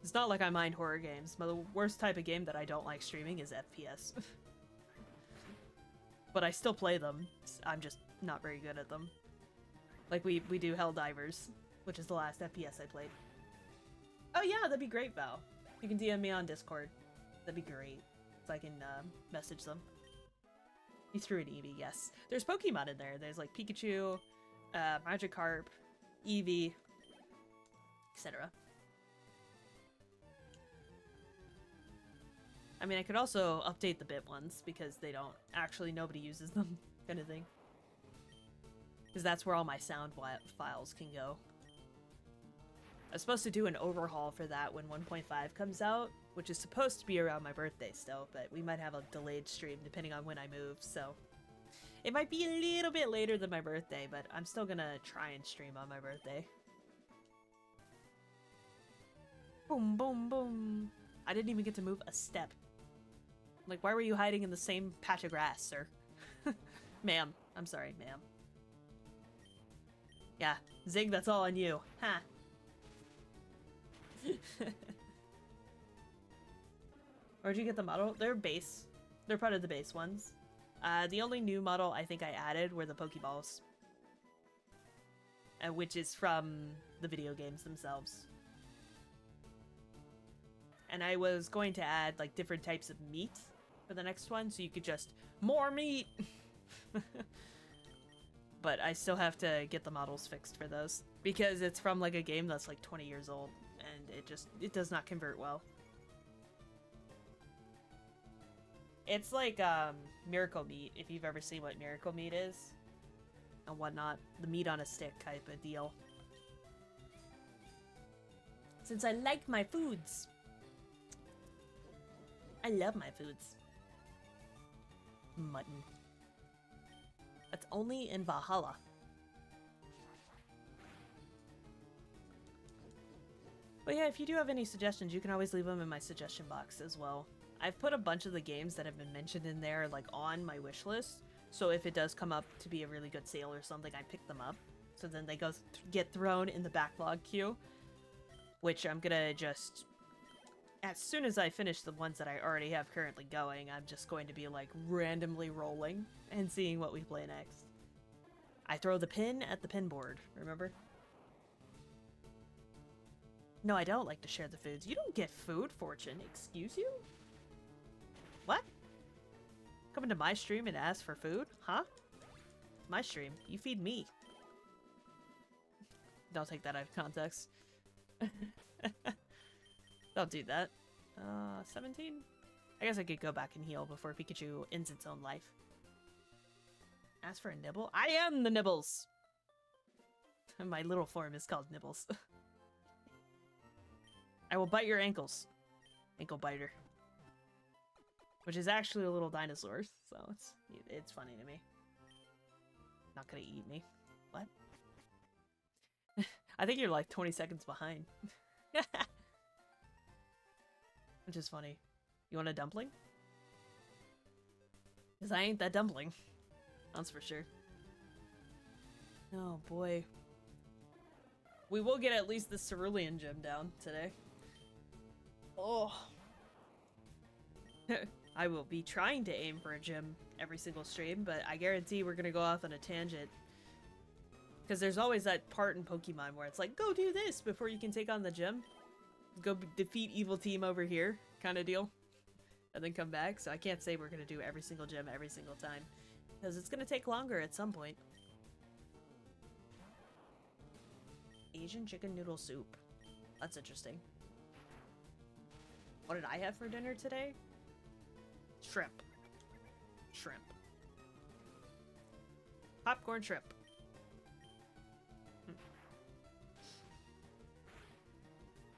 It's not like I mind horror games, but the worst type of game that I don't like streaming is FPS. But I still play them. I'm just not very good at them. Like, we do Helldivers, which is the last FPS I played. Oh yeah, that'd be great, Val. You can DM me on Discord. That'd be great. So I can message them. You threw an Eevee, yes. There's Pokemon in there. There's like Pikachu, Magikarp, Eevee, etc. I mean, I could also update the bit ones because they don't actually, nobody uses them, kind of thing. Because that's where all my sound files can go. I was supposed to do an overhaul for that when 1.5 comes out, which is supposed to be around my birthday still, but we might have a delayed stream depending on when I move, so... It might be a little bit later than my birthday, but I'm still gonna try and stream on my birthday. Boom, boom, boom. I didn't even get to move a step. Like, why were you hiding in the same patch of grass, sir? Ma'am. I'm sorry, ma'am. Yeah, Zig, that's all on you. Ha! Where'd you get the model? They're base. They're part of the base ones. The only new model I think I added were the Pokeballs. Which is from the video games themselves. And I was going to add, like, different types of meat for the next one, so you could just... More meat! But I still have to get the models fixed for those. Because it's from, like, a game that's, like, 20 years old. And it does not convert well. It's like, Miracle Meat, if you've ever seen what Miracle Meat is. And whatnot. The meat on a stick type of deal. Since I like my foods. I love my foods. Mutton. That's only in Valhalla. But yeah, if you do have any suggestions, you can always leave them in my suggestion box as well. I've put a bunch of the games that have been mentioned in there, like, on my wish list. So if it does come up to be a really good sale or something, I pick them up. So then they get thrown in the backlog queue. Which I'm gonna just... As soon as I finish the ones that I already have currently going, I'm just going to be, like, randomly rolling and seeing what we play next. I throw the pin at the pin board, remember? No, I don't like to share the foods. You don't get food, Fortune. Excuse you? What? Come into my stream and ask for food? Huh? My stream. You feed me. Don't take that out of context. Don't do that. 17? I guess I could go back and heal before Pikachu ends its own life. Ask for a nibble? I am the Nibbles! My little form is called Nibbles. I will bite your ankles. Ankle biter. Which is actually a little dinosaur, so it's funny to me. Not gonna eat me. What? I think you're like 20 seconds behind. Which is funny. You want a dumpling? Because I ain't that dumpling. That's for sure. Oh boy. We will get at least the Cerulean gym down today. Oh. I will be trying to aim for a gym every single stream, but I guarantee we're gonna go off on a tangent. Because there's always that part in Pokemon where it's like, go do this before you can take on the gym. Go defeat evil team over here, kind of deal. And then come back, so I can't say we're gonna do every single gym every single time. Because it's gonna take longer at some point. Asian chicken noodle soup. That's interesting. What did I have for dinner today? Shrimp. Shrimp. Popcorn shrimp.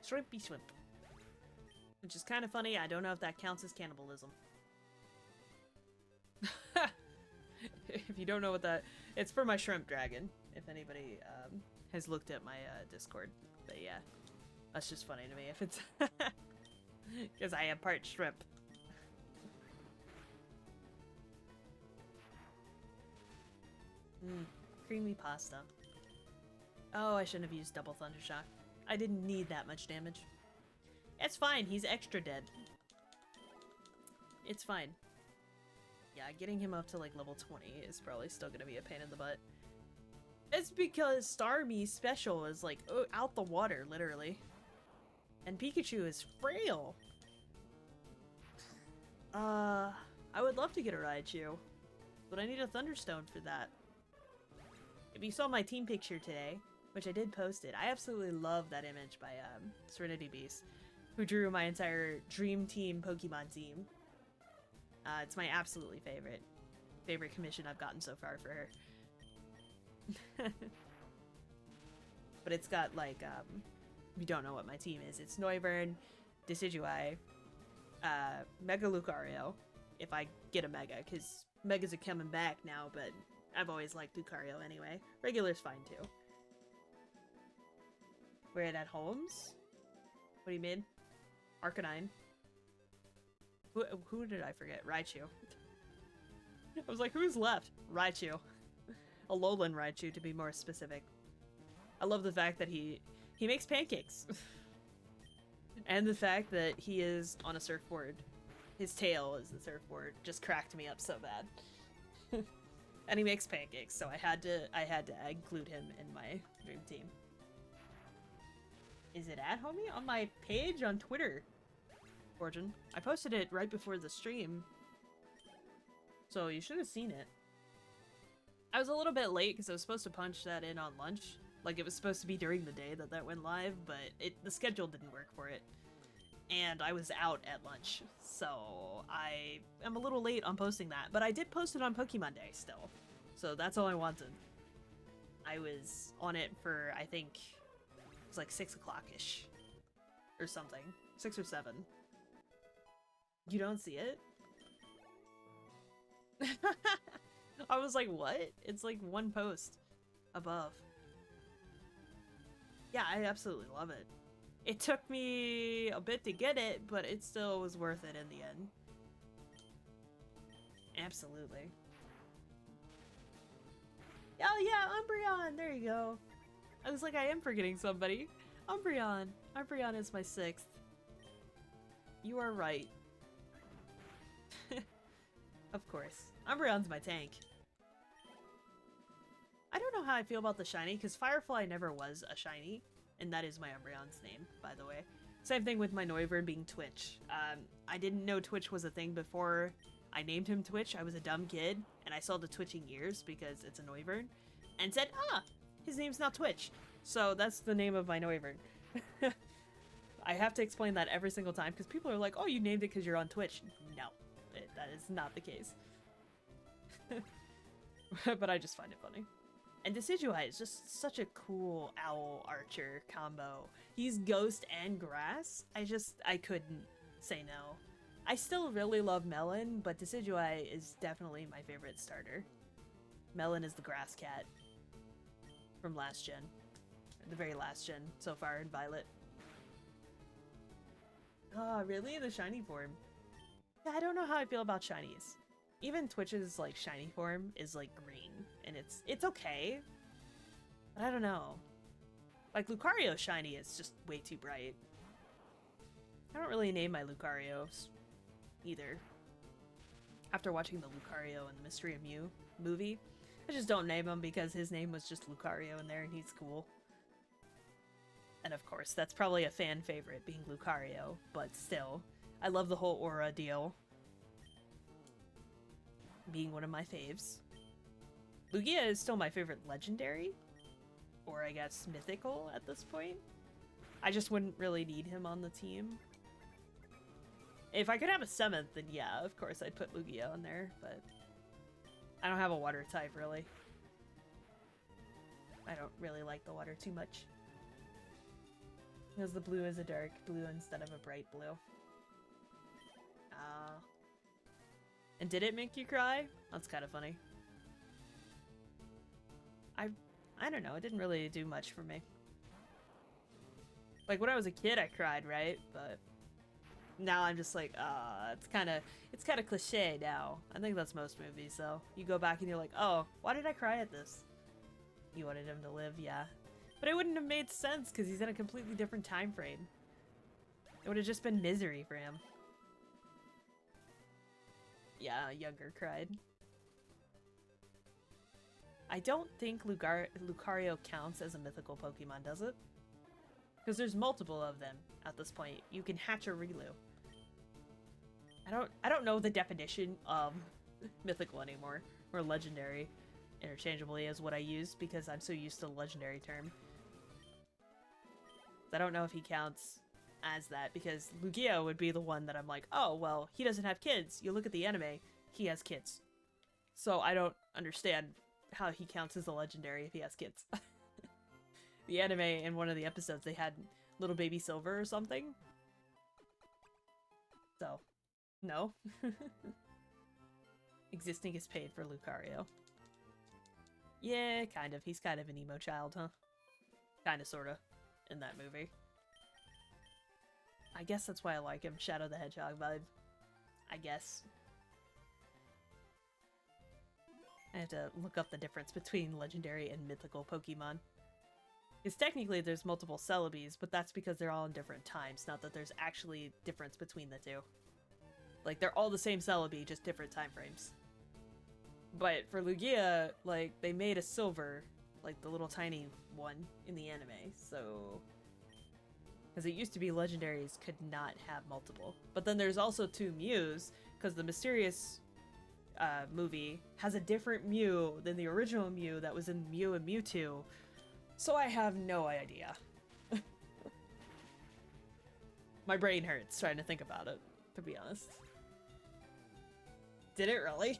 Shrimpy shrimp. Which is kind of funny. I don't know if that counts as cannibalism. If you don't know what that... It's for my shrimp dragon. If anybody has looked at my Discord. But yeah. That's just funny to me if it's... Because I am part shrimp. Creamy pasta. Oh, I shouldn't have used double Thundershock. I didn't need that much damage. It's fine, he's extra dead. It's fine. Yeah, getting him up to like level 20 is probably still gonna be a pain in the butt. It's because Starmie's special is like out the water, literally. And Pikachu is frail. I would love to get a Raichu, but I need a Thunderstone for that. If you saw my team picture today, which I did post it, I absolutely love that image by Serenity Beast, who drew my entire Dream Team Pokemon team. It's my absolutely favorite commission I've gotten so far for her. But it's got like, if you don't know what my team is, it's Noivern, Decidueye, Mega Lucario, if I get a Mega, because Megas are coming back now, but I've always liked Lucario anyway. Regular's fine too. We're at Holmes? What do you mean? Arcanine. Who did I forget? Raichu. I was like, who's left? Raichu. A Alolan Raichu, to be more specific. I love the fact that he makes pancakes. And the fact that he is on a surfboard. His tail is the surfboard. Just cracked me up so bad. And he makes pancakes, so I had to include him in my dream team. Is it at, homie? On my page on Twitter, Fortune. I posted it right before the stream, so you should have seen it. I was a little bit late because I was supposed to punch that in on lunch. Like, it was supposed to be during the day that went live, but the schedule didn't work for it. And I was out at lunch, so I am a little late on posting that. But I did post it on Pokemon Day still, so that's all I wanted. I was on it for, I think, it was like 6 o'clock-ish. Or something. 6 or 7. You don't see it? I was like, what? It's like one post above. Yeah, I absolutely love it. It took me a bit to get it, but it still was worth it in the end. Absolutely. Oh yeah, Umbreon! There you go. I was like, I am forgetting somebody. Umbreon. Umbreon is my 6th. You are right. Of course. Umbreon's my tank. I don't know how I feel about the shiny, because Firefly never was a shiny, and that is my Umbreon's name, by the way. Same thing with my Noivern being Twitch. I didn't know Twitch was a thing before I named him Twitch. I was a dumb kid, and I saw the twitching ears, because it's a Noivern, and said, ah, his name's not Twitch. So that's the name of my Noivern. I have to explain that every single time, because people are like, oh, you named it because you're on Twitch. No, that is not the case. But I just find it funny. And Decidueye is just such a cool owl archer combo. He's ghost and grass. I couldn't say no. I still really love Melon, but Decidueye is definitely my favorite starter. Melon is the grass cat from last gen. The very last gen so far in Violet. Oh, really? The shiny form? Yeah, I don't know how I feel about shinies. Even Twitch's like shiny form is like green, and it's okay, but I don't know. Like Lucario shiny is just way too bright. I don't really name my Lucarios either. After watching the Lucario and the Mystery of Mew movie, I just don't name him because his name was just Lucario in there and he's cool. And of course, that's probably a fan favorite being Lucario, but still, I love the whole aura deal being one of my faves. Lugia is still my favorite legendary, or I guess mythical at this point. I just wouldn't really need him on the team. If I could have a 7th, then yeah, of course I'd put Lugia on there, but I don't have a water type, really. I don't really like the water too much. Because the blue is a dark blue instead of a bright blue. And did it make you cry? That's kind of funny. I don't know, it didn't really do much for me. Like, when I was a kid, I cried, right? But now I'm just like, it's kind of cliche now. I think that's most movies, though. You go back and you're like, oh, why did I cry at this? You wanted him to live, yeah. But it wouldn't have made sense, because he's in a completely different time frame. It would have just been misery for him. Yeah, Younger cried. I don't think Lucario counts as a mythical Pokemon, does it? Because there's multiple of them at this point. You can hatch a Riolu. I don't know the definition of mythical anymore, or legendary interchangeably is what I use because I'm so used to the legendary term. I don't know if he counts as that because Lugia would be the one that I'm like, oh, well, he doesn't have kids. You look at the anime, he has kids. So I don't understand how he counts as a legendary if he has kids. The anime, in one of the episodes, they had little baby Silver or something. So, no. Existing is paid for Lucario. Yeah, kind of. He's kind of an emo child, huh? Kinda, sorta, in that movie. I guess that's why I like him. Shadow the Hedgehog vibe. I guess. I have to look up the difference between legendary and mythical Pokemon. Because technically there's multiple Celebes, but that's because they're all in different times, not that there's actually difference between the two. Like, they're all the same Celebi, just different time frames. But for Lugia, like, they made a silver, like the little tiny one in the anime, so... Because it used to be legendaries could not have multiple. But then there's also 2 Mews, because the Mysterious movie has a different Mew than the original Mew that was in Mew and Mewtwo. So I have no idea. My brain hurts trying to think about it, to be honest. Did it really?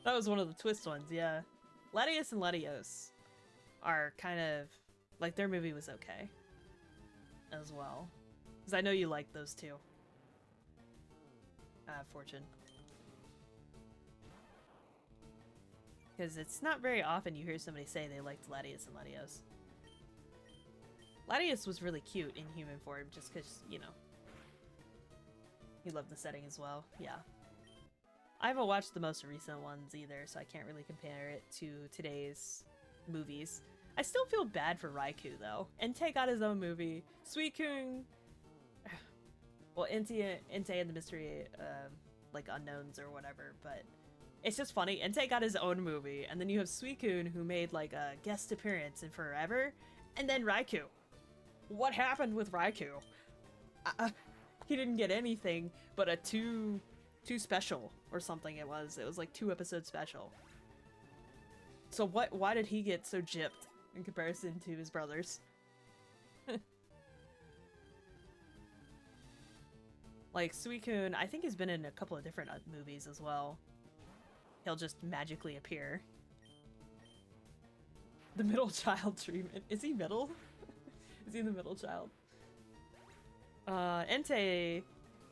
That was one of the twist ones, yeah. Latios and Latios are kind of... Like, their movie was okay. As well. Because I know you like those two. Fortune. Because it's not very often you hear somebody say they liked Latios and Latios. Latios was really cute in human form, just because, you know. He loved the setting as well, yeah. I haven't watched the most recent ones either, so I can't really compare it to today's movies. I still feel bad for Raikou, though. Entei got his own movie. Suicune... Well, Entei and the Mystery, like, Unknowns or whatever, but... It's just funny. Entei got his own movie, and then you have Suicune, who made, like, a guest appearance in Forever, and then Raikou. What happened with Raikou? He didn't get anything but a two special, or something it was. It was, like, 2-episode special. So why did he get so gypped in comparison to his brothers? Like, Suicune, I think he's been in a couple of different movies as well. He'll just magically appear. The middle child treatment. Is he middle? Is he the middle child? Entei,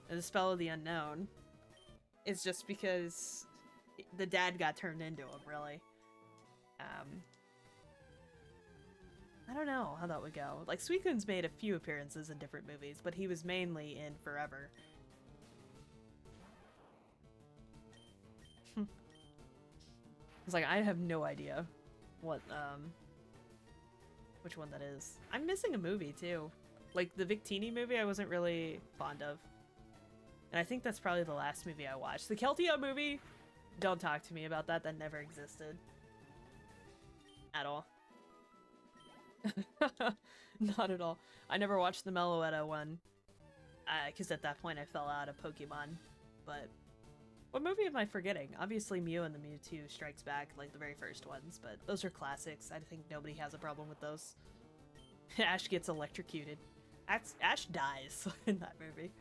the Spell of the Unknown, is just because the dad got turned into him, really. I don't know how that would go. Like, Suicune's made a few appearances in different movies, but he was mainly in Forever. It's like, I have no idea what, which one that is. I'm missing a movie, too. Like, the Victini movie I wasn't really fond of. And I think that's probably the last movie I watched. The Keltio movie, don't talk to me about that. That never existed. At all. Not at all. I never watched the Meloetta one. Because at that point I fell out of Pokemon. But what movie am I forgetting? Obviously Mew and the Mewtwo Strikes Back, like the very first ones. But those are classics. I think nobody has a problem with those. Ash gets electrocuted. Ash dies in that movie.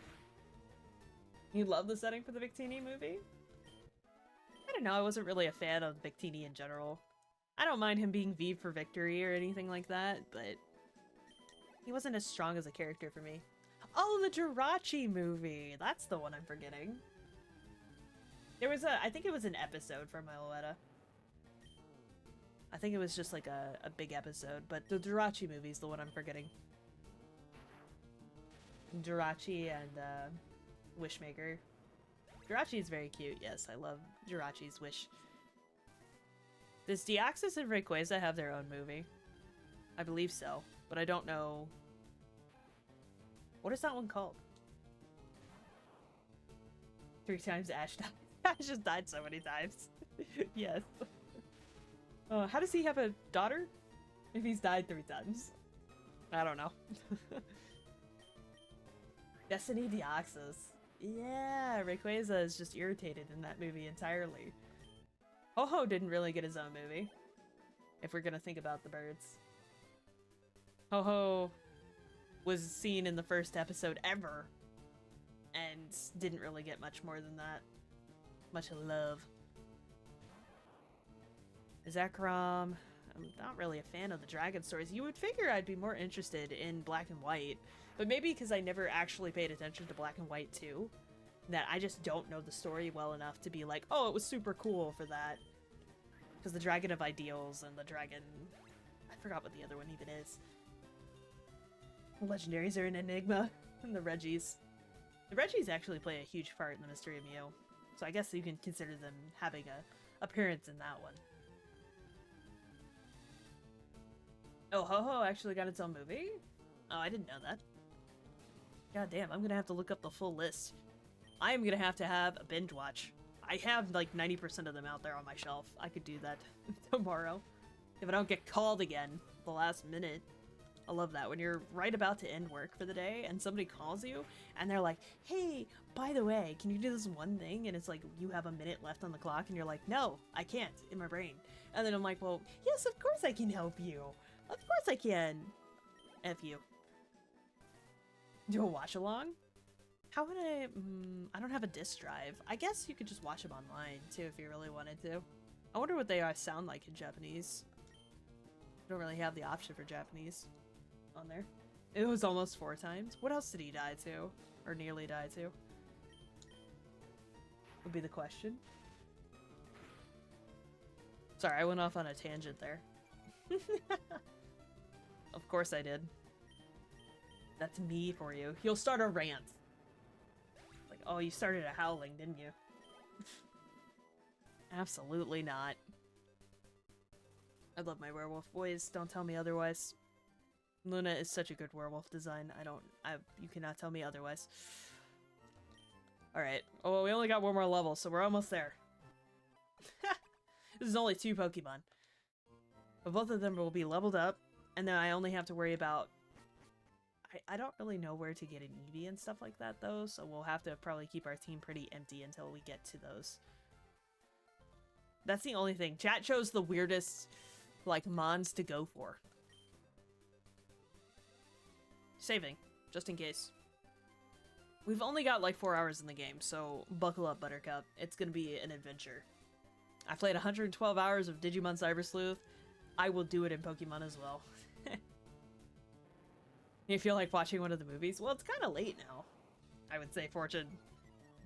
You love the setting for the Victini movie? I don't know, I wasn't really a fan of Victini in general. I don't mind him being V for victory or anything like that, but he wasn't as strong as a character for me. Oh, the Jirachi movie! That's the one I'm forgetting. There was I think it was an episode from Meloetta. I think it was just like a big episode, but the Jirachi movie is the one I'm forgetting. Jirachi and Wishmaker. Jirachi is very cute, yes, I love Jirachi's wish. Does Deoxys and Rayquaza have their own movie? I believe so, but I don't know. What is that one called? 3 times Ash died. Ash just died so many times. Yes. How does he have a daughter? If he's died 3 times. I don't know. Destiny Deoxys. Yeah, Rayquaza is just irritated in that movie entirely. Ho-Ho didn't really get his own movie, if we're gonna think about the birds. Ho-Ho was seen in the first episode ever, and didn't really get much more than that. Much love. Zekrom, I'm not really a fan of the dragon stories. You would figure I'd be more interested in Black and White, but maybe because I never actually paid attention to Black and White 2, that I just don't know the story well enough to be like, oh, it was super cool for that. Because the Dragon of Ideals and the Dragon... I forgot what the other one even is. The Legendaries are an enigma. And the Reggies. The Reggies actually play a huge part in the Mystery of Mew. So I guess you can consider them having a appearance in that one. Oh, Ho-Ho actually got its own movie? Oh, I didn't know that. God damn, I'm gonna have to look up the full list. I am gonna have to have a binge watch. I have like 90% of them out there on my shelf. I could do that tomorrow. If I don't get called again the last minute. I love that when you're right about to end work for the day and somebody calls you and they're like, hey, by the way, can you do this one thing? And it's like, you have a minute left on the clock and you're like, no, I can't in my brain. And then I'm like, well, yes, of course I can help you. Of course I can. F you. Do a watch along? How would I don't have a disc drive. I guess you could just watch them online too if you really wanted to. I wonder what they sound like in Japanese. I don't really have the option for Japanese on there. It was almost 4 times. What else did he die to? Or nearly die to? Would be the question. Sorry, I went off on a tangent there. Of course I did. That's me for you. You'll start a rant. Like, oh, you started a howling, didn't you? Absolutely not. I love my werewolf boys. Don't tell me otherwise. Luna is such a good werewolf design. You cannot tell me otherwise. Alright. Oh, well, we only got 1 more level, so we're almost there. This is only 2 Pokemon. But both of them will be leveled up, and then I only have to worry about... I don't really know where to get an Eevee and stuff like that, though, so we'll have to probably keep our team pretty empty until we get to those. That's the only thing. Chat chose the weirdest, like, mons to go for. Saving, just in case. We've only got like 4 hours in the game, so buckle up, Buttercup. It's gonna be an adventure. I played 112 hours of Digimon Cyber Sleuth. I will do it in Pokemon as well. You feel like watching one of the movies? Well, it's kind of late now, I would say, Fortune.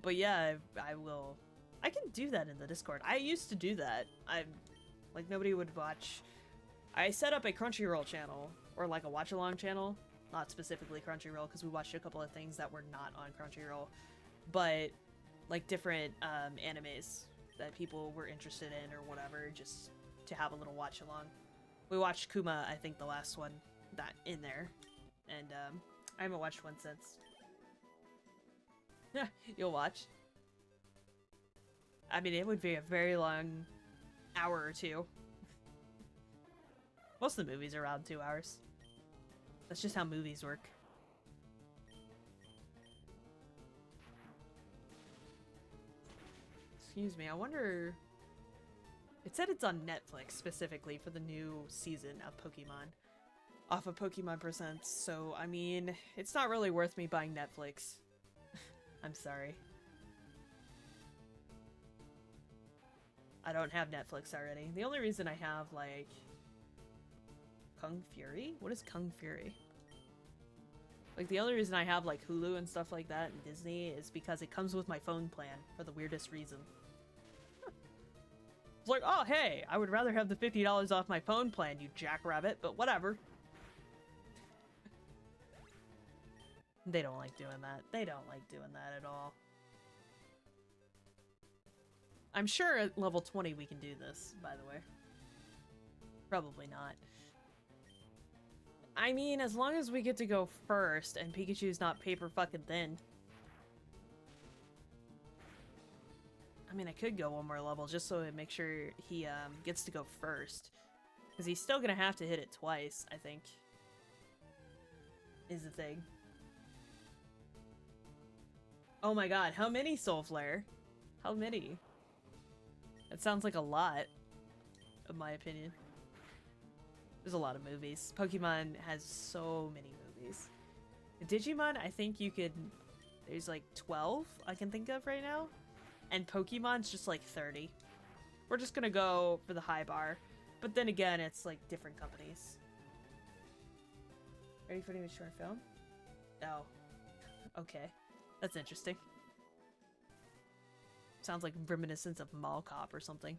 But yeah, I will. I can do that in the Discord. I used to do that. Like, nobody would watch. I set up a Crunchyroll channel, or like a watch-along channel. Not specifically Crunchyroll, because we watched a couple of things that were not on Crunchyroll. But, like, different animes that people were interested in or whatever, just to have a little watch-along. We watched Kuma, I think, the last one that in there. And I haven't watched one since. You'll watch. I mean, it would be a very long hour or 2. Most of the movies are around 2 hours. That's just how movies work. Excuse me, I wonder... It said it's on Netflix specifically for the new season of Pokemon. Off of Pokemon Presents, so, I mean, it's not really worth me buying Netflix. I'm sorry. I don't have Netflix already. The only reason I have, like... Kung Fury? What is Kung Fury? Like, the only reason I have, like, Hulu and stuff like that and Disney is because it comes with my phone plan for the weirdest reason. It's like, oh, hey, I would rather have the $50 off my phone plan, you jackrabbit, but whatever. They don't like doing that. They don't like doing that at all. I'm sure at level 20 we can do this, by the way. Probably not. I mean, as long as we get to go first and Pikachu's not paper fucking thin. I mean, I could go 1 more level just so to make sure he gets to go first. Because he's still gonna have to hit it twice, I think. Is the thing. Oh my god, how many Soul Flare? How many? That sounds like a lot, in my opinion. There's a lot of movies. Pokemon has so many movies. Digimon, I think you could... There's like 12 I can think of right now. And Pokemon's just like 30. We're just gonna go for the high bar. But then again, it's like different companies. Ready for the short film? Oh. Okay. That's interesting. Sounds like reminiscence of Mall Cop or something.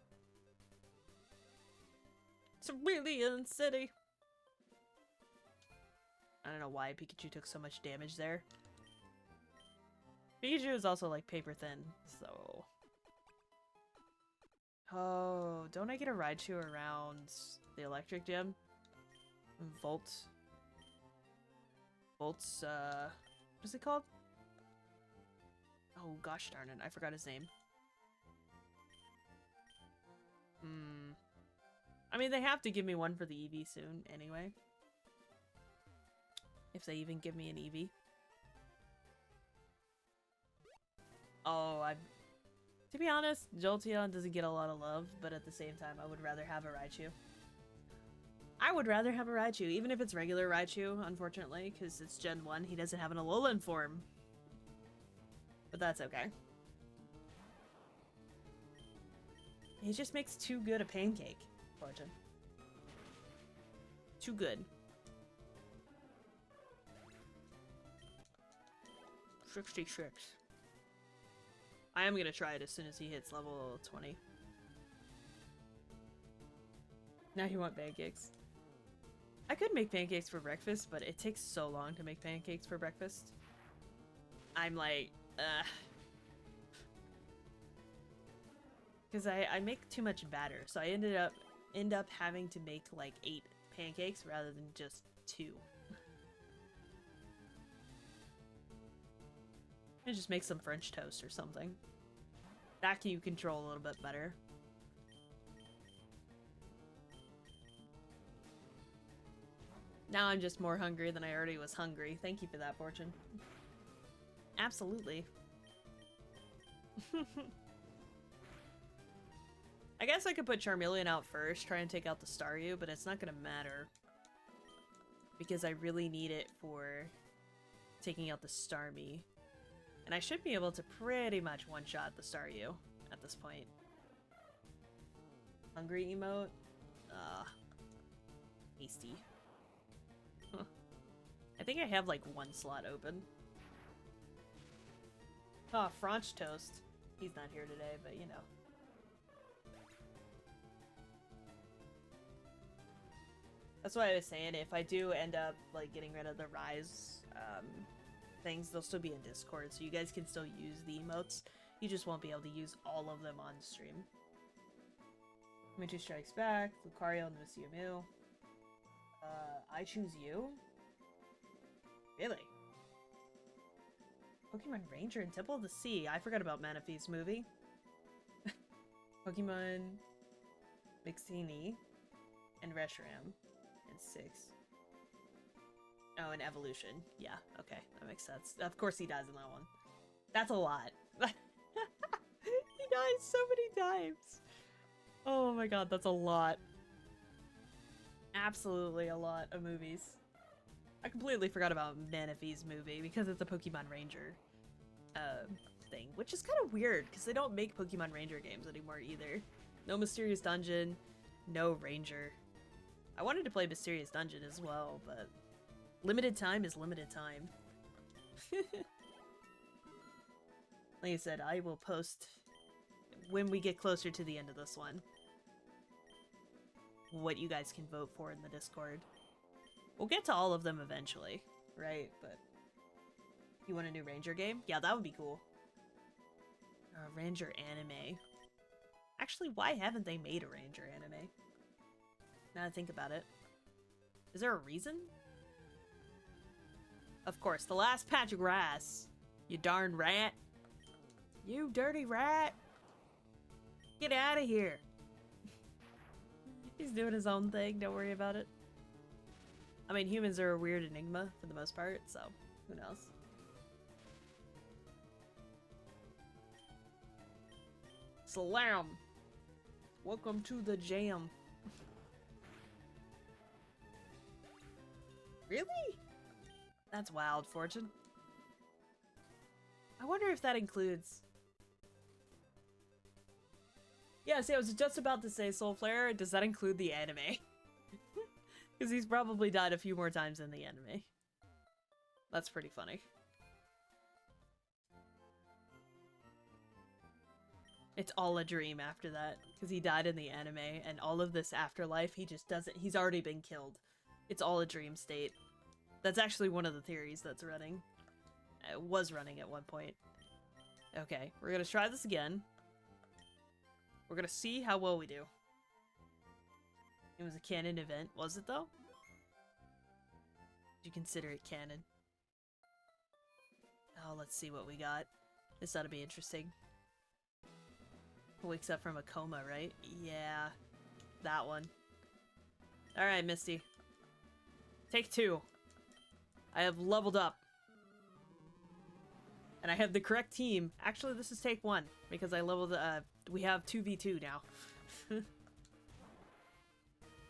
Cerulean City! I don't know why Pikachu took so much damage there. Pikachu is also like paper thin, so... Oh, don't I get a Raichu around the electric gym? Volt's, what is it called? Oh, gosh darn it. I forgot his name. I mean, they have to give me one for the Eevee soon, anyway. If they even give me an Eevee. Oh, to be honest, Jolteon doesn't get a lot of love, but at the same time, I would rather have a Raichu. I would rather have a Raichu, even if it's regular Raichu, unfortunately, because it's Gen 1. He doesn't have an Alolan form. But that's okay. He just makes too good a pancake, Fortune. Too good. 66. I am gonna try it as soon as he hits level 20. Now you want pancakes. I could make pancakes for breakfast, but it takes so long to make pancakes for breakfast. I'm like, because I make too much batter, so I end up having to make like 8 pancakes rather than just 2. And just make some French toast or something. That can you control a little bit better. Now I'm just more hungry than I already was hungry. Thank you for that, Fortune. Absolutely. I guess I could put Charmeleon out first, try and take out the Staryu, but it's not gonna matter. Because I really need it for taking out the Starmie. And I should be able to pretty much one-shot the Staryu at this point. Hungry emote? Hasty. Huh. I think I have like 1 slot open. Oh, French toast. He's not here today, but you know. That's why I was saying, if I do end up like getting rid of the Rise things, they'll still be in Discord, so you guys can still use the emotes. You just won't be able to use all of them on stream. Mewtwo Strikes Back, Lucario, and Miss Mew. I Choose You? Really? Pokemon Ranger and Temple of the Sea. I forgot about Manaphy's movie. Pokemon Mixini and Reshiram and 6. Oh, and Evolution. Yeah, okay, that makes sense. Of course he dies in that one. That's a lot. He dies so many times. Oh my god, that's a lot. Absolutely a lot of movies. I completely forgot about Manaphy's movie because it's a Pokemon Ranger thing, which is kind of weird because they don't make Pokemon Ranger games anymore either. No Mysterious Dungeon, no Ranger. I wanted to play Mysterious Dungeon as well, but limited time is limited time. Like I said, I will post when we get closer to the end of this one what you guys can vote for in the Discord. We'll get to all of them eventually, right? But you want a new Ranger game? Yeah, that would be cool. Ranger anime. Actually, why haven't they made a Ranger anime? Now I think about it. Is there a reason? Of course, the last patch of grass. You darn rat. You dirty rat. Get out of here. He's doing his own thing, don't worry about it. I mean, humans are a weird enigma for the most part, so who knows? Salam! Welcome to the jam. Really? That's wild, Fortune. I wonder if that includes... Yeah, see, I was just about to say Soulflare. Does that include the anime? Because he's probably died a few more times in the anime. That's pretty funny. It's all a dream after that. Because he died in the anime, and all of this afterlife, he just doesn't... He's already been killed. It's all a dream state. That's actually one of the theories that's running. It was running at one point. Okay, we're gonna try this again. We're gonna see how well we do. It was a canon event, was it though? Did you consider it canon? Oh, let's see what we got. This ought to be interesting. Wakes up from a coma, right? Yeah. That one. Alright, Misty. Take 2. I have leveled up. And I have the correct team. Actually, this is take 1. Because I leveled, we have 2v2 now.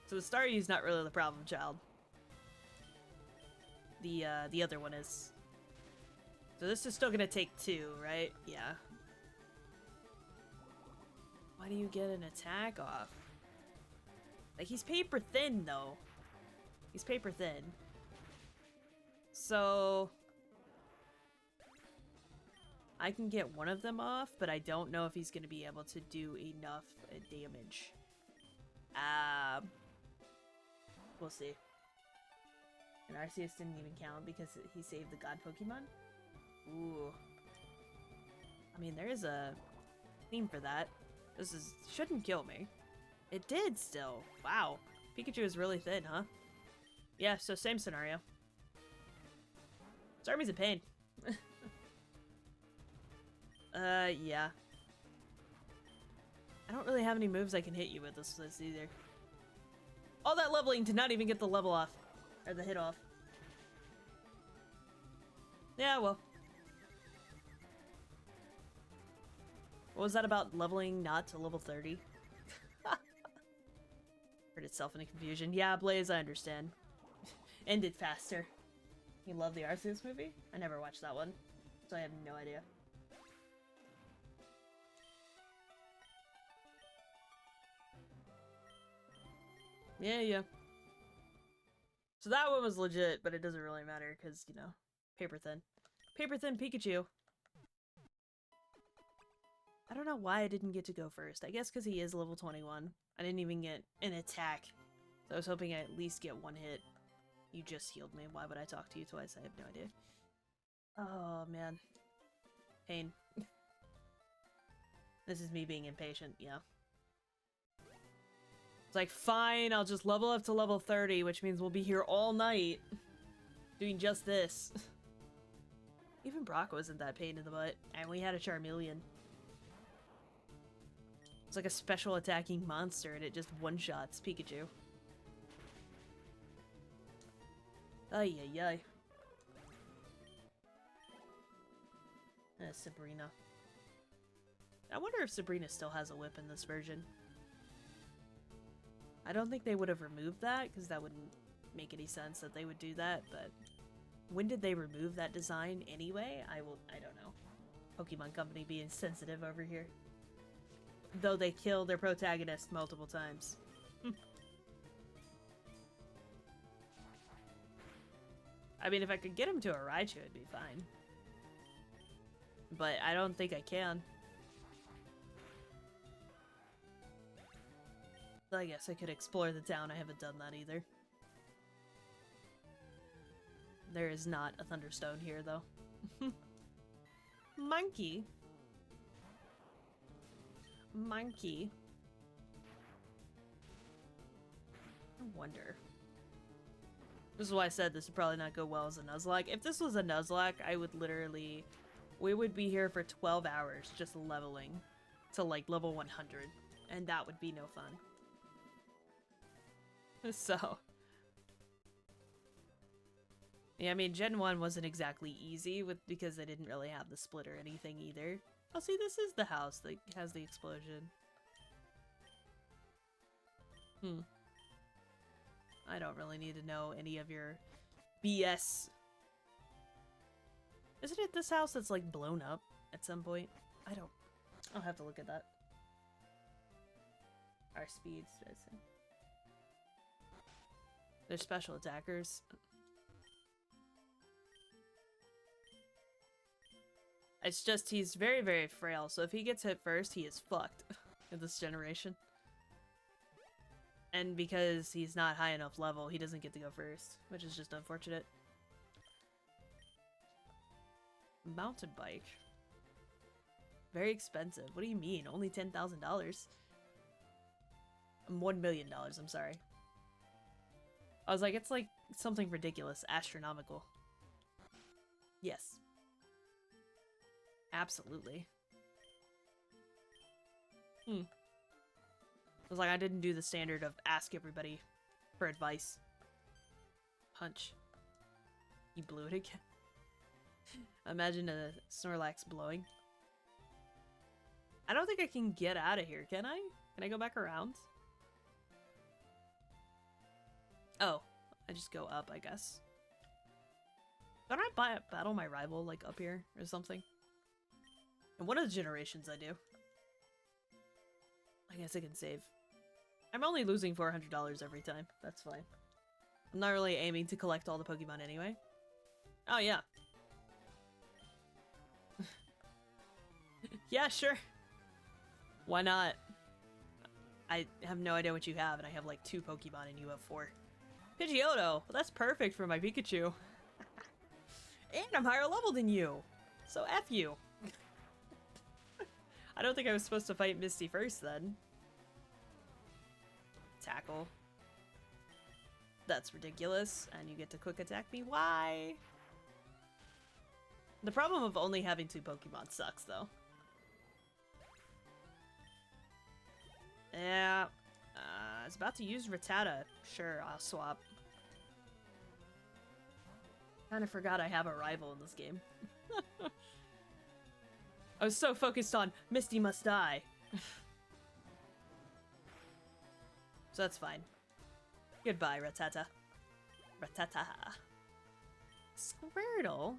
So the Staryu's not really the problem child. The other one is. So this is still gonna take 2, right? Yeah. Why do you get an attack off? Like, he's paper thin, though. He's paper thin. So... I can get one of them off, but I don't know if he's gonna be able to do enough damage. We'll see. And Arceus didn't even count because he saved the God Pokemon? Ooh. I mean, there is a theme for that. This shouldn't kill me. It did still. Wow. Pikachu is really thin, huh? Yeah, so same scenario. Starmie's a pain. Yeah. I don't really have any moves I can hit you with this either. All that leveling to not even get the level off. Or the hit off. Yeah, well. What was that about leveling not to level 30? Heard itself in a confusion. Yeah, Blaze, I understand. Ended faster. You love the Arceus movie? I never watched that one, so I have no idea. Yeah. So that one was legit, but it doesn't really matter because, you know, paper thin. Paper thin Pikachu. I don't know why I didn't get to go first. I guess because he is level 21. I didn't even get an attack. So I was hoping I'd at least get 1 hit. You just healed me. Why would I talk to you twice? I have no idea. Oh, man. Pain. This is me being impatient, yeah. It's like, fine, I'll just level up to level 30, which means we'll be here all night doing just this. Even Brock wasn't that pain in the butt, and we had a Charmeleon. It's like a special attacking monster, and it just one-shots Pikachu. Ay. Sabrina. I wonder if Sabrina still has a whip in this version. I don't think they would have removed that, because that wouldn't make any sense that they would do that, but when did they remove that design anyway? I don't know. Pokemon Company being sensitive over here. Though they kill their protagonist multiple times. I mean, if I could get him to a Raichu, it'd be fine. But I don't think I can. I guess I could explore the town. I haven't done that either. There is not a Thunderstone here, though. Monkey. I wonder. This is why I said this would probably not go well as a Nuzlocke. If this was a Nuzlocke, I would literally... We would be here for 12 hours just leveling to, like, level 100. And that would be no fun. So... Yeah, I mean, Gen 1 wasn't exactly easy because they didn't really have the split or anything either. Oh, see, this is the house that has the explosion. I don't really need to know any of your BS. Isn't it this house that's, like, blown up at some point? I'll have to look at that. Our speeds. They're special attackers. It's just he's very, very frail, so if he gets hit first, he is fucked in this generation. And because he's not high enough level, he doesn't get to go first, which is just unfortunate. Mountain bike. Very expensive. What do you mean? Only $10,000? $1 million, I'm sorry. I was like, it's like something ridiculous, astronomical. Yes. Absolutely. It was like I didn't do the standard of ask everybody for advice. Punch. You blew it again. Imagine a Snorlax blowing. I don't think I can get out of here, can I? Can I go back around? Oh, I just go up, I guess. Don't I battle my rival, like, up here or something? In one of the generations I do. I guess I can save. I'm only losing $400 every time. That's fine. I'm not really aiming to collect all the Pokemon anyway. Oh, yeah. Yeah, sure. Why not? I have no idea what you have, and I have like 2 Pokemon and you have 4. Pidgeotto! Well, that's perfect for my Pikachu. And I'm higher level than you! So F you. I don't think I was supposed to fight Misty first then. Tackle. That's ridiculous, and you get to quick attack me. Why? The problem of only having 2 Pokemon sucks, though. Yeah. I was about to use Rattata. Sure, I'll swap. Kinda forgot I have a rival in this game. I was so focused on Misty must die. So that's fine. Goodbye, Rattata. Rattata. Squirtle.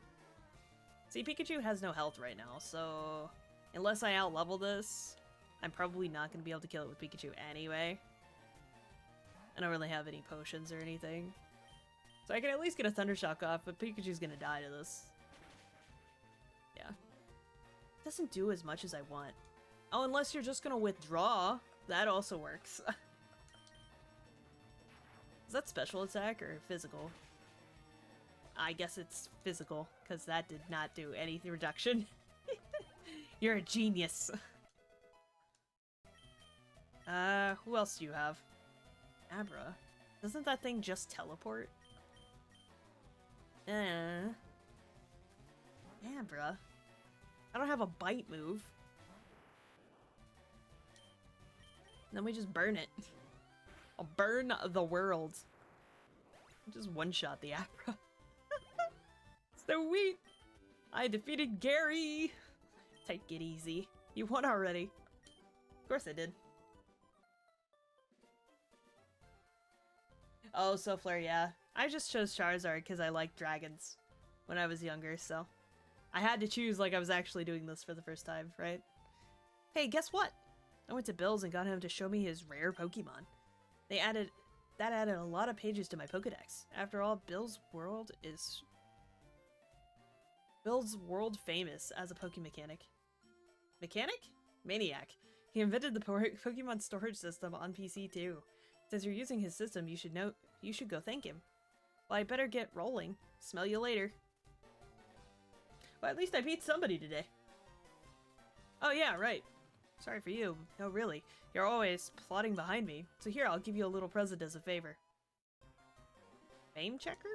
See, Pikachu has no health right now, so unless I out-level this, I'm probably not going to be able to kill it with Pikachu anyway. I don't really have any potions or anything. So I can at least get a Thunder Shock off, but Pikachu's going to die to this. Yeah. It doesn't do as much as I want. Oh, unless you're just going to withdraw. That also works. Is that special attack or physical? I guess it's physical, because that did not do any reduction. You're a genius. Who else do you have? Abra. Doesn't that thing just teleport? Abra. I don't have a bite move. Then we just burn it. I'll burn the world. Just one-shot the Abra. Sweet! I defeated Gary! Take it easy. You won already. Of course I did. Oh, Souffleur, yeah. I just chose Charizard because I liked dragons when I was younger, so... I had to choose like I was actually doing this for the first time, right? Hey, guess what? I went to Bill's and got him to show me his rare Pokemon. That added a lot of pages to my Pokedex. After all, Bill's world famous as a Pokemechanic. Mechanic? Maniac. He invented the Pokemon storage system on PC too. Since you're using his system, you should go thank him. Well, I better get rolling. Smell you later. Well, at least I beat somebody today. Oh yeah, right. Sorry for you. No, really. You're always plotting behind me. So here, I'll give you a little present as a favor. Fame checker?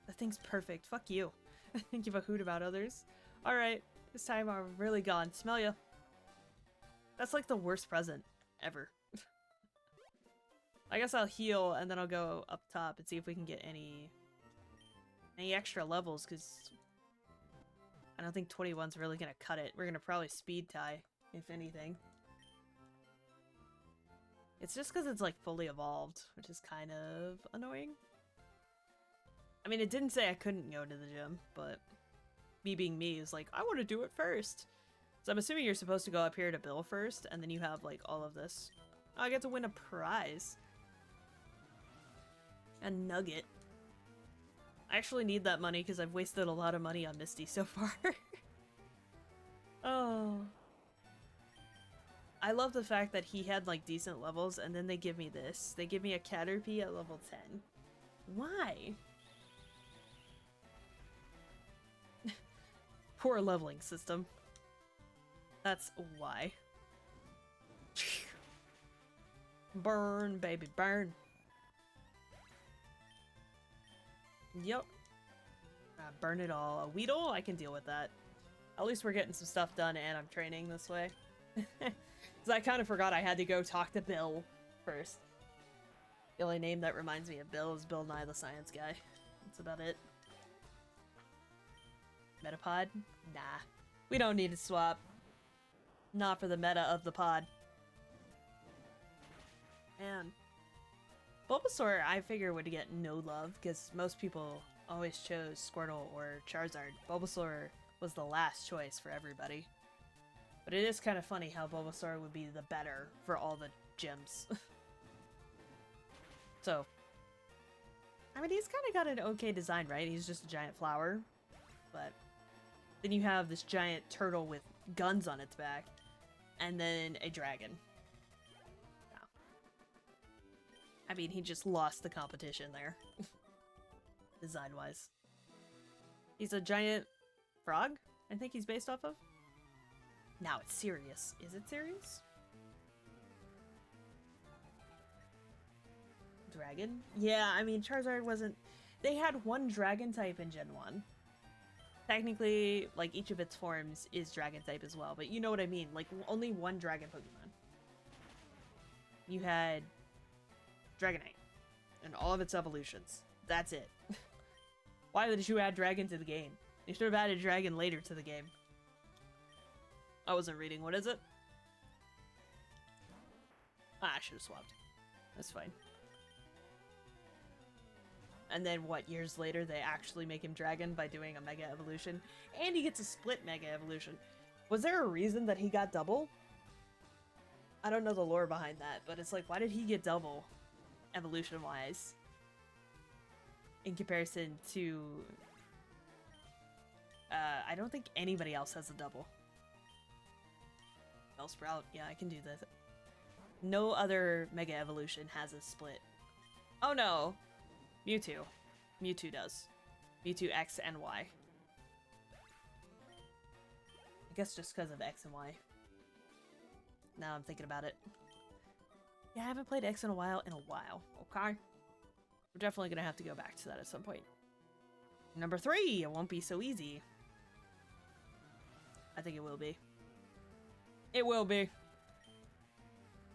That thing's perfect. Fuck you. I think give a hoot about others. Alright, this time I'm really gone. Smell ya. That's like the worst present ever. I guess I'll heal and then I'll go up top and see if we can get any extra levels, because I don't think 21's really gonna cut it. We're gonna probably speed tie, if anything. It's just because it's like fully evolved, which is kind of annoying. I mean, it didn't say I couldn't go to the gym, but me being me is like, I want to do it first. So I'm assuming you're supposed to go up here to Bill first, and then you have like all of this. Oh, I get to win a prize. A nugget. I actually need that money because I've wasted a lot of money on Misty so far. Oh. I love the fact that he had like decent levels and then they give me this. They give me a Caterpie at level 10. Why? Poor leveling system. That's why. Burn, baby, burn. Yep. Burn it all. A Weedle? I can deal with that. At least we're getting some stuff done and I'm training this way. Because I kind of forgot I had to go talk to Bill first. The only name that reminds me of Bill is Bill Nye the Science Guy. That's about it. Metapod? Nah. We don't need to swap. Not for the meta of the pod. And Bulbasaur, I figure, would get no love, because most people always chose Squirtle or Charizard. Bulbasaur was the last choice for everybody. But it is kind of funny how Bulbasaur would be the better for all the gyms. So, I mean, he's kind of got an okay design, right? He's just a giant flower. But then you have this giant turtle with guns on its back. And then a dragon. Wow. I mean, he just lost the competition there. Design-wise. He's a giant frog, I think he's based off of. Now it's serious. Is it serious? Dragon? Yeah, I mean, Charizard wasn't... They had one dragon type in Gen 1. Technically, like, each of its forms is dragon type as well, but you know what I mean. Like, only one dragon Pokemon. You had Dragonite and all of its evolutions. That's it. Why did you add dragon to the game? You should have added dragon later to the game. I wasn't reading. What is it? Ah, I should have swapped. That's fine. And then, what, years later, they actually make him dragon by doing a Mega Evolution? And he gets a split Mega Evolution. Was there a reason that he got double? I don't know the lore behind that, but it's like, why did he get double, evolution-wise, in comparison to... I don't think anybody else has a double. Bellsprout, yeah, I can do this. No other Mega Evolution has a split. Oh no! Mewtwo. Mewtwo does. Mewtwo X and Y. I guess just because of X and Y. Now I'm thinking about it. Yeah, I haven't played X in a while, okay? We're definitely gonna have to go back to that at some point. Number 3! It won't be so easy. I think it will be. It will be.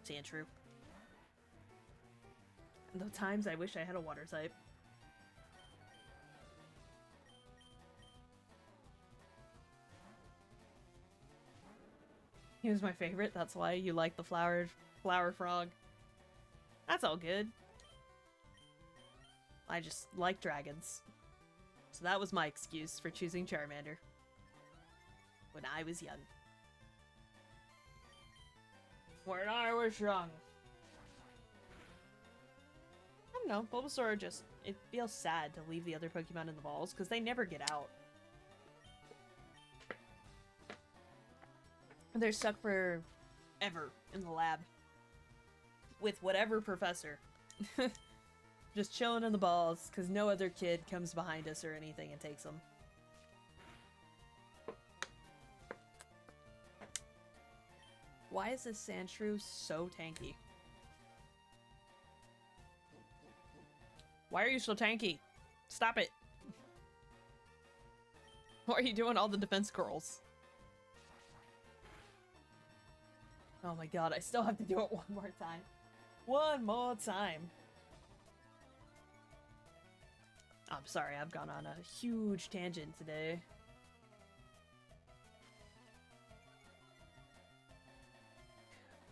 Sandshrew. And the times I wish I had a water type. He was my favorite, that's why you like the flower frog. That's all good. I just like dragons. So that was my excuse for choosing Charmander. When I was young. When I was young. I don't know, Bulbasaur just, it feels sad to leave the other Pokemon in the balls, because they never get out. They're stuck for ever in the lab. With whatever professor. Just chilling in the balls, because no other kid comes behind us or anything and takes them. Why is this Sandshrew so tanky? Why are you so tanky? Stop it. Why are you doing all the defense curls? Oh my god, I still have to do it one more time. One more time. I'm sorry, I've gone on a huge tangent today.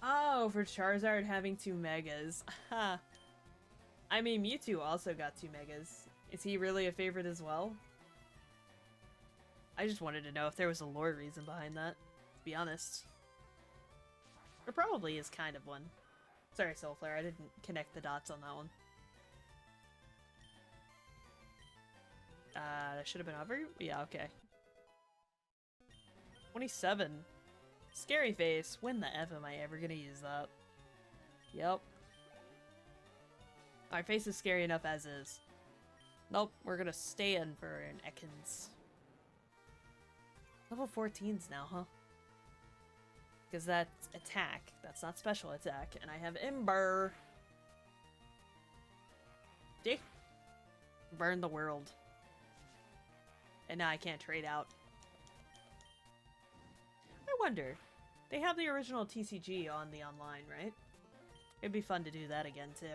Oh, for Charizard having 2 megas. I mean, Mewtwo also got 2 megas. Is he really a favorite as well? I just wanted to know if there was a lore reason behind that, to be honest. There probably is kind of one. Sorry, Soulflare, I didn't connect the dots on that one. That should have been over? Yeah, okay. 27. Scary Face. When the F am I ever gonna use that? Yep. My face is scary enough as is. Nope, we're gonna stay in for an Ekans. Level 14s now, huh? Because that's attack. That's not special attack. And I have Ember. See? Burn the world. And now I can't trade out. wonder. They have the original TCG on the online, right? It'd be fun to do that again, too.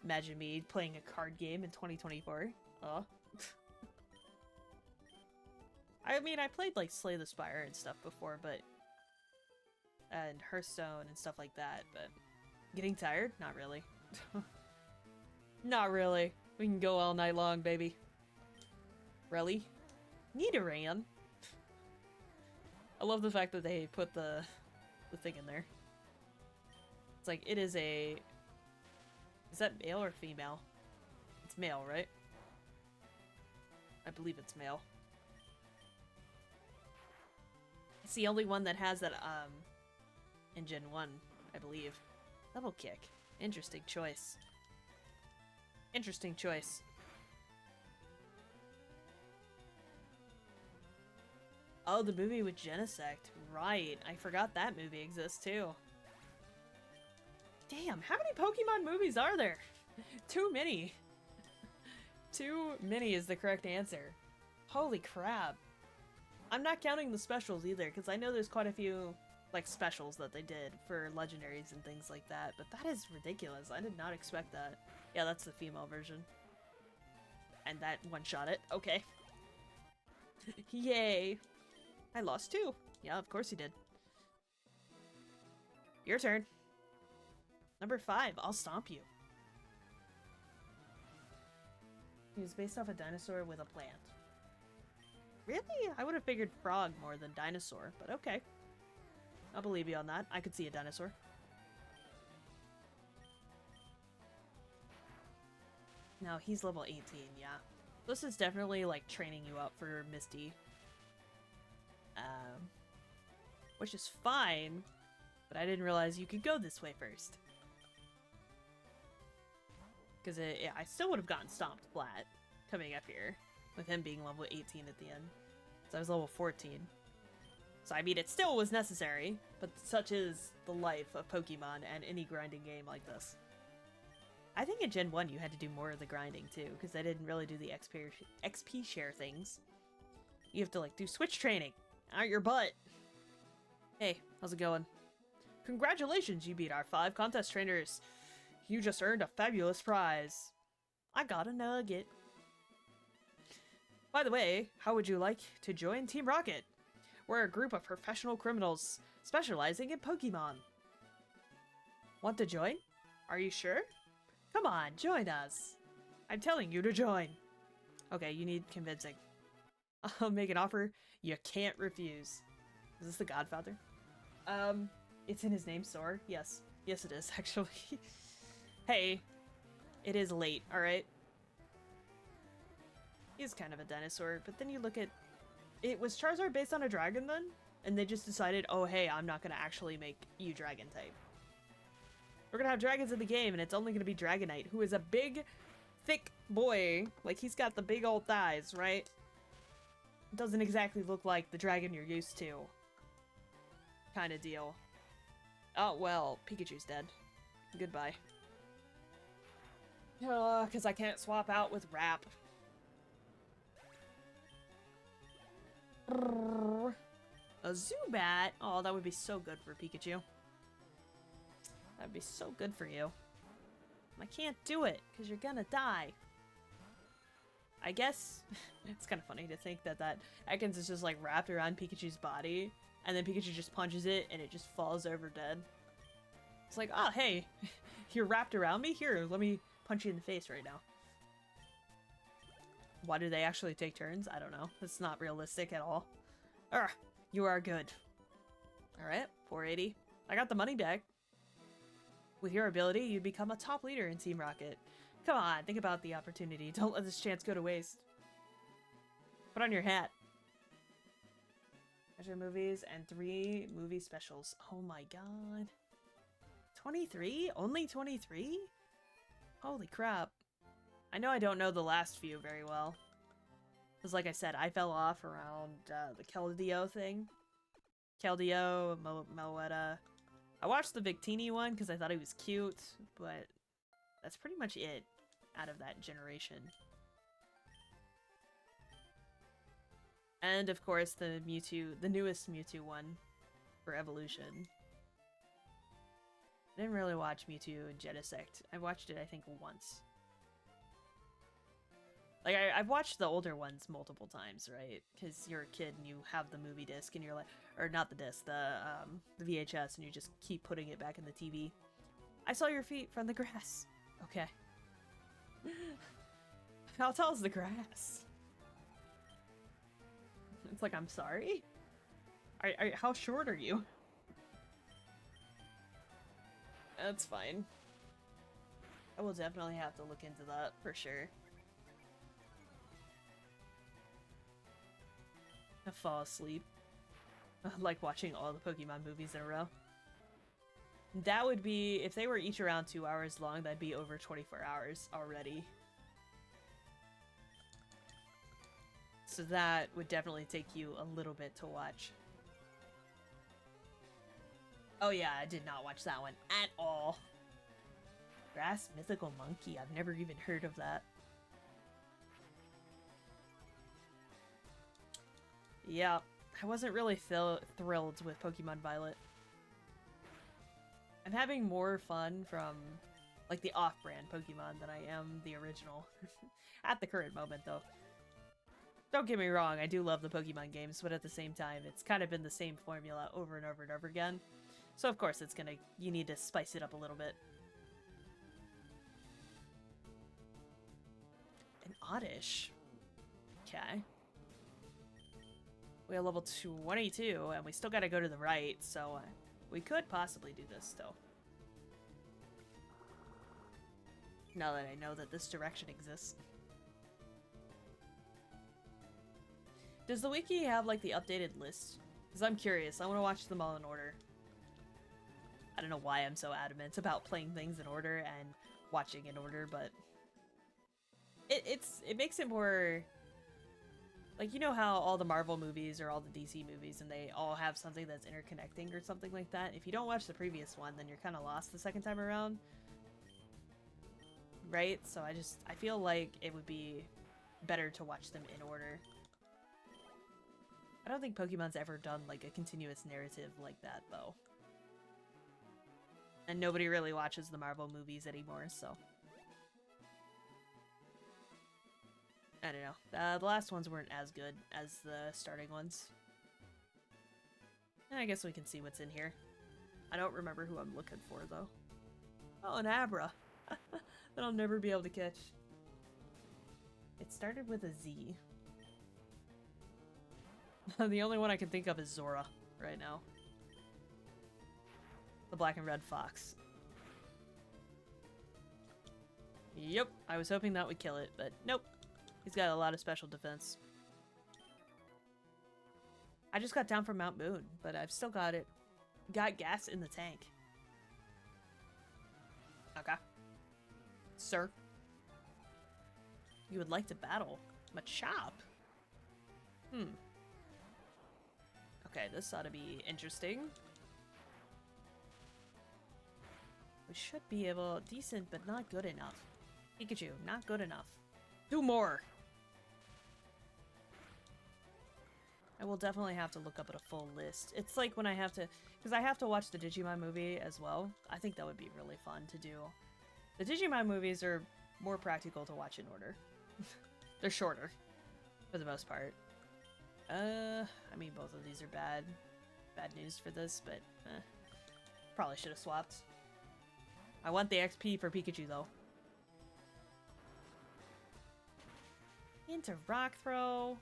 Imagine me playing a card game in 2024. Oh. I mean, I played, like, Slay the Spire and stuff before, but... and Hearthstone and stuff like that, but... Getting tired? Not really. Not really. We can go all night long, baby. Really? Nidoran? I love the fact that they put the thing in there. It's like, it is a... Is that male or female? It's male, right? I believe it's male. It's the only one that has that, in Gen 1, I believe. Double kick. Interesting choice. Interesting choice. Oh, the movie with Genesect. Right. I forgot that movie exists, too. Damn, how many Pokemon movies are there? Too many. Too many is the correct answer. Holy crap. I'm not counting the specials either, because I know there's quite a few, like, specials that they did for legendaries and things like that, but that is ridiculous. I did not expect that. Yeah, that's the female version. And that one-shot it. Okay. Yay. I lost 2. Yeah, of course you did. Your turn. Number 5, I'll stomp you. He was based off a dinosaur with a plant. Really? I would have figured frog more than dinosaur, but okay. I'll believe you on that. I could see a dinosaur. Now, he's level 18, yeah. This is definitely, like, training you up for Misty. Which is fine, but I didn't realize you could go this way first. Because yeah, I still would have gotten stomped flat coming up here, with him being level 18 at the end. So I was level 14. So I mean, it still was necessary, but such is the life of Pokemon and any grinding game like this. I think in Gen 1 you had to do more of the grinding too, because they didn't really do the XP share things. You have to like do switch training. Out your butt. Hey, how's it going? Congratulations, you beat our 5 contest trainers. You just earned a fabulous prize. I got a nugget. By the way, how would you like to join Team Rocket? We're a group of professional criminals specializing in Pokemon. Want to join? Are you sure? Come on, join us. I'm telling you to join. Okay, you need convincing. I'll make an offer you can't refuse. Is this the Godfather? It's in his name, Sora. Yes. Yes, it is, actually. Hey, it is late, alright? He's kind of a dinosaur, but then you look at... Was Charizard based on a dragon then? And they just decided, oh hey, I'm not gonna actually make you dragon type. We're gonna have dragons in the game, and it's only gonna be Dragonite, who is a big, thick boy. Like, he's got the big old thighs, right? Doesn't exactly look like the dragon you're used to. Kind of deal. Oh, well, Pikachu's dead. Goodbye. Because I can't swap out with Rap. A Zubat? Oh, that would be so good for Pikachu. That'd be so good for you. I can't do it, because you're gonna die. I guess it's kind of funny to think that Ekans is just like wrapped around Pikachu's body, and then Pikachu just punches it, and it just falls over dead. It's like, oh, hey, you're wrapped around me? Here, let me punch you in the face right now. Why do they actually take turns? I don't know. It's not realistic at all. Urgh, you are good. Alright, 480. I got the money back. With your ability, you'd become a top leader in Team Rocket. Come on, think about the opportunity. Don't let this chance go to waste. Put on your hat. Measure movies and 3 movie specials. Oh my god. 23? Only 23? Holy crap. I know I don't know the last few very well. Because like I said, I fell off around the Keldeo thing. Keldeo, Moeta. I watched the Victini one because I thought he was cute, but that's pretty much it out of that generation. And of course the Mewtwo, the newest Mewtwo one, for Evolution. I didn't really watch Mewtwo and Genesect. I watched it, I think, once. Like, I've watched the older ones multiple times, right? Because you're a kid and you have the movie disc and you're like... Or not the disc, the VHS, and you just keep putting it back in the TV. I saw your feet from the grass. Okay. How tall is the grass? It's like, I'm sorry? How short are you? That's fine. I will definitely have to look into that, for sure. I fall asleep. Like watching all the Pokemon movies in a row. That would be, if they were each around 2 hours long, that'd be over 24 hours already. So that would definitely take you a little bit to watch. Oh yeah, I did not watch that one at all. Grass Mythical Monkey, I've never even heard of that. Yeah, I wasn't really thrilled with Pokemon Violet. I'm having more fun from, like, the off-brand Pokemon than I am the original. At the current moment, though. Don't get me wrong, I do love the Pokemon games, but at the same time, it's kind of been the same formula over and over and over again. So of course it's gonna, you need to spice it up a little bit. An Oddish. Okay. We are level 22, and we still gotta go to the right, so we could possibly do this still. Now that I know that this direction exists. Does the wiki have, like, the updated list? Because I'm curious. I want to watch them all in order. I don't know why I'm so adamant about playing things in order and watching in order, but... It makes it more... Like, you know how all the Marvel movies or all the DC movies, and they all have something that's interconnecting or something like that? If you don't watch the previous one, then you're kind of lost the second time around. Right? So I feel like it would be better to watch them in order. I don't think Pokemon's ever done, like, a continuous narrative like that, though. And nobody really watches the Marvel movies anymore, so... I don't know. The last ones weren't as good as the starting ones. I guess we can see what's in here. I don't remember who I'm looking for, though. Oh, an Abra! That I'll never be able to catch. It started with a Z. The only one I can think of is Zora right now. The black and red fox. Yep, I was hoping that would kill it, but nope. He's got a lot of special defense. I just got down from Mount Moon, but I've still got it. Got gas in the tank. Okay. Sir. You would like to battle? Machop? Okay, this ought to be interesting. We should be able... Decent, but not good enough. Pikachu, not good enough. Do more! I will definitely have to look up at a full list. It's like when I have to... Because I have to watch the Digimon movie as well. I think that would be really fun to do. The Digimon movies are more practical to watch in order. They're shorter, for the most part. I mean, both of these are bad. Bad news for this, but probably should have swapped. I want the XP for Pikachu, though. Into Rock Throw.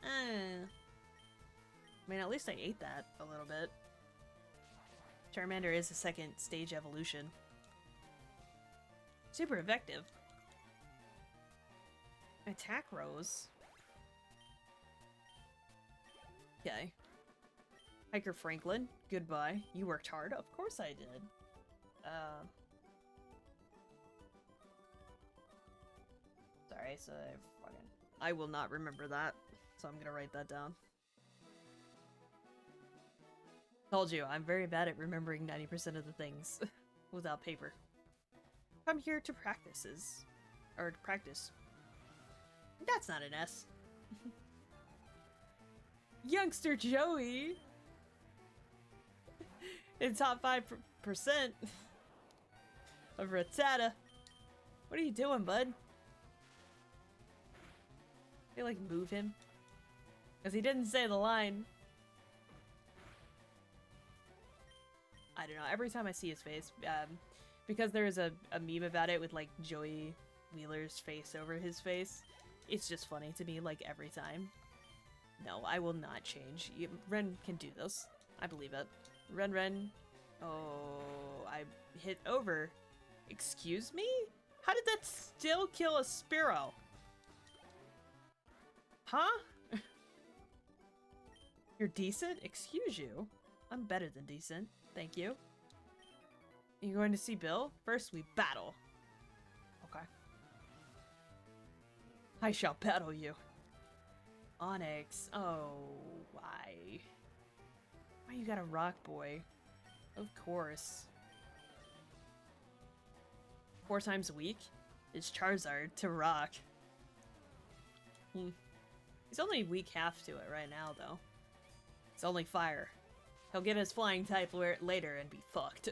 I mean, at least I ate that a little bit. Charmander is a second stage evolution. Super effective. Attack Rose. Okay. Hiker Franklin, goodbye. You worked hard? Of course I did. Sorry, so I will not remember that, so I'm gonna write that down. Told you, I'm very bad at remembering 90% of the things without paper. I'm here to practices. Or to practice. That's not an S. Youngster Joey! in top 5% of Rattata. What are you doing, bud? They like move him? Because he didn't say the line. I don't know, every time I see his face, because there is a meme about it with like Joey Wheeler's face over his face, it's just funny to me like every time. No, I will not change. Ren can do this. I believe it. Ren. Oh, I hit over. Excuse me? How did that still kill a Spearow? Huh? You're decent? Excuse you. I'm better than decent. Thank you. You going to see Bill? First we battle. Okay. I shall battle you. Onyx. Oh, why? Why you got a rock boy? Of course. 4 times a week is Charizard to rock. He's only weak half to it right now, though. It's only fire. He'll get his flying type later and be fucked.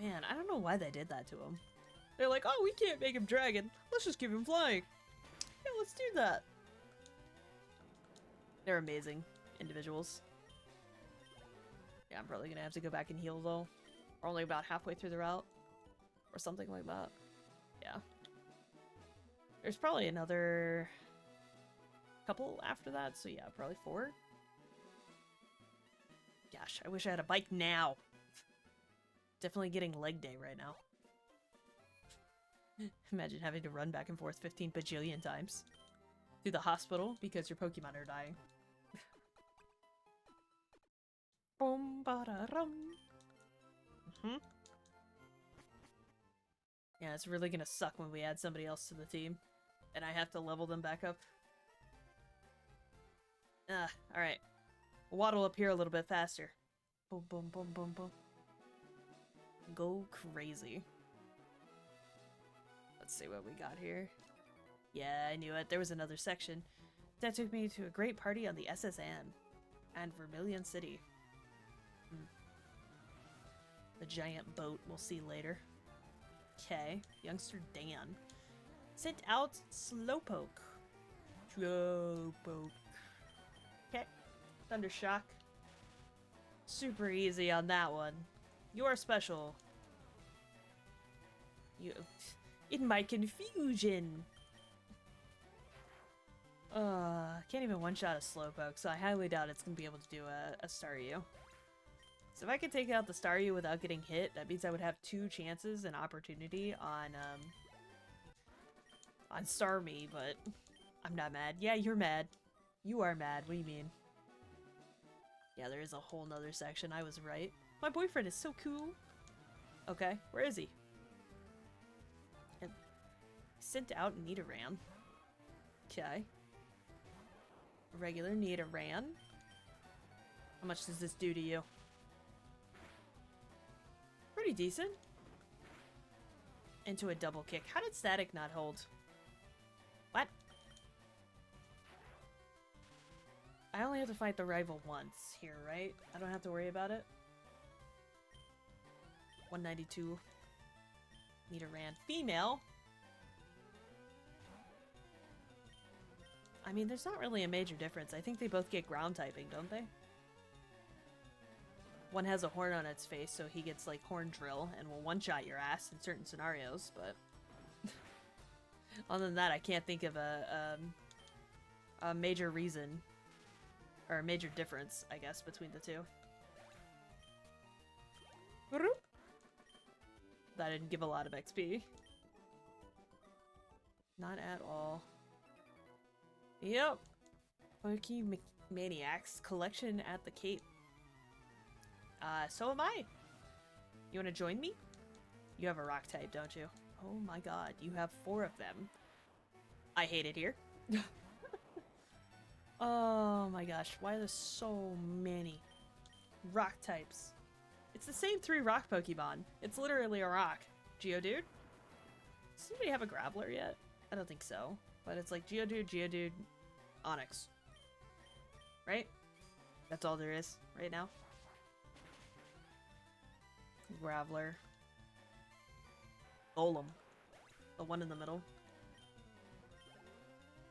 Man, I don't know why they did that to him. They're like, oh, we can't make him dragon. Let's just give him flying. Yeah, let's do that. They're amazing individuals. Yeah, I'm probably gonna have to go back and heal, though. We're only about halfway through the route. Or something like that. Yeah. There's probably another couple after that, so yeah, probably 4. Gosh, I wish I had a bike now. Definitely getting leg day right now. Imagine having to run back and forth 15 bajillion times. To the hospital because your Pokemon are dying. Boom, ba-da-rum. Yeah, it's really gonna suck when we add somebody else to the team. And I have to level them back up. Alright. Waddle up here a little bit faster. Boom, boom, boom, boom, boom. Go crazy. Let's see what we got here. Yeah, I knew it. There was another section. That took me to a great party on the SSN. And Vermilion City. The giant boat we'll see later. Okay. Youngster Dan. Sent out Slowpoke. Slowpoke. Okay. Thundershock. Super easy on that one. You are special. You... In my confusion! Can't even one-shot a Slowpoke, so I highly doubt it's gonna be able to do a Staryu. So if I could take out the Staryu without getting hit, that means I would have 2 chances and opportunity on Starmie, but I'm not mad. Yeah, you're mad. You are mad. What do you mean? Yeah, there is a whole nother section. I was right. My boyfriend is so cool. Okay, where is he? Sent out Nidoran. Okay. Regular Nidoran. How much does this do to you? Pretty decent. Into a double kick. How did Static not hold? What? I only have to fight the rival once here, right? I don't have to worry about it. 192. Nidoran. Female. I mean, there's not really a major difference. I think they both get ground typing, don't they? One has a horn on its face, so he gets, like, Horn Drill and will one-shot your ass in certain scenarios, but... Other than that, I can't think of a major reason, or a major difference, I guess, between the two. That didn't give a lot of XP. Not at all. Yep. Pokemaniacs collection at the Cape. So am I. You want to join me? You have a rock type, don't you? Oh my god, you have 4 of them. I hate it here. Oh my gosh, why are there so many rock types? It's the same 3 rock Pokemon. It's literally a rock. Geodude? Does anybody have a Graveler yet? I don't think so. But it's like Geodude, Onyx. Right? That's all there is right now. Graveler. Golem. The one in the middle.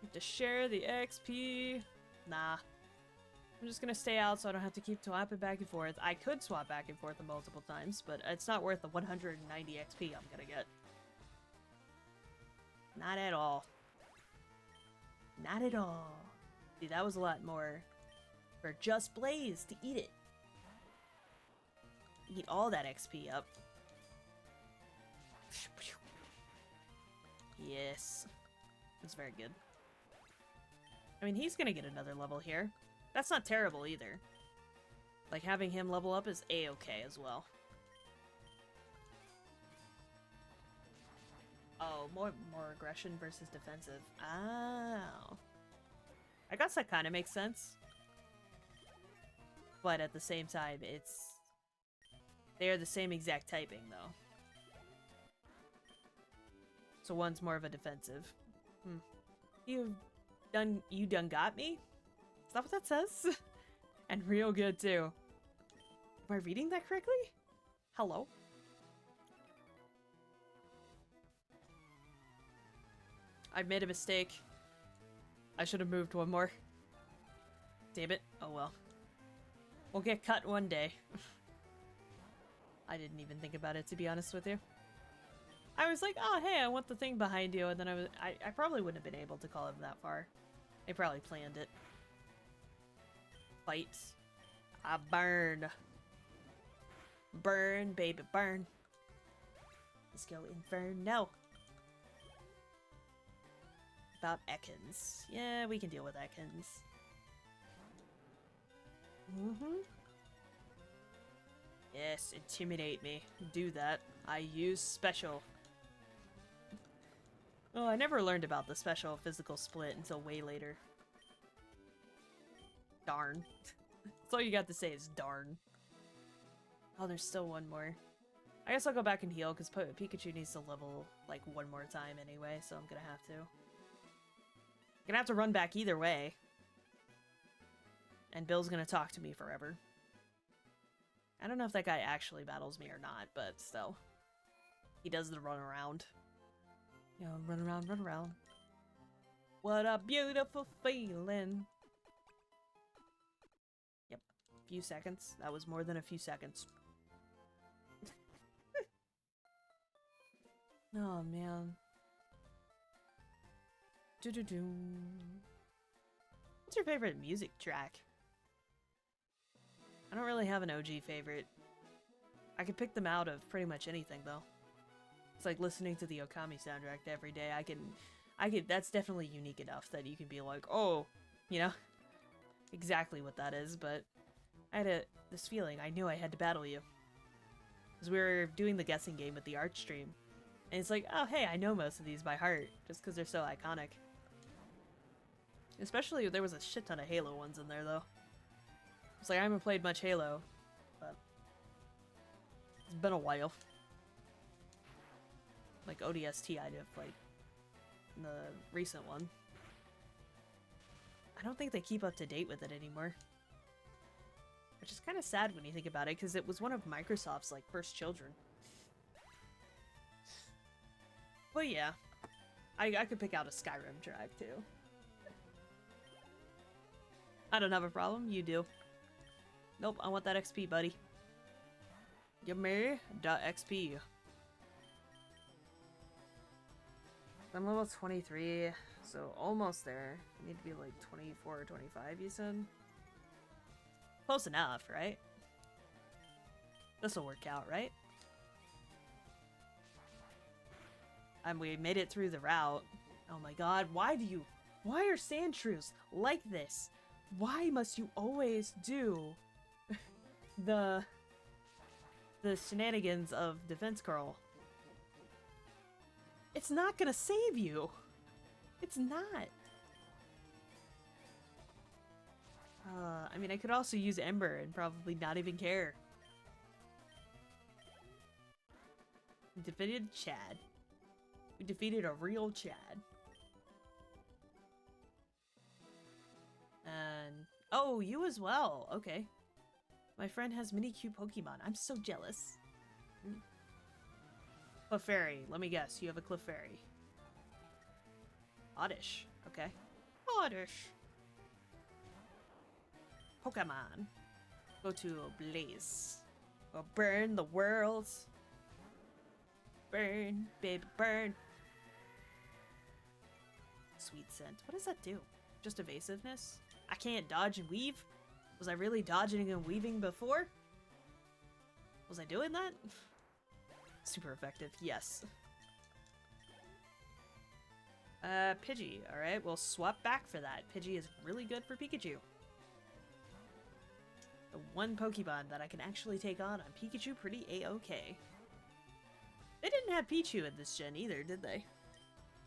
Need to share the XP. Nah. I'm just gonna stay out so I don't have to keep swapping back and forth. I could swap back and forth multiple times, but it's not worth the 190 XP I'm gonna get. Not at all. Not at all. See, that was a lot more for just Blaze to eat it. Eat all that XP up. Yes. That's very good. I mean, he's gonna get another level here. That's not terrible either. Like, having him level up is a-okay as well. Oh, more aggression versus defensive. Oh. I guess that kind of makes sense. But at the same time, they're the same exact typing, though. So one's more of a defensive. You done got me? Is that what that says? And real good, too. Am I reading that correctly? Hello? I made a mistake. I should have moved one more. Damn it. Oh well. We'll get cut one day. I didn't even think about it, to be honest with you. I was like, oh hey, I want the thing behind you, and then I probably wouldn't have been able to call him that far. They probably planned it. Fight. Burn. Burn, baby, burn. Let's go Inferno. About Ekans. Yeah, we can deal with Ekans. Yes, intimidate me. Do that. I use special. Oh, I never learned about the special physical split until way later. Darn. That's all you got to say is darn. Oh, there's still one more. I guess I'll go back and heal, because Pikachu needs to level, like, one more time anyway, so I'm gonna have to. Gonna have to run back either way. And Bill's gonna talk to me forever. I don't know if that guy actually battles me or not, but still. He does the run around. You know, run around, run around. What a beautiful feeling. Yep, few seconds. That was more than a few seconds. Oh, man. Do-do-do. What's your favorite music track? I don't really have an OG favorite. I could pick them out of pretty much anything, though. It's like listening to the Okami soundtrack every day. That's definitely unique enough that you can be like, oh, you know, exactly what that is, but I had this feeling I knew I had to battle you. Because we were doing the guessing game with the art stream. And it's like, oh, hey, I know most of these by heart, just because they're so iconic. Especially, there was a shit ton of Halo ones in there, though. It's like, I haven't played much Halo, but it's been a while. Like ODST, I'd have played the recent one. I don't think they keep up to date with it anymore. Which is kind of sad when you think about it, because it was one of Microsoft's, like, first children. But yeah, I could pick out a Skyrim track, too. I don't have a problem, you do. Nope, I want that XP, buddy. Give me that XP. I'm level 23, so almost there. I need to be like 24 or 25, you said? Close enough, right? This'll work out, right? And we made it through the route. Oh my god, why are Sandshrews like this? Why must you always do the shenanigans of Defense Curl? It's not gonna save you. It's not. I mean, I could also use Ember and probably not even care. We defeated Chad. We defeated a real Chad. And... oh, you as well. Okay. My friend has mini cute Pokemon. I'm so jealous. Clefairy. Let me guess. You have a Clefairy. Oddish. Okay. Oddish. Pokemon. Go to a blaze. Or burn the world. Burn, baby, burn. Sweet scent. What does that do? Just evasiveness? I can't dodge and weave? Was I really dodging and weaving before? Was I doing that? Super effective, yes. Pidgey. Alright, we'll swap back for that. Pidgey is really good for Pikachu. The one Pokemon that I can actually take on Pikachu pretty A-okay. They didn't have Pichu in this gen either, did they?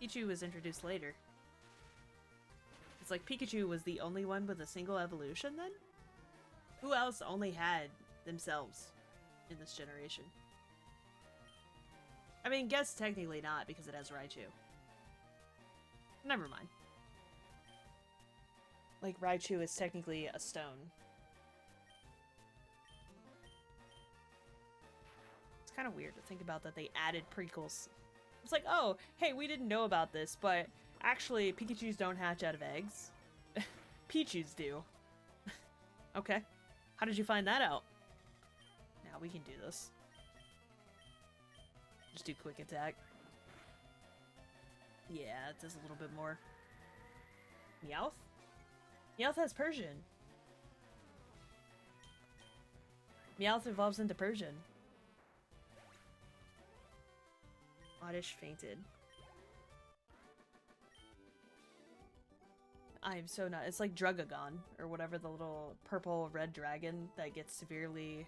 Pichu was introduced later. It's like Pikachu was the only one with a single evolution then? Who else only had themselves in this generation? I mean, guess technically not because it has Raichu. Never mind. Like, Raichu is technically a stone. It's kind of weird to think about that they added prequels. It's like, oh, hey, we didn't know about this, but actually, Pikachus don't hatch out of eggs. Pichus do. Okay. How did you find that out? Now we can do this. Just do quick attack. Yeah, it does a little bit more. Meowth? Meowth has Persian. Meowth evolves into Persian. Oddish fainted. I am so not. It's like Drugagon, or whatever, the little purple red dragon that gets severely,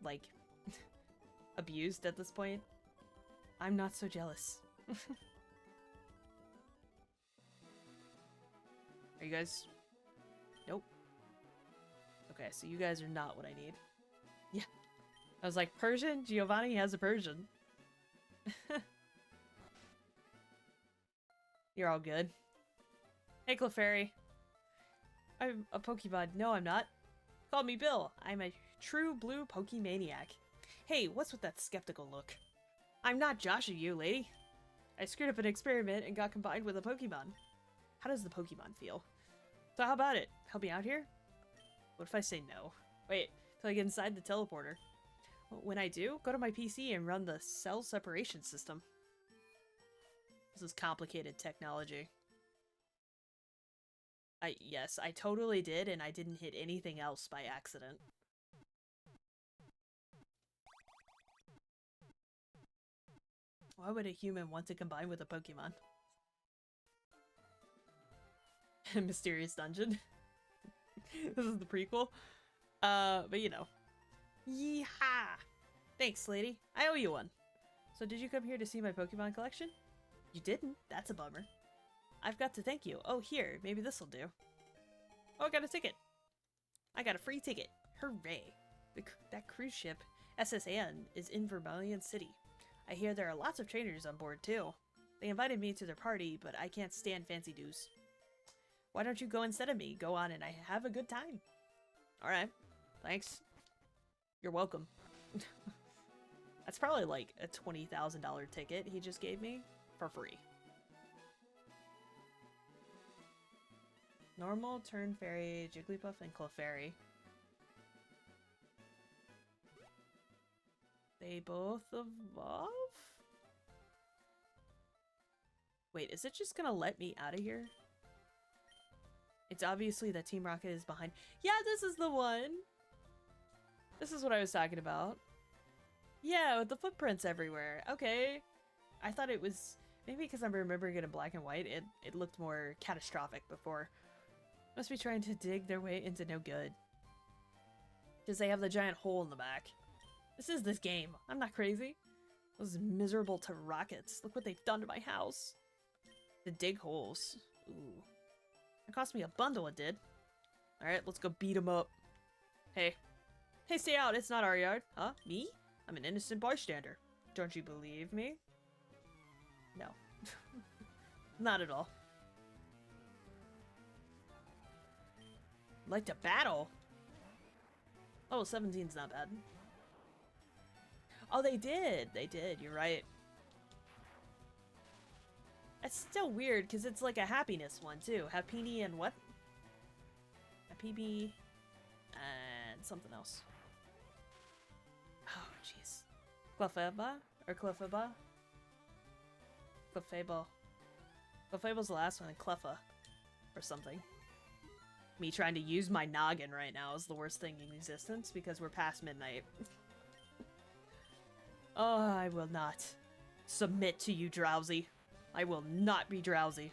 like, abused at this point. I'm not so jealous. Are you guys? Nope. Okay, so you guys are not what I need. Yeah. I was like, Persian? Giovanni has a Persian. You're all good. Hey, Clefairy. I'm a Pokemon. No, I'm not. Call me Bill. I'm a true blue Pokemaniac. Hey, what's with that skeptical look? I'm not joshing you, lady. I screwed up an experiment and got combined with a Pokemon. How does the Pokemon feel? So how about it? Help me out here? What if I say no? Wait, till I get inside the teleporter. When I do, go to my PC and run the cell separation system. This is complicated technology. Yes, I totally did, and I didn't hit anything else by accident. Why would a human want to combine with a Pokemon? Mysterious Dungeon. This is the prequel. But you know. Yeehaw! Thanks, lady. I owe you one. So did you come here to see my Pokemon collection? You didn't? That's a bummer. I've got to thank you. Oh, here. Maybe this'll do. Oh, I got a ticket. I got a free ticket. Hooray. That cruise ship, SS Anne, is in Vermilion City. I hear there are lots of trainers on board, too. They invited me to their party, but I can't stand fancy dues. Why don't you go instead of me? Go on and I have a good time. Alright. Thanks. You're welcome. That's probably like a $20,000 ticket he just gave me for free. Normal, Turn Fairy, Jigglypuff, and Clefairy. They both evolve? Wait, is it just gonna let me out of here? It's obviously that Team Rocket is behind. Yeah, this is the one! This is what I was talking about. Yeah, with the footprints everywhere. Okay. I thought it was... Maybe because I'm remembering it in black and white, it looked more catastrophic before. Must be trying to dig their way into no good. Because they have the giant hole in the back. This is this game. I'm not crazy. Those miserable rockets. Look what they've done to my house. The dig holes. Ooh. It cost me a bundle, it did. Alright, let's go beat them up. Hey. Hey, stay out. It's not our yard. Huh? Me? I'm an innocent bystander. Don't you believe me? No. Not at all. Like to battle? Oh, 17's not bad. Oh, they did. They did. You're right. It's still weird because it's like a happiness one too. Happini and what? Happy and something else. Oh, jeez. Clefaiba or Clefaiba? Clefable. Clefable's the last one. Clefa or something. Me trying to use my noggin right now is the worst thing in existence because we're past midnight. Oh, I will not submit to you, Drowsy. I will not be drowsy.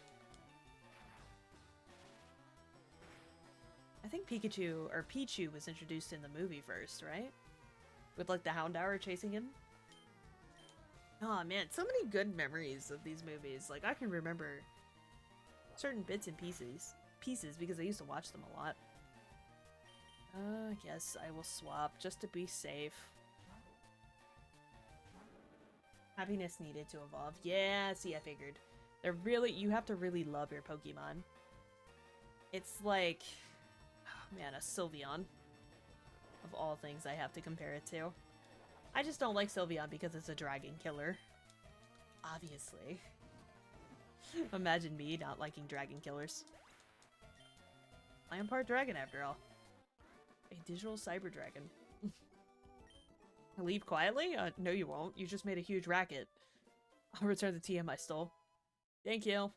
I think Pikachu, or Pichu, was introduced in the movie first, right? With, like, the Houndour chasing him? Oh, man, so many good memories of these movies. Like, I can remember certain bits and pieces because I used to watch them a lot. I guess I will swap just to be safe. Happiness needed to evolve. Yeah, see, I figured. You have to really love your Pokemon. It's like, oh man, a Sylveon. Of all things I have to compare it to. I just don't like Sylveon because it's a dragon killer. Obviously. Imagine me not liking dragon killers. I am part dragon after all. A digital cyber dragon. Leave quietly? No you won't. You just made a huge racket. I'll return the TM I stole. Thank you.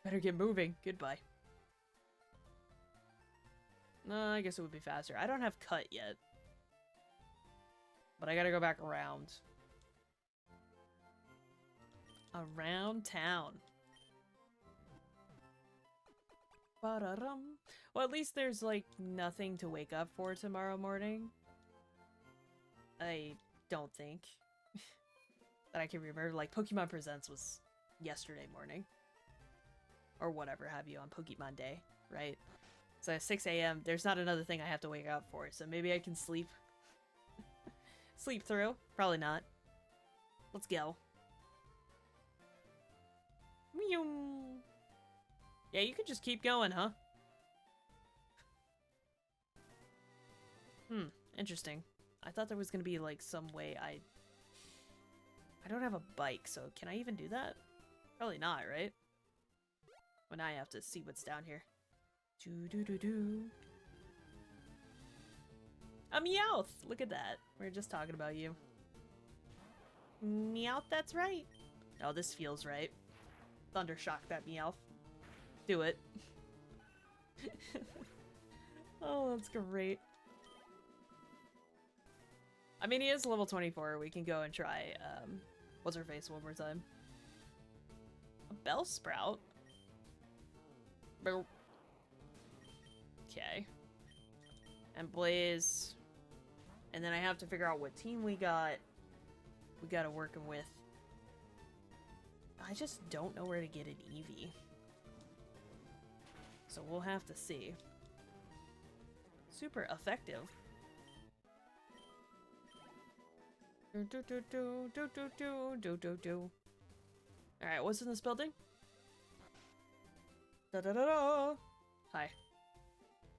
Better get moving. Goodbye. I guess it would be faster. I don't have cut yet. But I gotta go back around. Around town. Ba-da-dum. Well, at least there's, like, nothing to wake up for tomorrow morning. I don't think. That I can remember. Like, Pokemon Presents was yesterday morning. Or whatever have you on Pokemon Day, right? So at 6 a.m., there's not another thing I have to wake up for, so maybe I can sleep. Sleep through? Probably not. Let's go. Meow. Yeah, you could just keep going, huh? Interesting. I thought there was gonna be, like, some way I don't have a bike, so can I even do that? Probably not, right? Well, now I have to see what's down here. Do-do-do-do. A Meowth! Look at that. We were just talking about you. Meowth, that's right. Oh, this feels right. Thundershock that Meowth. Do it. Oh, that's great. I mean, he is level 24. We can go and try, what's her face one more time. A Bellsprout? Okay. And Blaze. And then I have to figure out what team we gotta working with. I just don't know where to get an Eevee. So we'll have to see. Super effective. Alright, what's in this building? Da-da-da-da! Hi.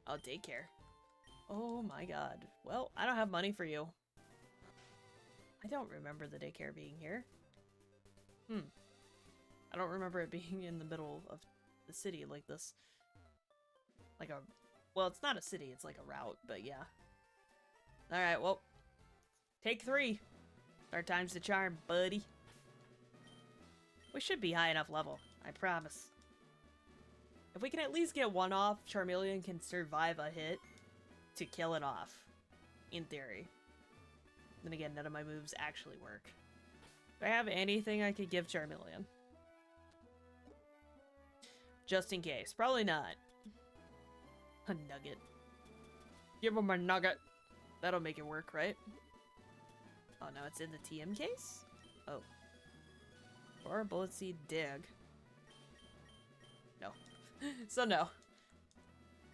Oh, daycare. Oh my god. Well, I don't have money for you. I don't remember the daycare being here. I don't remember it being in the middle of the city like this. Like a... Well, it's not a city, it's like a route, but yeah. Alright, well. Take 3. Third time's the charm, buddy. We should be high enough level, I promise. If we can at least get one off, Charmeleon can survive a hit to kill it off. In theory. Then again, none of my moves actually work. Do I have anything I could give Charmeleon? Just in case. Probably not. A nugget. Give him a nugget. That'll make it work, right? Oh, no, it's in the TM case? Oh. Or Bullet Seed Dig. No. So no.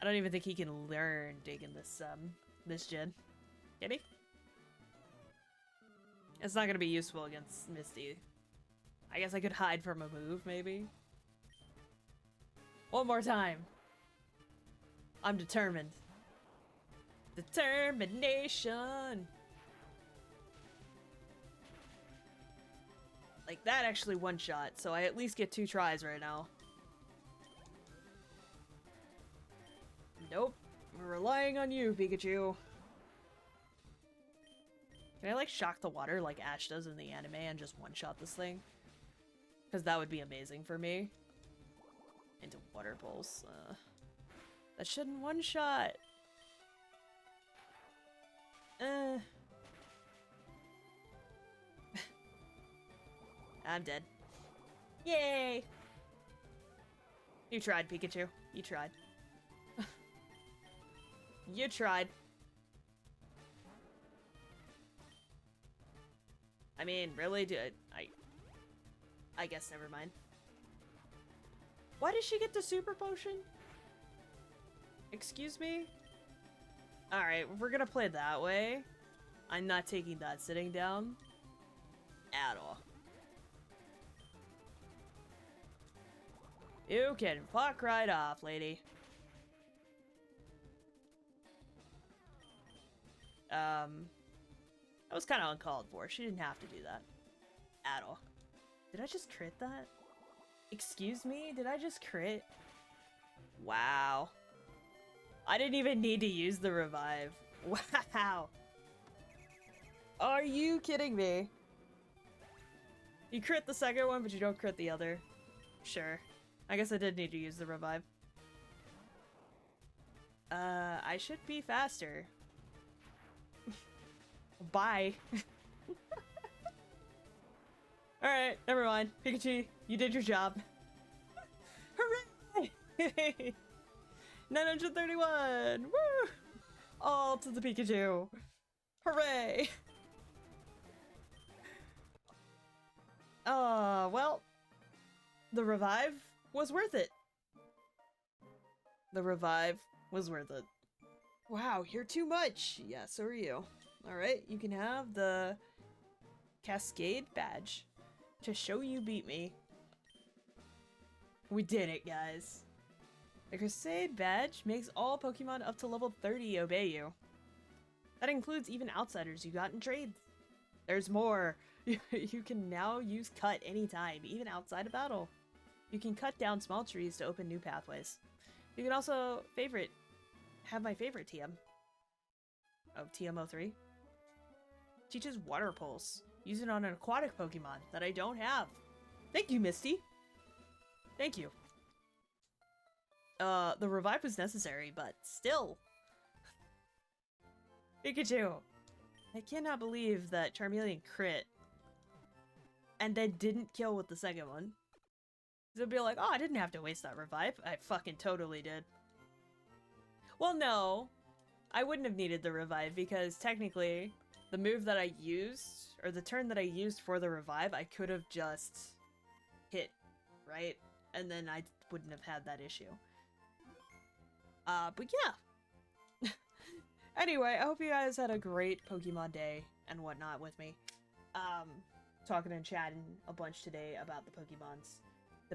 I don't even think he can learn Dig in this gen. Can he? It's not gonna be useful against Misty. I guess I could hide from a move, maybe? One more time. I'm determined. Determination! Like, that actually one-shot, so I at least get 2 tries right now. Nope. We're relying on you, Pikachu. Can I, like, shock the water like Ash does in the anime and just one-shot this thing? Because that would be amazing for me. Into Water Pulse. That shouldn't one-shot. I'm dead. Yay! You tried, Pikachu. You tried. You tried. I mean, really? I guess never mind. Why did she get the super potion? Excuse me? Alright, we're gonna play that way. I'm not taking that sitting down. At all. You can fuck right off, lady. That was kind of uncalled for. She didn't have to do that. At all. Did I just crit that? Excuse me? Did I just crit? Wow. I didn't even need to use the revive. Wow. Are you kidding me? You crit the second one, but you don't crit the other. Sure. I guess I did need to use the revive. I should be faster. Bye. Alright, never mind. Pikachu, you did your job. Hooray! 931! Woo! All to the Pikachu. Hooray! Well, the revive was worth it. The revive was worth it. Wow, you're too much. Yeah, so are you. Alright, you can have the Cascade badge to show you beat me. We did it, guys. The Crusade badge makes all Pokemon up to level 30 obey you. That includes even outsiders you got in trades. There's more. You can now use Cut anytime, even outside of battle. You can cut down small trees to open new pathways. You can also have my favorite TM. Of TM03. Teaches Water Pulse. Use it on an aquatic Pokemon that I don't have. Thank you, Misty. Thank you. The revive was necessary, but still. Pikachu. I cannot believe that Charmeleon crit and then didn't kill with the second one. It'd be like, oh, I didn't have to waste that revive. I fucking totally did. Well, no. I wouldn't have needed the revive because technically the move that I used, or the turn that I used for the revive, I could have just hit, right? And then I wouldn't have had that issue. But yeah. Anyway, I hope you guys had a great Pokemon day and whatnot with me. Talking and chatting a bunch today about the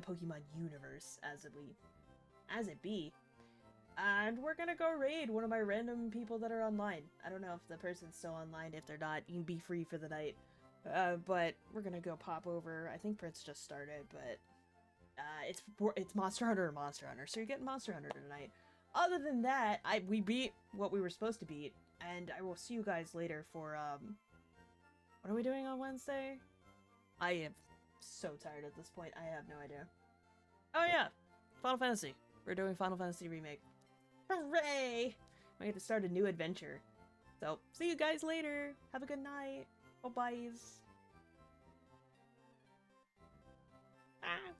Pokemon universe as it be. And we're gonna go raid one of my random people that are online. I don't know if the person's still online. If they're not, you can be free for the night. But we're gonna go pop over. I think Prince just started, but it's Monster Hunter or Monster Hunter, so you're getting Monster Hunter tonight. Other than that, we beat what we were supposed to beat, and I will see you guys later for what are we doing on Wednesday? I am so tired at this point. I have no idea. Oh yeah, Final Fantasy. We're doing Final Fantasy Remake. Hooray! I get to start a new adventure. So, see you guys later. Have a good night. Bye-byes. Ah.